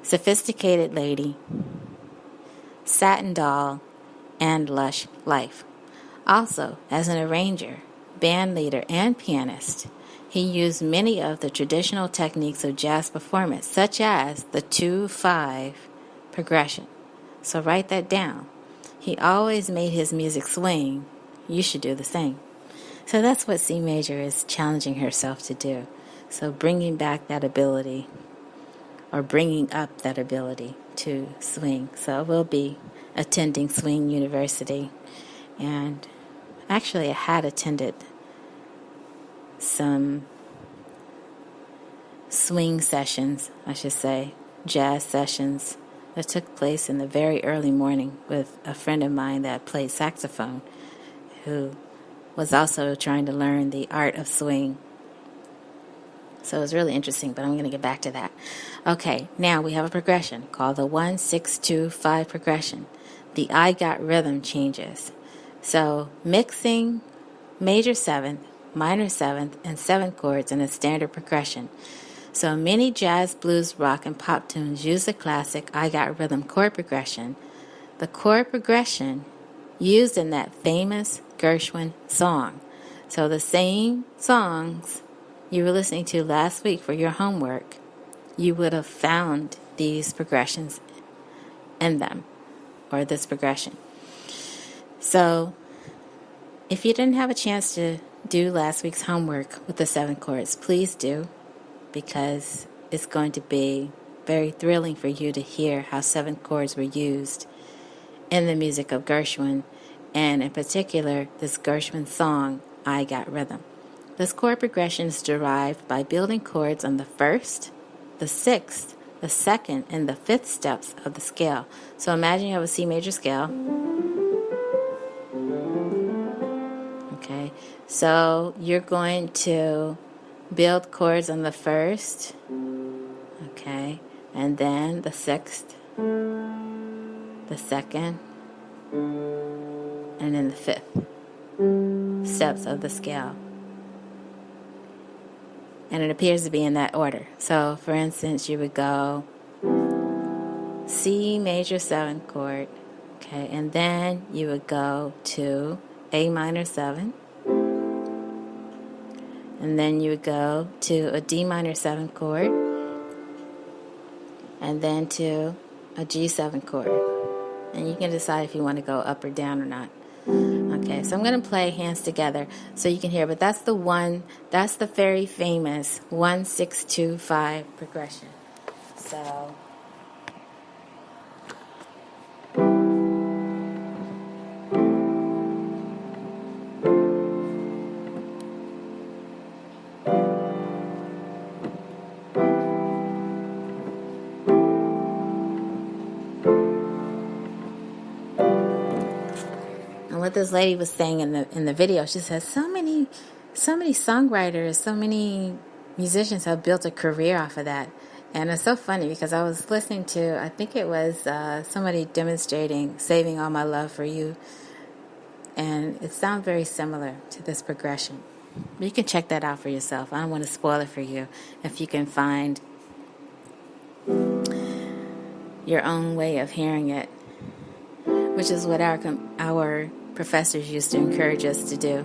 Sophisticated Lady, Satin Doll, and Lush Life. Also, as an arranger, band leader, and pianist, he used many of the traditional techniques of jazz performance, such as the 2-5 progression. So write that down. He always made his music swing. You should do the same. So that's what CMajor is challenging herself to do. So bringing back that ability, or bringing up that ability to swing. So I will be attending Swing University, and actually I had attended some swing sessions, I should say, jazz sessions that took place in the very early morning with a friend of mine that played saxophone, who was also trying to learn the art of swing. So it was really interesting, but I'm going to get back to that. Okay, now we have a progression called the 1-6-2-5 progression. The I got rhythm changes. So mixing major 7th, minor 7th, and 7th chords in a standard progression. So many jazz, blues, rock, and pop tunes use the classic I got rhythm chord progression. The chord progression used in that famous Gershwin song. So the same songs you were listening to last week for your homework, you would have found these progressions in them, or this progression. So if you didn't have a chance to do last week's homework with the 7 chords, please do, because it's going to be very thrilling for you to hear how 7 chords were used in the music of Gershwin, and in particular, this Gershwin song, I Got Rhythm. This chord progression is derived by building chords on the first, the sixth, the second, and the fifth steps of the scale. So imagine you have a C major scale. Okay, so you're going to build chords on the first, okay, and then the sixth, the second, and then the fifth steps of the scale. And it appears to be in that order. So, for instance, you would go C major 7 chord, okay, and then you would go to A minor 7, and then you would go to a D minor 7 chord, and then to a G7 chord. And you can decide if you want to go up or down or not. Okay, so I'm going to play hands together so you can hear, but that's the very famous 1-6-2-5 progression. So what this lady was saying in the video, she says so many songwriters, so many musicians have built a career off of that. And it's so funny because I was listening to, I think it was somebody demonstrating Saving All My Love for You, and it sounds very similar to this progression. You can check that out for yourself. I don't want to spoil it for you. If you can find your own way of hearing it, which is what our professors used to encourage us to do,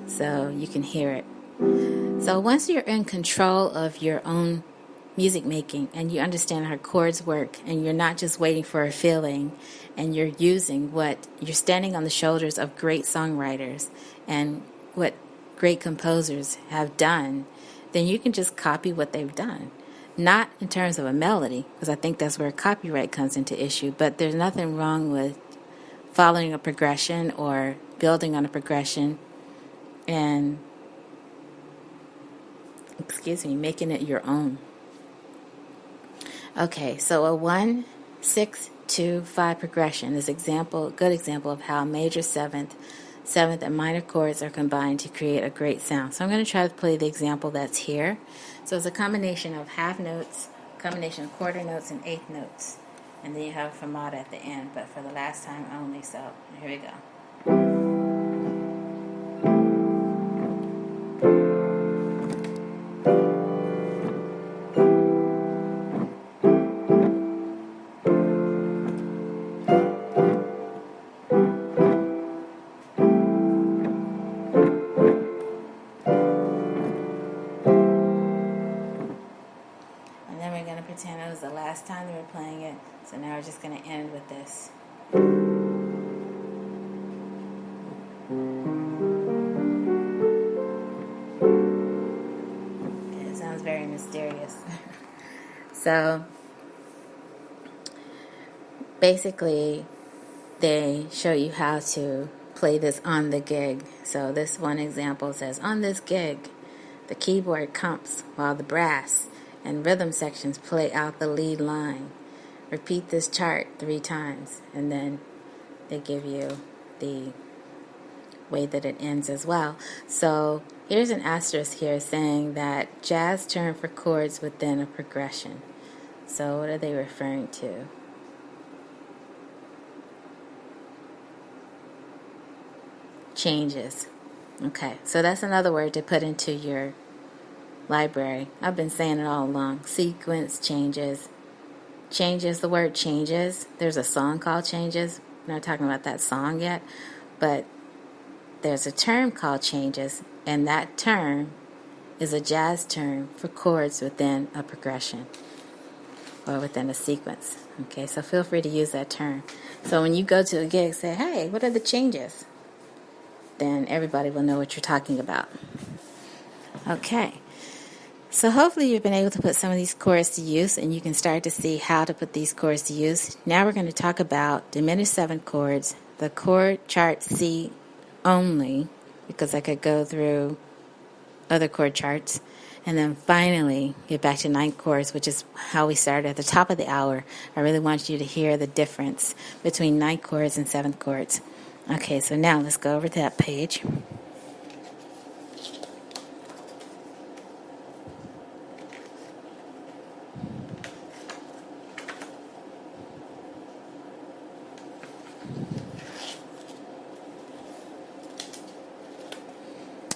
so you can hear it. So once you're in control of your own music making and you understand how chords work, and you're not just waiting for a feeling, and you're standing on the shoulders of great songwriters and what great composers have done, then you can just copy what they've done. Not in terms of a melody, because I think that's where copyright comes into issue, but there's nothing wrong with following a progression or building on a progression and making it your own. Okay, so a 1-6-2-5 progression is a good example of how major seventh, and minor chords are combined to create a great sound. So I'm going to try to play the example that's here. So it's a combination of half notes, combination of quarter notes and eighth notes, and then you have a fermata at the end, but for the last time only. So here we go. Pretend it was the last time we were playing it, so now we're just going to end with this. Okay, it sounds very mysterious. So basically they show you how to play this on the gig. So this one example says, on this gig the keyboard comps while the brass and rhythm sections play out the lead line. Repeat this chart 3 times, and then they give you the way that it ends as well. So here's an asterisk here saying that jazz term for chords within a progression. So what are they referring to? Changes. Okay, so that's another word to put into your library. I've been saying it all along. Sequence, changes. Changes, the word changes. There's a song called Changes. We're not talking about that song yet, but there's a term called changes, and that term is a jazz term for chords within a progression or within a sequence. Okay, so feel free to use that term. So when you go to a gig, say, hey, what are the changes? Then everybody will know what you're talking about. Okay. So hopefully you've been able to put some of these chords to use, and you can start to see how to put these chords to use. Now we're going to talk about diminished 7 chords, the chord chart C only, because I could go through other chord charts and then finally get back to ninth chords, which is how we started at the top of the hour. I really want you to hear the difference between ninth chords and seventh chords. Okay, so now let's go over to that page.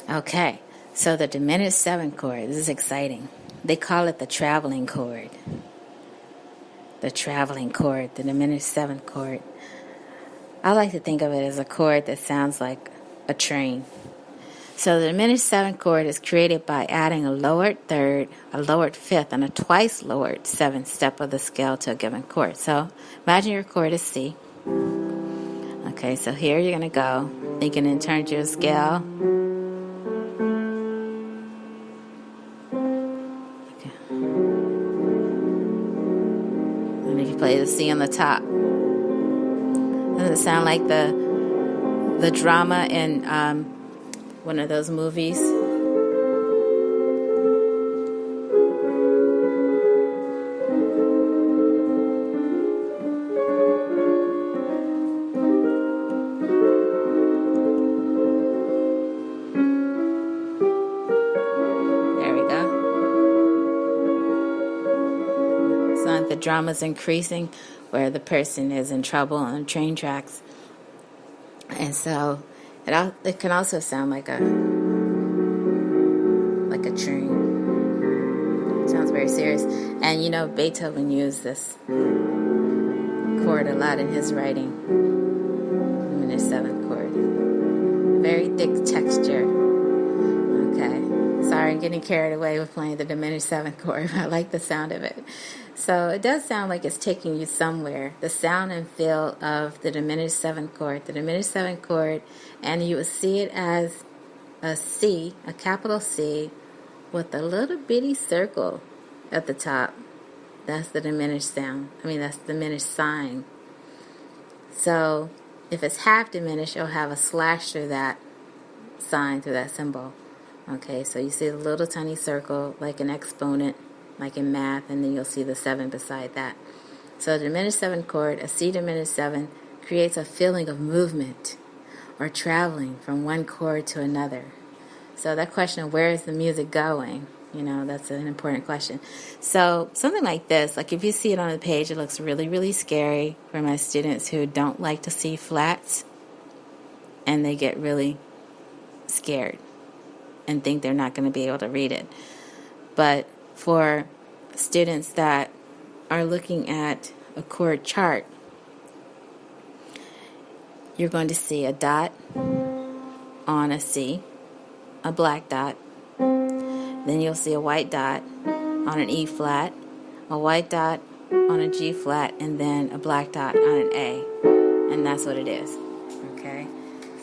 Okay, so the diminished seventh chord, this is exciting. They call it the traveling chord. The traveling chord, the diminished seventh chord. I like to think of it as a chord that sounds like a train. So the diminished seventh chord is created by adding a lowered third, a lowered fifth, and a twice lowered seventh step of the scale to a given chord. So imagine your chord is C. Okay, so here you're going to go, thinking in terms of your scale. Okay. And if you play the C on the top, doesn't it sound like the drama in one of those movies? There we go. It's not like the drama's increasing where the person is in trouble on the train tracks. And so it can also sound like a train. It sounds very serious. And you know, Beethoven used this chord a lot in his writing. Diminished seventh chord. Very thick texture. Okay. Sorry, I'm getting carried away with playing the diminished seventh chord. I like the sound of it. So it does sound like it's taking you somewhere. The sound and feel of the diminished seventh chord. And you would see it as a C, a capital C, with a little bitty circle at the top. That's the diminished sound. That's the diminished sign. So if it's half diminished, you'll have a slash through that sign, through that symbol. Okay, so you see the little tiny circle like an exponent, like in math, and then you'll see the 7 beside that. So the diminished 7 chord, a C diminished 7, creates a feeling of movement or traveling from one chord to another. So that question of where is the music going, that's an important question. So something like this, like if you see it on the page, it looks really, really scary for my students who don't like to see flats, and they get really scared and think they're not going to be able to read it. But for students that are looking at a chord chart, you're going to see a dot on a C, a black dot. Then you'll see a white dot on an E flat, a white dot on a G flat, and then a black dot on an A. And that's what it is. Okay?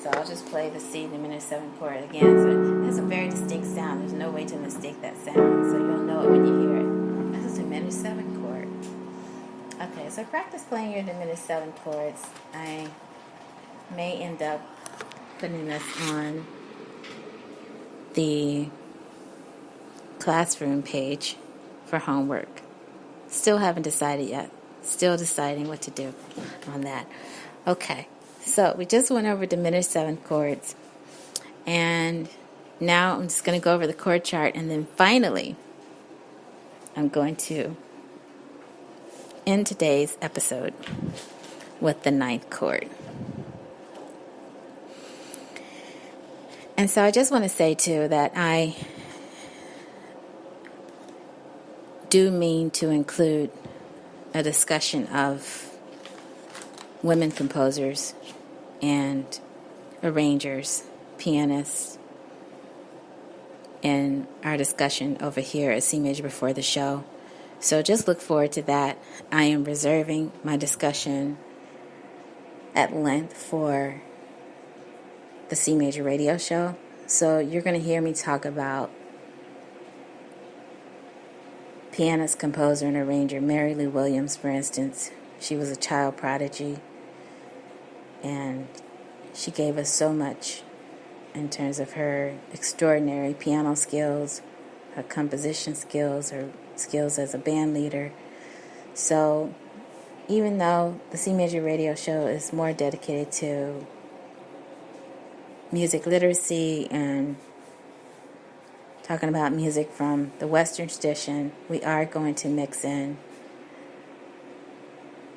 So I'll just play the C diminished 7 chord again. So it has a very distinct sound. There's no way to mistake that sound. So you'll know it when you hear it. That's a diminished 7 chord. Okay, so practice playing your diminished 7 chords. I may end up putting this on the classroom page for homework. Still haven't decided yet. Still deciding what to do on that. Okay. So we just went over diminished 7 chords, and now I'm just going to go over the chord chart, and then finally I'm going to end today's episode with the 9th chord. And so I just want to say too that I do mean to include a discussion of women composers and arrangers, pianists, in our discussion over here at CMajor before the show. So just look forward to that. I am reserving my discussion at length for the CMajor radio show. So you're going to hear me talk about pianist, composer, and arranger Mary Lou Williams, for instance. She was a child prodigy, and she gave us so much in terms of her extraordinary piano skills, her composition skills, her skills as a band leader. So even though the CMajor radio show is more dedicated to music literacy and talking about music from the Western tradition, we are going to mix in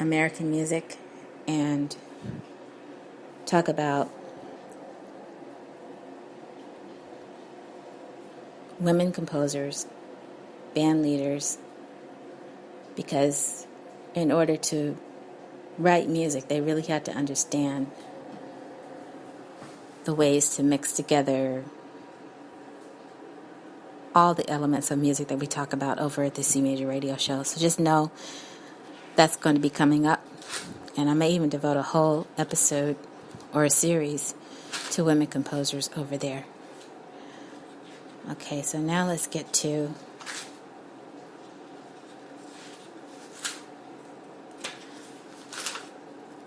American music and talk about women composers, band leaders, because in order to write music, they really had to understand the ways to mix together all the elements of music that we talk about over at the CMajor radio show. So just know that's going to be coming up. And I may even devote a whole episode or a series to women composers over there. Okay, so now let's get to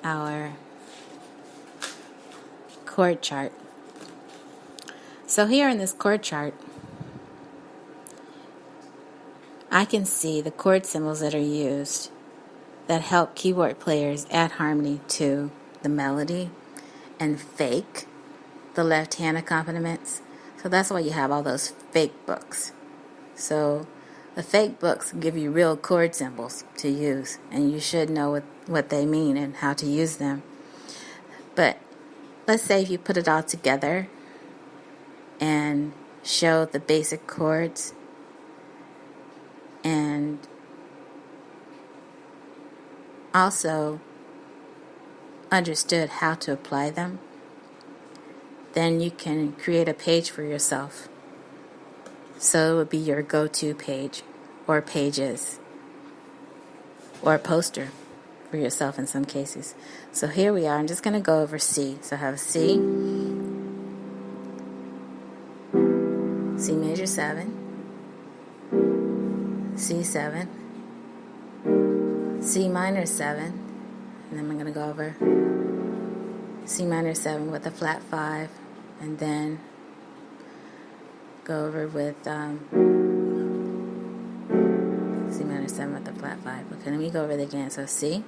our chord chart. So here in this chord chart, I can see the chord symbols that are used that help keyboard players add harmony to the melody and fake the left-hand accompaniments. So that's why you have all those fake books. So the fake books give you real chord symbols to use, and you should know what they mean and how to use them. But let's say if you put it all together and show the basic chords and also understood how to apply them, then you can create a page for yourself. So it would be your go-to page or pages or a poster for yourself in some cases. So here we are. I'm just going to go over C. So I have C, C major 7, C7, C minor 7, and then I'm going to go over C minor 7 with a flat 5, and then go over with C minor 7 with a flat 5. Okay, let me go over it again. So C,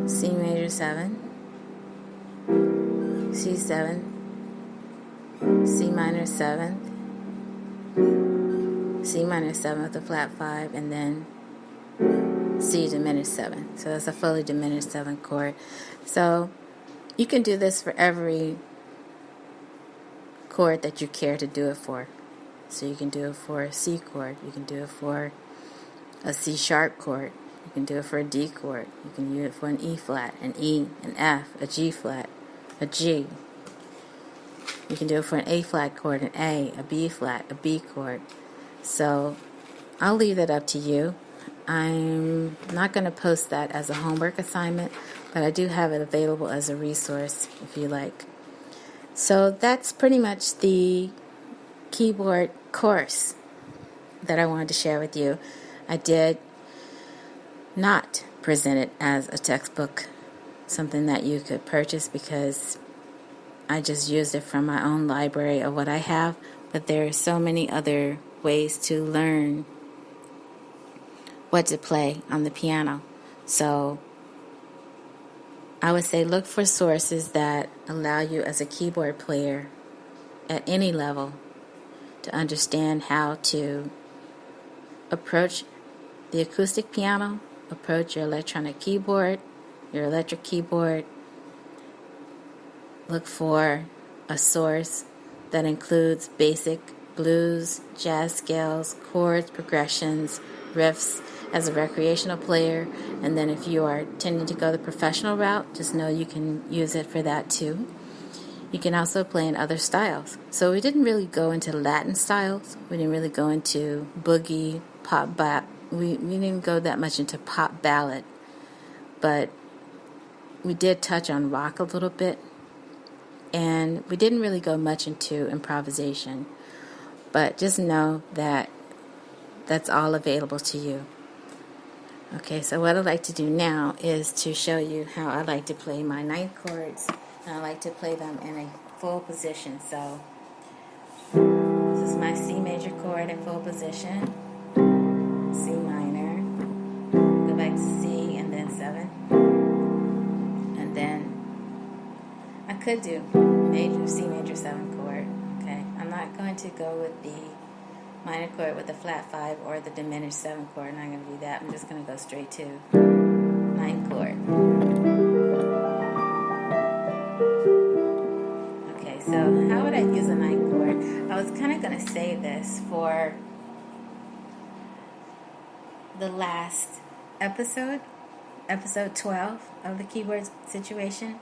C major 7, C7, C minor 7, C minor 7 with a flat 5, and then C diminished 7. So that's a fully diminished 7 chord. So you can do this for every chord that you care to do it for. So you can do it for a C chord. You can do it for a C sharp chord. You can do it for a D chord. You can do it for an E flat, an E, an F, a G flat, a G. You can do it for an A flat chord, an A B flat, a B chord. So I'll leave that up to you. I'm not going to post that as a homework assignment, but I do have it available as a resource if you like. So that's pretty much the keyboard course that I wanted to share with you. I did not present it as a textbook, something that you could purchase, because I just used it from my own library of what I have, but there are so many other ways to learn what to play on the piano. So I would say look for sources that allow you as a keyboard player at any level to understand how to approach the acoustic piano, approach your electronic keyboard, your electric keyboard. Look for a source that includes basic blues, jazz scales, chords, progressions, riffs as a recreational player. And then if you are tending to go the professional route, just know you can use it for that too. You can also play in other styles. So we didn't really go into Latin styles. We didn't really go into boogie, pop bap. We didn't go that much into pop ballad. But we did touch on rock a little bit. And we didn't really go much into improvisation. But just know that that's all available to you. Okay, so what I'd like to do now is to show you how I like to play my ninth chords And I like to play them in a full position. So this is my C major chord in full position. C minor. Go back to C and then 7. And then I could do C major 7 chord. Okay. I'm not going to go with the minor chord with the flat 5 or the diminished 7 chord. I'm not going to do that. I'm just going to go straight to 9 chord. Okay, so how would I use a 9 chord? I was kind of going to save this for the last episode 12 of the Keyboard Situation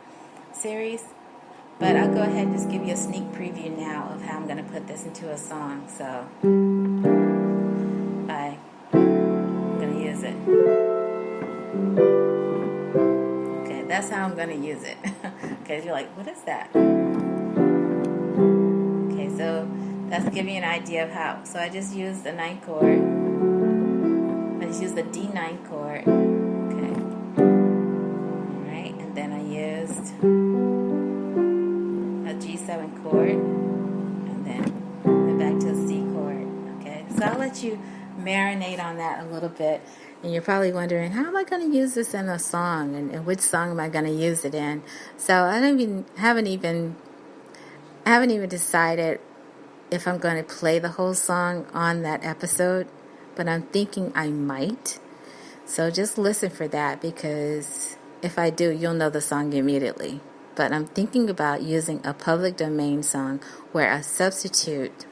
series. But I'll go ahead and just give you a sneak preview now of how I'm going to put this into a song. So I'm going to use it. Okay, that's how I'm going to use it. Okay, you're like, what is that? Okay, so that's giving you an idea of how. So I just used the 9 chord. I just used the D9 chord. Okay. Alright, and then I used a G7 chord, and then went back to a C chord. Okay, so I'll let you marinate on that a little bit, and you're probably wondering, how am I going to use this in a song, and which song am I going to use it in? So I haven't even decided if I'm going to play the whole song on that episode, but I'm thinking I might. So just listen for that, because if I do, you'll know the song immediately. But I'm thinking about using a public domain song where I substitute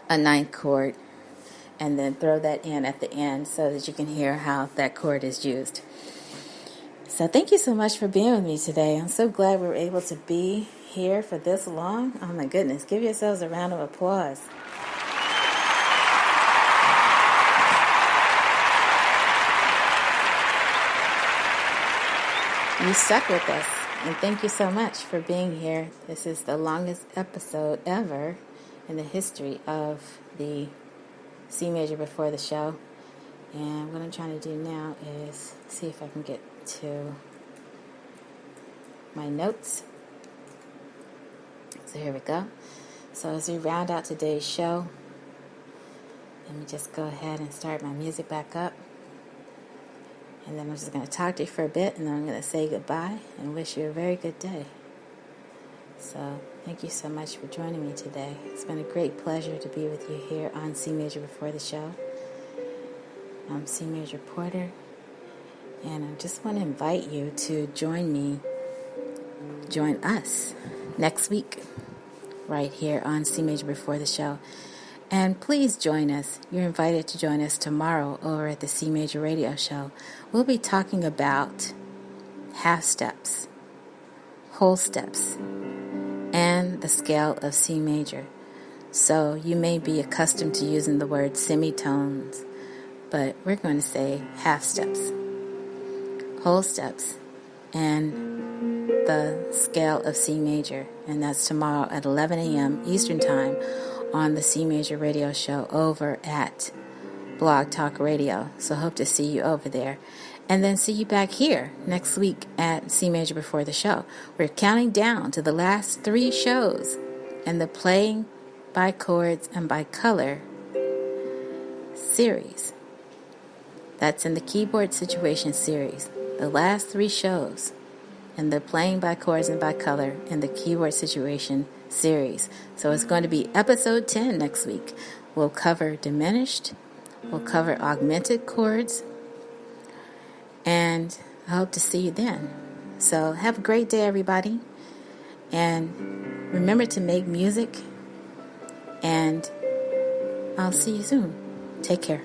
a 9th chord and then throw that in at the end so that you can hear how that chord is used. So thank you so much for being with me today. I'm so glad we were able to be here for this long. Oh my goodness, give yourselves a round of applause. You stuck with us, and thank you so much for being here. This is the longest episode ever in the history of the C major before the show. And what I'm trying to do now is see if I can get to my notes. So here we go. So as we round out today's show, let me just go ahead and start my music back up. And then I'm just going to talk to you for a bit, and then I'm going to say goodbye and wish you a very good day. So thank you so much for joining me today. It's been a great pleasure to be with you here on C Major Before the Show. I'm C Major Porter, and I just want to invite you to join us next week right here on C Major Before the Show. And please join us. You're invited to join us tomorrow over at the C Major Radio Show. We'll be talking about half steps, whole steps, and the scale of C major. So you may be accustomed to using the word semitones, but we're going to say half steps, whole steps, and the scale of C major. And that's tomorrow at 11 a.m. Eastern Time on the C Major Radio Show over at Blog Talk Radio. So hope to see you over there. And then see you back here next week at C Major Before the Show. We're counting down to the last 3 shows in the Playing by Chords and by Color series. That's in the Keyboard Situation series. The last 3 shows in the Playing by Chords and by Color in the Keyboard Situation series. So it's going to be episode 10 next week. We'll cover diminished, we'll cover augmented chords, and I hope to see you then. So have a great day, everybody, and remember to make music, and I'll see you soon. Take care.